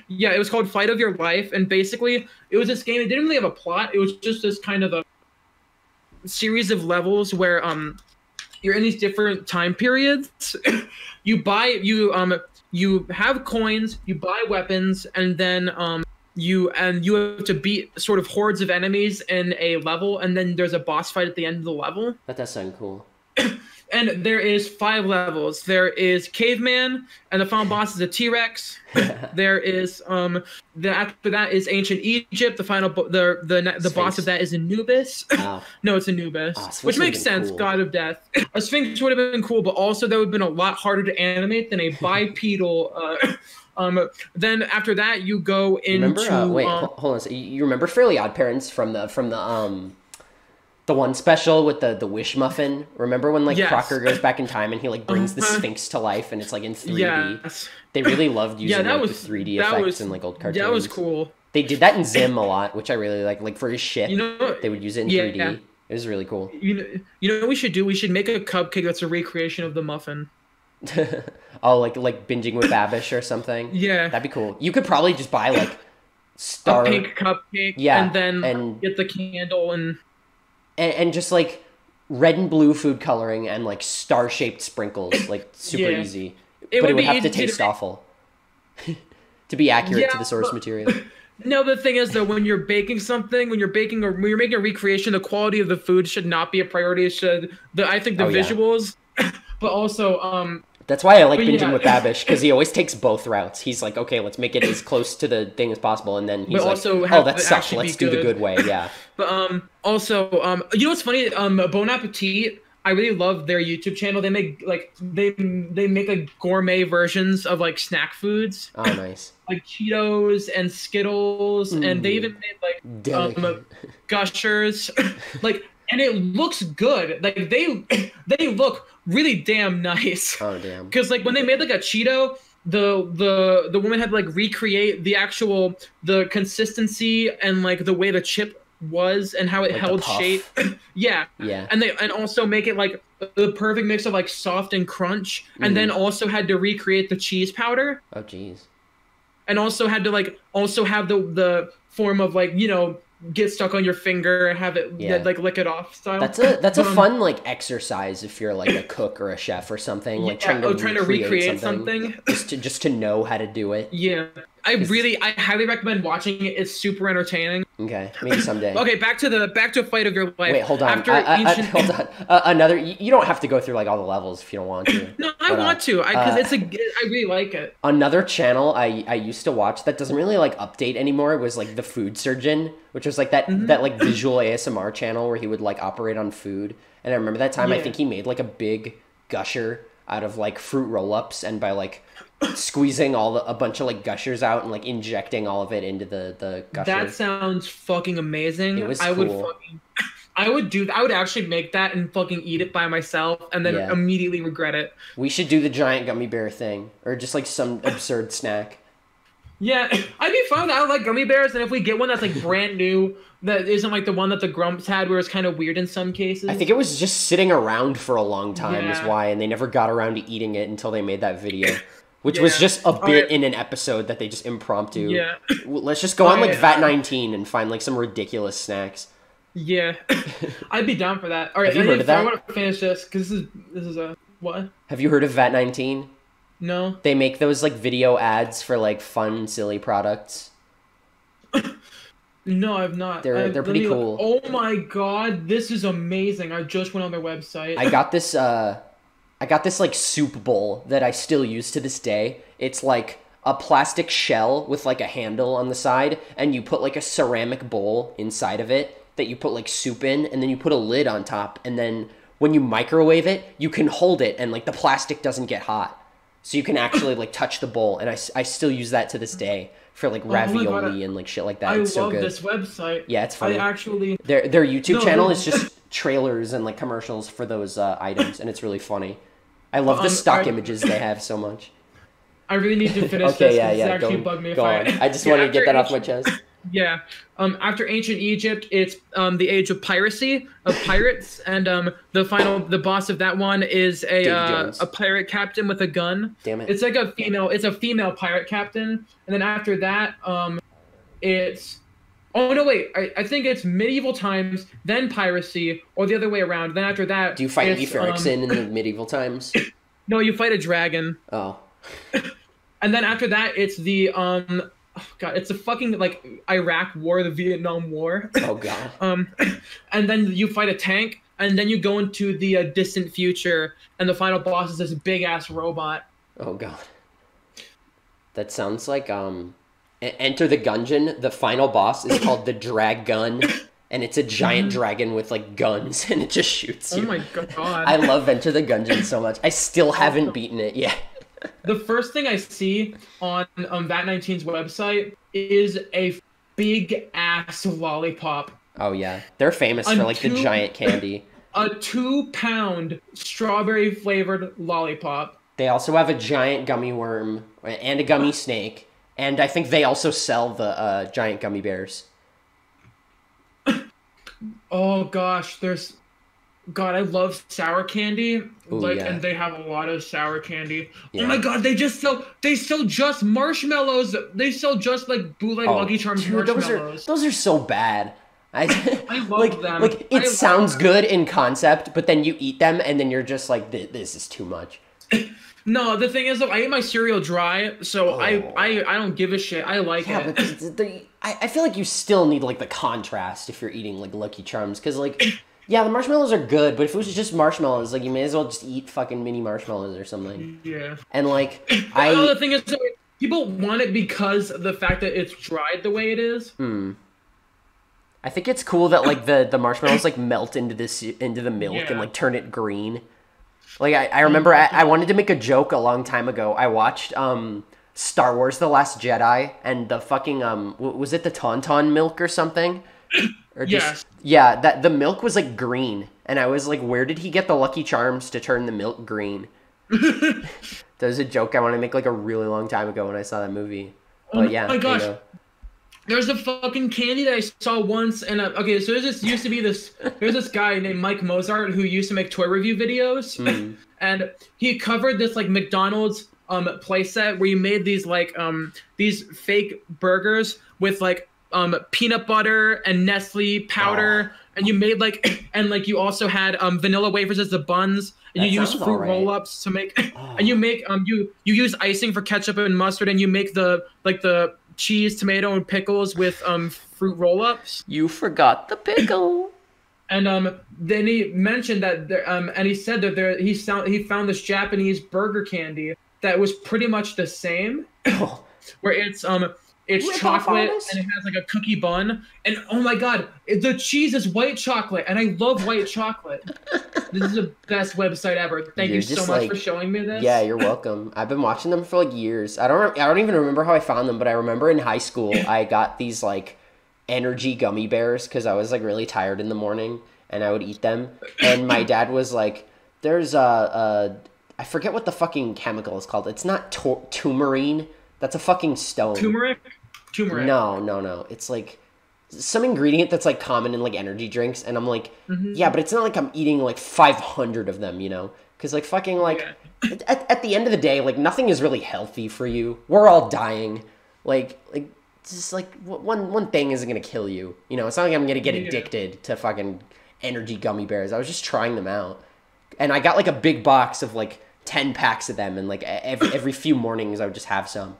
Yeah, it was called Fight of Your Life, and basically it was this game. It didn't really have a plot. It was just this kind of a series of levels where you're in these different time periods. you have coins, you buy weapons, and then you have to beat sort of hordes of enemies in a level, and then there's a boss fight at the end of the level. That does sound cool. And there is 5 levels. There is Caveman, and the final boss is a T-Rex. There is after that is Ancient Egypt. The final the boss of that is Anubis. Wow. No, it's Anubis, Oh, which makes sense. Cool. God of Death. A Sphinx would have been cool, but also that would have been a lot harder to animate than a bipedal. Then after that, you go into. Remember? Wait, hold on. So you remember Fairly Odd Parents from the one special with the wish muffin? Remember when like yes. Crocker goes back in time and he like brings the Sphinx to life and it's like in 3D? Yes. They really loved using that like, was, the 3D effects in like old cartoons. That was cool. They did that in Zim a lot, which I really like. Like for his ship, they would use it in 3D. Yeah. It was really cool. You know what we should do? We should make a cupcake that's a recreation of the muffin. Oh, like binging with Babish or something? Yeah. That'd be cool. You could probably just buy like a pink cupcake, and then get the candle and just like red and blue food coloring and like star-shaped sprinkles, like super easy. But it would have to taste awful to be accurate to the source material. No, the thing is though, when you're baking something, when you're making a recreation, the quality of the food should not be a priority. It should I think the visuals, but also that's why I like binging with Babish, because he always takes both routes. He's like, okay, let's make it as close to the thing as possible, and then he's like, oh, that sucks. Let's do the good way. Yeah. But also, you know what's funny? Bon Appetit. I really love their YouTube channel. They make like they make like gourmet versions of like snack foods. Oh, nice. Like Cheetos and Skittles, and they even made like Gushers, like, and it looks good. Like they look really damn nice. Oh damn. Because like when they made like a Cheeto, the woman had to like recreate the consistency and like the way the chip was and how it like held shape. Yeah. And also make it like the perfect mix of like soft and crunch, and then also had to recreate the cheese powder. Oh jeez. And also had to like have the form of like, you know, get stuck on your finger, have it like lick it off style. That's a fun like exercise if you're like a cook or a chef or something, like trying to recreate something. just to know how to do it. Yeah. I highly recommend watching it. It's super entertaining. Okay, maybe someday. Okay, back to Fight of Your Life. Wait, hold on. Hold on. Another. You don't have to go through like all the levels if you don't want to. No, I want to. Because I really like it. Another channel I used to watch that doesn't really like update anymore was like the Food Surgeon, which was like that like visual ASMR channel where he would like operate on food. And I remember that time I think he made like a big gusher out of like fruit roll-ups, and by like squeezing a bunch of like gushers out and like injecting all of it into the gusher. That sounds fucking amazing. It was cool. I would actually make that and fucking eat it by myself and then immediately regret it. We should do the giant gummy bear thing, or just like some absurd snack. Yeah, I'd be fine with that. I like gummy bears, and if we get one that's like brand new, that isn't like the one that the Grumps had, where it's kind of weird in some cases. I think it was just sitting around for a long time is why, and they never got around to eating it until they made that video. Which was just a bit in an episode that they just impromptu. Yeah. Let's just go on like VAT19 and find like some ridiculous snacks. Yeah. I'd be down for that. All right, have you heard of that? I want to finish this because this is a what? Have you heard of VAT19? No. They make those like video ads for like fun, silly products. No, I've not. They're pretty cool. Oh my god, this is amazing. I just went on their website. I got this like soup bowl that I still use to this day. It's like a plastic shell with like a handle on the side, and you put like a ceramic bowl inside of it that you put like soup in, and then you put a lid on top, and then when you microwave it, you can hold it, and like the plastic doesn't get hot. So you can actually like touch the bowl, and I still use that to this day for like ravioli and like shit like that. It's so good. I love this website. Yeah, it's funny. I actually their YouTube channel is just trailers and like commercials for those items, and it's really funny. I love the stock images they have so much. I really need to finish okay, this. yeah. It's actually bugged me. I just wanted to get that off my chest. Yeah. After ancient Egypt, it's the age of piracy, of pirates, and the boss of that one is a pirate captain with a gun. Damn it. It's like a female pirate captain, and then after that, it's I think it's medieval times, then piracy, or the other way around. Then after that, do you fight Leif Erikson in the medieval times? No, you fight a dragon. Oh. And then after that, it's the it's a fucking like Iraq war, the Vietnam War. Oh god. And then you fight a tank, and then you go into the distant future, and the final boss is this big ass robot. Oh god. That sounds like Enter the Gungeon. The final boss is called the Drag Gun, and it's a giant dragon with like guns, and it just shoots you. Oh my god. I love Enter the Gungeon so much. I still haven't beaten it yet. The first thing I see on VAT19's website is a big ass lollipop. Oh yeah, they're famous for like the giant candy. A 2-pound strawberry flavored lollipop. They also have a giant gummy worm and a gummy snake, and I think they also sell the giant gummy bears. Oh gosh, God, I love sour candy. Ooh, yeah. And they have a lot of sour candy. Yeah. Oh my god, they sell just marshmallows. They sell just like bootleg Lucky Charms marshmallows. Those are so bad. I love them. Like it sounds good in concept, but then you eat them and then you're just like, this is too much. No, the thing is, though, I eat my cereal dry, so I don't give a shit. I like it. But I feel like you still need like the contrast if you're eating like Lucky Charms, because like. Yeah, the marshmallows are good, but if it was just marshmallows, like, you may as well just eat fucking mini marshmallows or something. Yeah. And, like, the thing is, people want it because of the fact that it's dried the way it is. I think it's cool that, like, the marshmallows, like, melt into the milk and, like, turn it green. Like, I remember I wanted to make a joke a long time ago. I watched, Star Wars The Last Jedi, and the fucking, was it the Tauntaun milk or something? Or just, yeah, that the milk was like green, and I was like, where did he get the Lucky Charms to turn the milk green? That was a joke I wanted to make like a really long time ago when I saw that movie. But yeah, my gosh, there's a fucking candy that I saw once, and okay, so there's this guy named Mike Mozart who used to make toy review videos, and he covered this like McDonald's playset where you made these like these fake burgers with like peanut butter and Nestle powder, and you made like, and like you also had vanilla wafers as the buns, and you use fruit roll-ups to make, and you make you use icing for ketchup and mustard, and you make the cheese, tomato, and pickles with fruit roll-ups. You forgot the pickle. And then he mentioned that and he said that he found this Japanese burger candy that was pretty much the same, where it's chocolate, and it has like a cookie bun, and oh my god, the cheese is white chocolate, and I love white chocolate. This is the best website ever. Thank you so much for showing me this. Yeah, you're welcome. I've been watching them for like years. I don't even remember how I found them, but I remember in high school I got these like energy gummy bears because I was like really tired in the morning, and I would eat them. And my dad was like, "There's I forget what the fucking chemical is called. It's not turmarine. That's a fucking stone. Turmeric? No. It's like some ingredient that's like common in like energy drinks, and I'm like, yeah, but it's not like I'm eating like 500 of them, you know? Because like fucking like at the end of the day, like nothing is really healthy for you. We're all dying. Like just like one thing isn't gonna kill you. You know, it's not like I'm gonna get addicted to fucking energy gummy bears. I was just trying them out, and I got like a big box of like 10 packs of them, and like every few mornings I would just have some.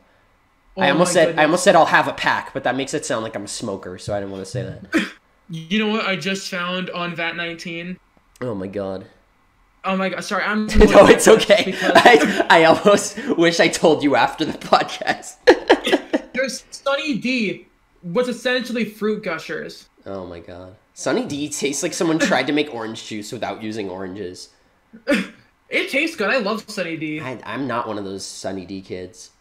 I almost said I'll have a pack, but that makes it sound like I'm a smoker, so I didn't want to say that. You know what I just found on VAT19? Oh my god. Oh my god, sorry, I'm... No, it's okay. Because... I almost wish I told you after the podcast. There's Sunny D, what's essentially fruit gushers. Oh my god. Sunny D tastes like someone tried to make orange juice without using oranges. It tastes good. I love Sunny D. I'm not one of those Sunny D kids.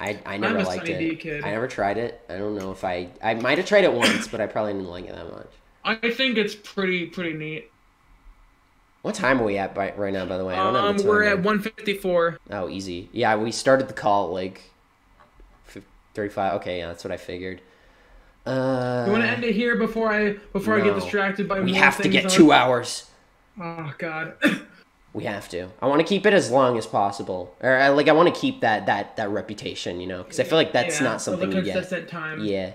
I never liked Sunny it. D kid. I never tried it. I don't know if I might have tried it once, but I probably didn't like it that much. I think it's pretty neat. What time are we at right now, by the way? I don't know the time. We're at 1:54. Oh, easy. Yeah, we started the call at like 35. Okay, yeah, that's what I figured. You want to end it here before I get distracted by we more have to things get on... 2 hours. Oh god. We have to. I want to keep it as long as possible, or I want to keep that reputation, you know, because I feel like that's not something you get. Consistent time. Yeah.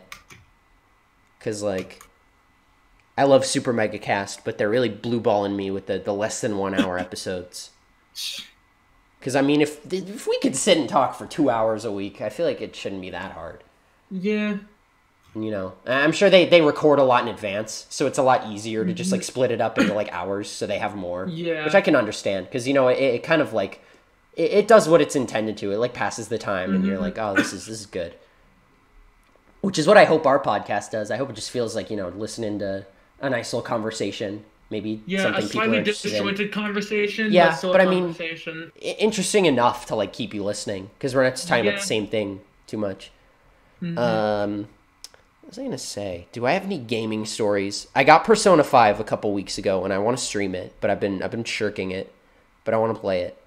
Because like, I love Super Mega Cast, but they're really blue balling me with the less than 1 hour episodes. Because I mean, if we could sit and talk for 2 hours a week, I feel like it shouldn't be that hard. Yeah. You know, I'm sure they record a lot in advance, so it's a lot easier to just like split it up into like hours, so they have more. Yeah. Which I can understand, because you know it kind of like it does what it's intended to. It like passes the time, and you're like, oh, this is good. Which is what I hope our podcast does. I hope it just feels like, you know, listening to a nice little conversation, maybe something a people are slightly interested in. disjointed conversation. Yeah, still but a I mean, conversation. Interesting enough to like keep you listening, because we're not just talking about the same thing too much. What was I gonna say? Do I have any gaming stories? I got Persona 5 a couple weeks ago, and I want to stream it, but I've been shirking it. But I want to play it,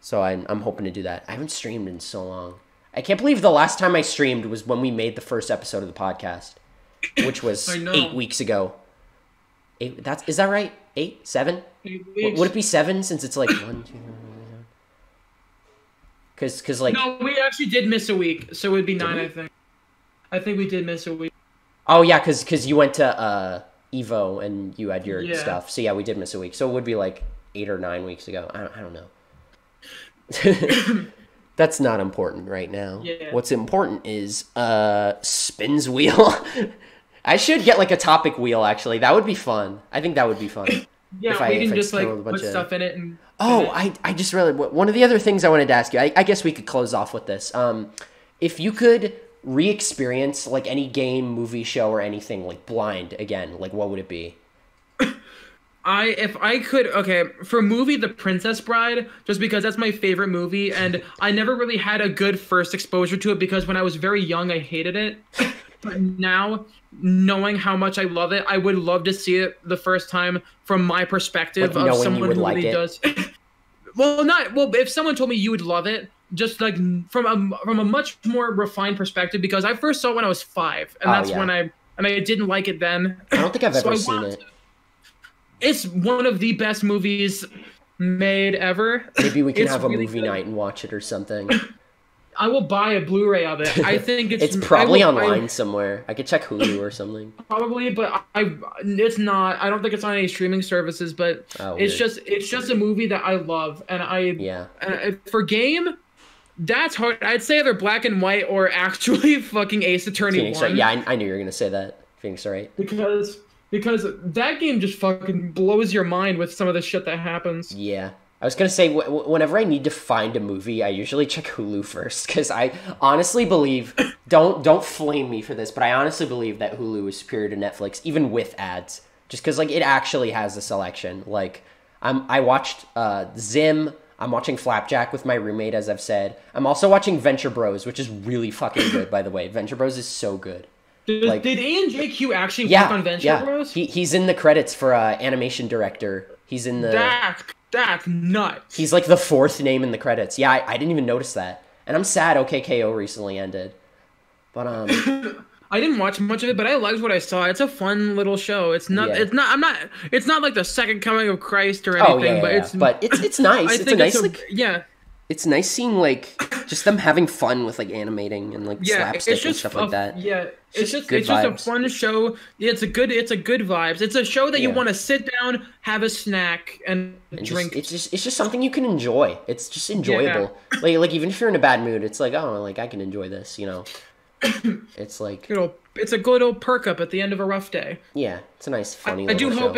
so I'm hoping to do that. I haven't streamed in so long. I can't believe the last time I streamed was when we made the first episode of the podcast, which was 8 weeks ago. Is that right? 8? 7? 8 weeks. Would it be 7 since it's like 1, 2, 3, 'cause like... No, we actually did miss a week, so it would be 9, I think. I think we did miss a week. Oh yeah, because you went to Evo and you had your stuff. So yeah, we did miss a week. So it would be like 8 or 9 weeks ago. I don't know. That's not important right now. Yeah. What's important is spins wheel. I should get like a topic wheel, actually. That would be fun. I think that would be fun. Yeah, we can just like put stuff in it. And I just really... One of the other things I wanted to ask you, I guess we could close off with this. If you could re-experience like any game, movie, show, or anything like blind again, like what would it be? If I could, okay, for movie, The Princess Bride, just because that's my favorite movie, and I never really had a good first exposure to it because when I was very young, I hated it. But now, knowing how much I love it, I would love to see it the first time from my perspective of someone who really does. Well, if someone told me you would love it, just like from a much more refined perspective, because I first saw it when I was 5, and that's when I didn't like it then. I don't think I've ever seen it. It's one of the best movies made ever. Maybe we can have a movie night and watch it or something. I will buy a Blu-ray of it. I think it's probably online somewhere. I could check Hulu or something. Probably, but it's not. I don't think it's on any streaming services. But it's just a movie that I love, and for game, that's hard. I'd say either Black and White or actually fucking Ace Attorney Phoenix, 1. Yeah, I knew you were gonna say that. Phoenix, right? Because that game just fucking blows your mind with some of the shit that happens. Yeah. I was going to say, whenever I need to find a movie, I usually check Hulu first, because I honestly believe, don't flame me for this, but I honestly believe that Hulu is superior to Netflix, even with ads, just because like it actually has a selection. Like, I watched Zim, I'm watching Flapjack with my roommate, as I've said. I'm also watching Venture Bros, which is really fucking good, by the way. Venture Bros is so good. Did Ian JQ actually work on Venture Bros? He's in the credits for animation director. He's in the... That's nuts. He's like the 4th name in the credits. Yeah, I didn't even notice that. And I'm sad OKKO recently ended. But I didn't watch much of it, but I liked what I saw. It's a fun little show. It's not it's not like the second coming of Christ or anything, but it's nice. It's a nice It's nice seeing like just them having fun with like animating and like slapstick and stuff like that. Yeah, it's just a fun show. Yeah, it's a good vibes. It's a show that you want to sit down, have a snack, and drink. It's just something you can enjoy. It's just enjoyable. Yeah. Like even if you're in a bad mood, it's like, oh, like I can enjoy this, you know. It's like it's a good old perk up at the end of a rough day. Yeah, it's a nice funny. I do hope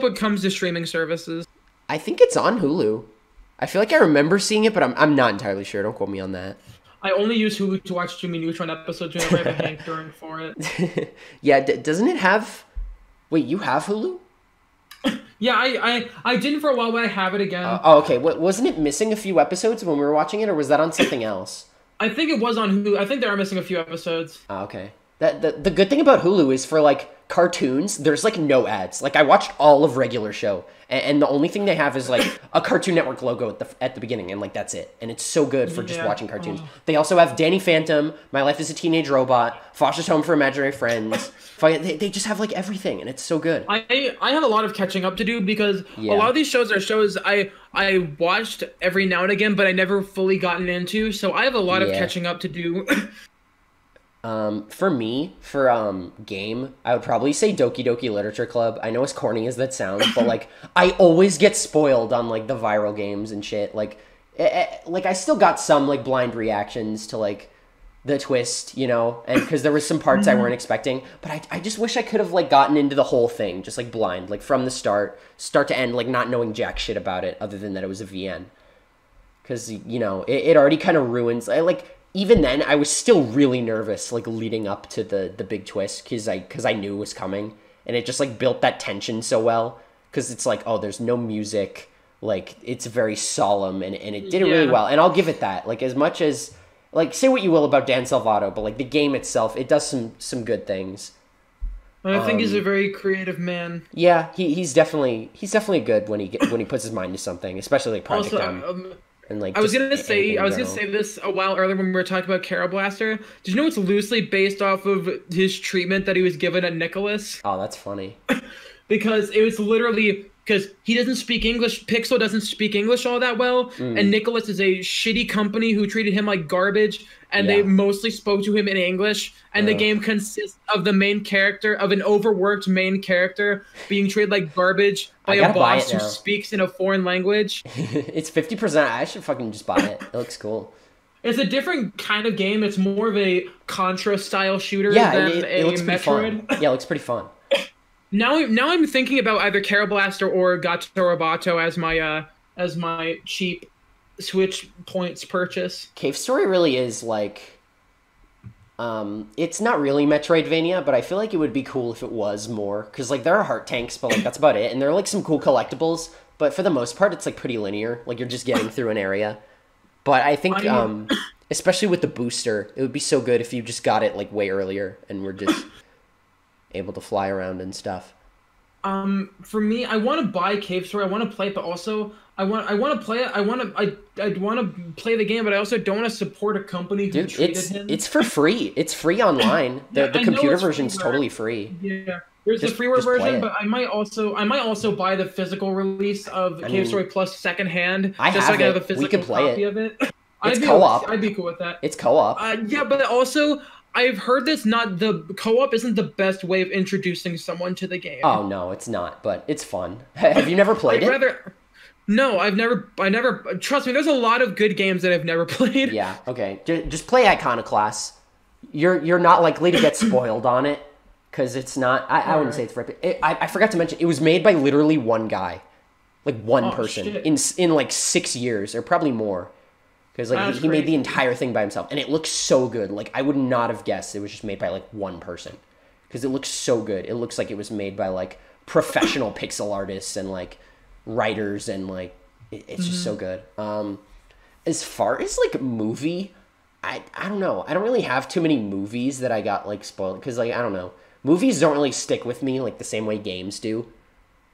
it comes to streaming services. I think it's on Hulu. I feel like I remember seeing it, but I'm not entirely sure. Don't quote me on that. I only use Hulu to watch Jimmy Neutron episodes whenever I have a hankering for it. Yeah, doesn't it have... Wait, you have Hulu? Yeah, I didn't for a while, but I have it again. Okay. Wasn't it missing a few episodes when we were watching it, or was that on something else? I think it was on Hulu. I think they are missing a few episodes. Oh, okay. The good thing about Hulu is for, like, cartoons, there's, like, no ads. Like, I watched all of regular show, and the only thing they have is, like, a Cartoon Network logo at the beginning, and, like, that's it. And it's so good for just watching cartoons. They also have Danny Phantom, My Life as a Teenage Robot, Foster's Home for Imaginary Friends. They just have, like, everything, and it's so good. I have a lot of catching up to do because a lot of these shows are shows I watched every now and again, but I never fully gotten into, so I have a lot of catching up to do. For me, for game, I would probably say Doki Doki Literature Club. I know as corny as that sounds, but like I always get spoiled on like the viral games and shit. Like I still got some like blind reactions to like the twist, you know, and because there was some parts I weren't expecting, but I just wish I could have like gotten into the whole thing just like blind, like from the start to end, like not knowing jack shit about it other than that it was a VN. Because you know it already kind of ruins even then, I was still really nervous, like, leading up to the big twist, because I knew it was coming, and it just, like, built that tension so well, because it's like, oh, there's no music, like, it's very solemn, and it did it really well, and I'll give it that, like, as much as, like, say what you will about Dan Salvato, but, like, the game itself, it does some good things. I think he's a very creative man. Yeah, he's definitely good when he puts his mind to something, especially, like, Project M. And like I was gonna say this a while earlier when we were talking about Carol Blaster. Did you know it's loosely based off of his treatment that he was given at Nicholas? Oh, that's funny. Because it was literally because he doesn't speak English. Pixel doesn't speak English all that well, and Nicholas is a shitty company who treated him like garbage, and they mostly spoke to him in English. And the game consists of the main character, of an overworked main character, being treated like garbage by a boss who speaks in a foreign language. It's 50%. I should fucking just buy it. It looks cool. It's a different kind of game. It's more of a Contra-style shooter than a Metroid. Yeah, it looks pretty fun. Now I'm thinking about either Carol Blaster or Gato Roboto as my cheap Switch points purchase. Cave Story really is like, it's not really Metroidvania, but I feel like it would be cool if it was more, because like there are heart tanks, but like that's about it, and there are like some cool collectibles, but for the most part it's like pretty linear, like you're just getting through an area. But I think especially with the booster, it would be so good if you just got it like way earlier and were just able to fly around and stuff. For me, I want to buy Cave Story. I want to play it, but also I want to play it. I want to play the game, but I also don't want to support a company who treated him. It's for free. It's free online. The computer version's totally free. Yeah. There's the freeware version, but I might also buy the physical release of Cave Story Plus secondhand. I have a physical copy of it. It's co-op. I'd be cool with that. It's co-op. Yeah, but also I've heard the co-op isn't the best way of introducing someone to the game. Oh no, it's not, but it's fun. Have you never played it? No, I never, trust me, there's a lot of good games that I've never played. Yeah, okay. Just play Iconoclast. You're not likely to get spoiled on it, because it's not, I wouldn't say it's for I forgot to mention, it was made by literally one guy. Like one person. In like 6 years, or probably more. Because like he made the entire thing by himself, and it looks so good. Like I would not have guessed it was just made by like one person, because it looks so good. It looks like it was made by like professional pixel artists and like writers, and like it's just so good. As far as like movie, I don't know. I don't really have too many movies that I got like spoiled, because like I don't know. Movies don't really stick with me like the same way games do.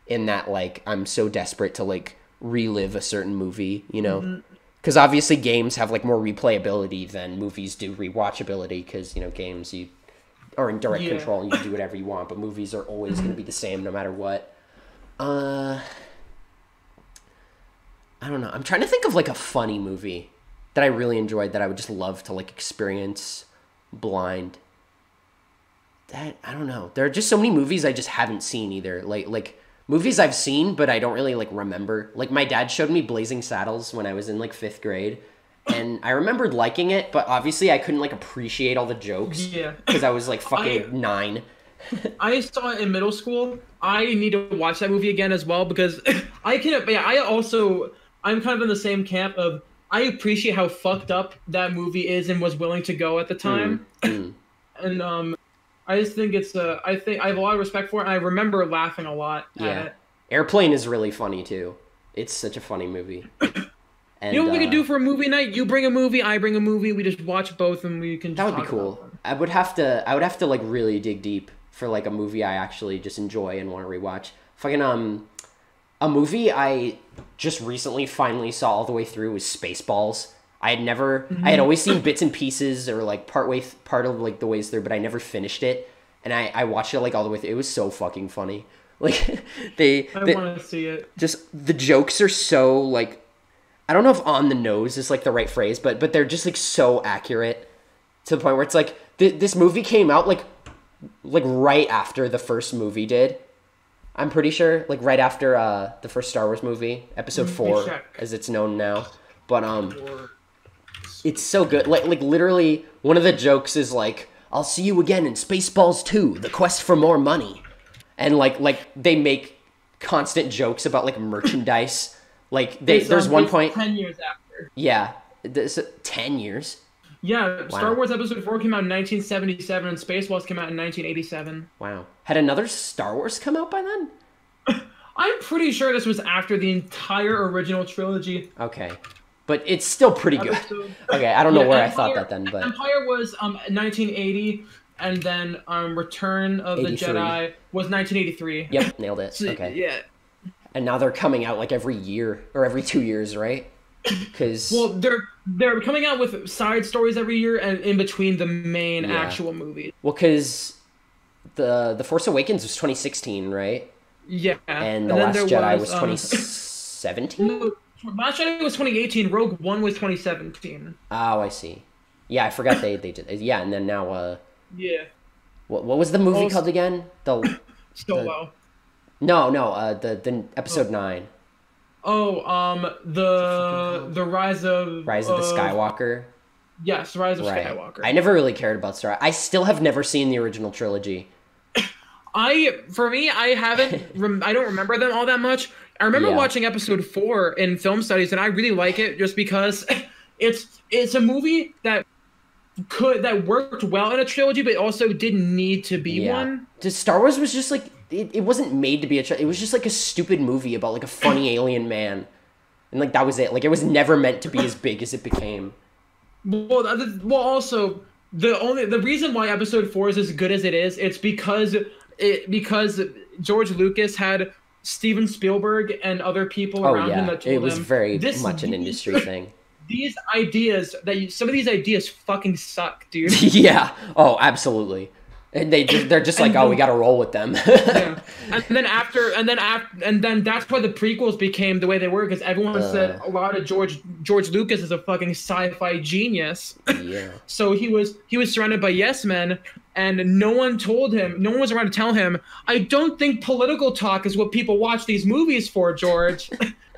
In that like I'm so desperate to like relive a certain movie, you know. Because obviously games have like more replayability than movies do rewatchability, because, you know, games you are in direct control and you do whatever you want, but movies are always going to be the same no matter what. I don't know. I'm trying to think of like a funny movie that I really enjoyed that I would just love to like experience blind. I don't know. There are just so many movies I just haven't seen either. Like movies I've seen, but I don't really, like, remember. Like, my dad showed me Blazing Saddles when I was in, like, 5th grade. And I remembered liking it, but obviously I couldn't, like, appreciate all the jokes. Yeah. Because I was, like, fucking 9. I saw it in middle school. I need to watch that movie again as well because I can. Yeah, I'm kind of in the same camp of I appreciate how fucked up that movie is and was willing to go at the time. And I just think I think I have a lot of respect for it. And I remember laughing a lot at it. Airplane is really funny too. It's such a funny movie. And, you know what we could do for a movie night? You bring a movie, I bring a movie. We just watch both, and we can. That would be cool. I would have to like really dig deep for like a movie I actually just enjoy and want to rewatch. Fucking a movie I just recently finally saw all the way through was Spaceballs. I had always seen bits and pieces or like part of like the ways through, but I never finished it. And I watched it like all the way through. It was so fucking funny. Like I want to see it. Just the jokes are so like, I don't know if on the nose is like the right phrase, but they're just like so accurate to the point where it's like this movie came out like right after the first movie did. I'm pretty sure like right after the first Star Wars movie, Episode 4 as it's known now. But it's so good. Like literally one of the jokes is like, "I'll see you again in Spaceballs 2: The Quest for More Money." And like they make constant jokes about like merchandise. Like there's one point 10 years after. Yeah. 10 years. Yeah, Wow. Star Wars Episode 4 came out in 1977 and Spaceballs came out in 1987. Wow. Had another Star Wars come out by then? I'm pretty sure this was after the entire original trilogy. Okay. But it's still pretty good. Okay, I don't know where I thought that then, but Empire was 1980 and then Return of 83. the Jedi was 1983. Yep, nailed it. So, okay. Yeah. And now they're coming out like every year or every 2 years, right? Because well, they're coming out with side stories every year and in between the main actual movies. Well, because the Force Awakens was 2016, right? Yeah. And The Last Jedi was 2017? No, Last Jedi was 2018. Rogue One was 2017. Oh, I see. Yeah, I forgot they did. Yeah, and then now yeah. What was the movie called again? Solo. No, the episode 9. Oh, the Rise of the Skywalker. Yes, Rise of Skywalker. I never really cared about Star. I still have never seen the original trilogy. I don't remember them all that much. I remember watching episode 4 in film studies, and I really like it just because it's a movie that worked well in a trilogy, but also didn't need to be one. Just Star Wars was just like it wasn't made to be it was just like a stupid movie about like a funny alien man, and like that was it. Like it was never meant to be as big as it became. Well, also the reason why episode 4 is as good as it is, it's because George Lucas had Steven Spielberg and other people around him that told him it was very much an industry thing. These ideas some of these ideas fucking suck, dude. Yeah. Oh, absolutely. And they're just like, we got to roll with them. Yeah. And then that's why the prequels became the way they were, because everyone said a lot of George Lucas is a fucking sci-fi genius. Yeah. So he was surrounded by yes men, and no one was around to tell him, I don't think political talk is what people watch these movies for, George.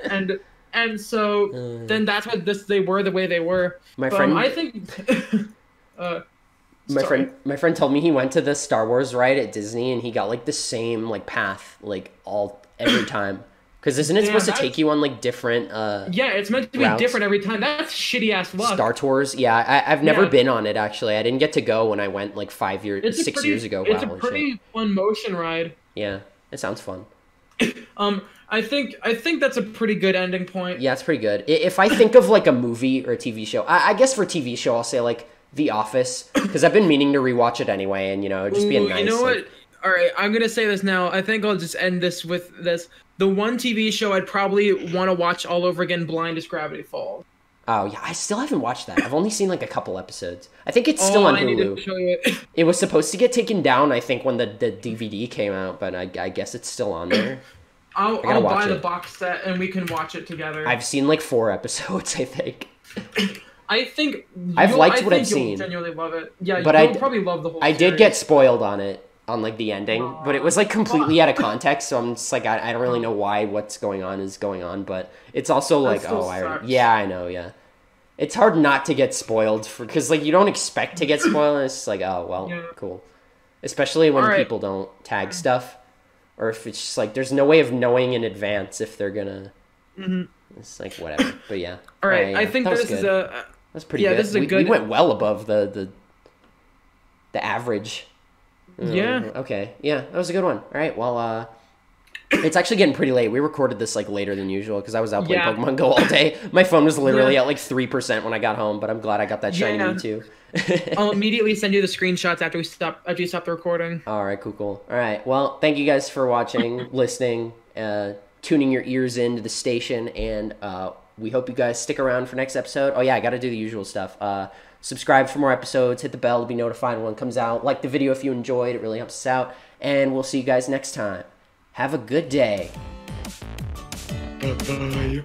and so then that's why they were the way they were. My friend, I think. My friend told me he went to the Star Wars ride at Disney and he got like the same like path like every time. Because isn't it supposed to take you on like different yeah, it's meant to be different every time. That's shitty ass luck. Star Tours, yeah. I've never been on it actually. I didn't get to go when I went like 6 years ago. It's a pretty fun motion ride. Yeah, it sounds fun. I think that's a pretty good ending point. Yeah, it's pretty good. If I think of like a movie or a TV show, I guess for a TV show I'll say like The Office, because I've been meaning to rewatch it anyway, and it'd just be a nice. You know what? All right, I'm gonna say this now. I think I'll just end this with this. The one TV show I'd probably want to watch all over again, blind as Gravity Falls. Oh yeah, I still haven't watched that. I've only seen like a couple episodes. I think it's still on Hulu. I need to show you it. It was supposed to get taken down, I think, when the DVD came out, but I guess it's still on there. I'll buy the box set and we can watch it together. I've seen like 4 episodes, I think. I think I've liked what I've seen. You'll genuinely love it. Yeah, but you'll probably love the whole series. did get spoiled on it, on like the ending, but it was like completely out of context, so I'm just like, I don't really know why what's going on is going on, but it's also like, I know, yeah. It's hard not to get spoiled because like you don't expect to get spoiled, and it's just like, cool. especially when Alright. people don't tag stuff, or if it's just like there's no way of knowing in advance if they're gonna. It's like whatever, but yeah. All right, yeah, I think that was this is good. a That's pretty yeah, good. this is a we good- went well above the average. Yeah. Okay. Yeah, that was a good one. All right. Well, it's actually getting pretty late. We recorded this like later than usual because I was out playing Yeah. Pokemon Go all day. My phone was literally Yeah. at like 3% when I got home, but I'm glad I got that shiny Yeah. Mewtwo. I'll immediately send you the screenshots after you stop the recording. All right, cool. All right, well, thank you guys for watching, listening, tuning your ears into the station, and we hope you guys stick around for next episode. Oh yeah, I got to do the usual stuff. Subscribe for more episodes, hit the bell to be notified when it comes out. Like the video if you enjoyed, it really helps us out, and we'll see you guys next time. Have a good day. Bye.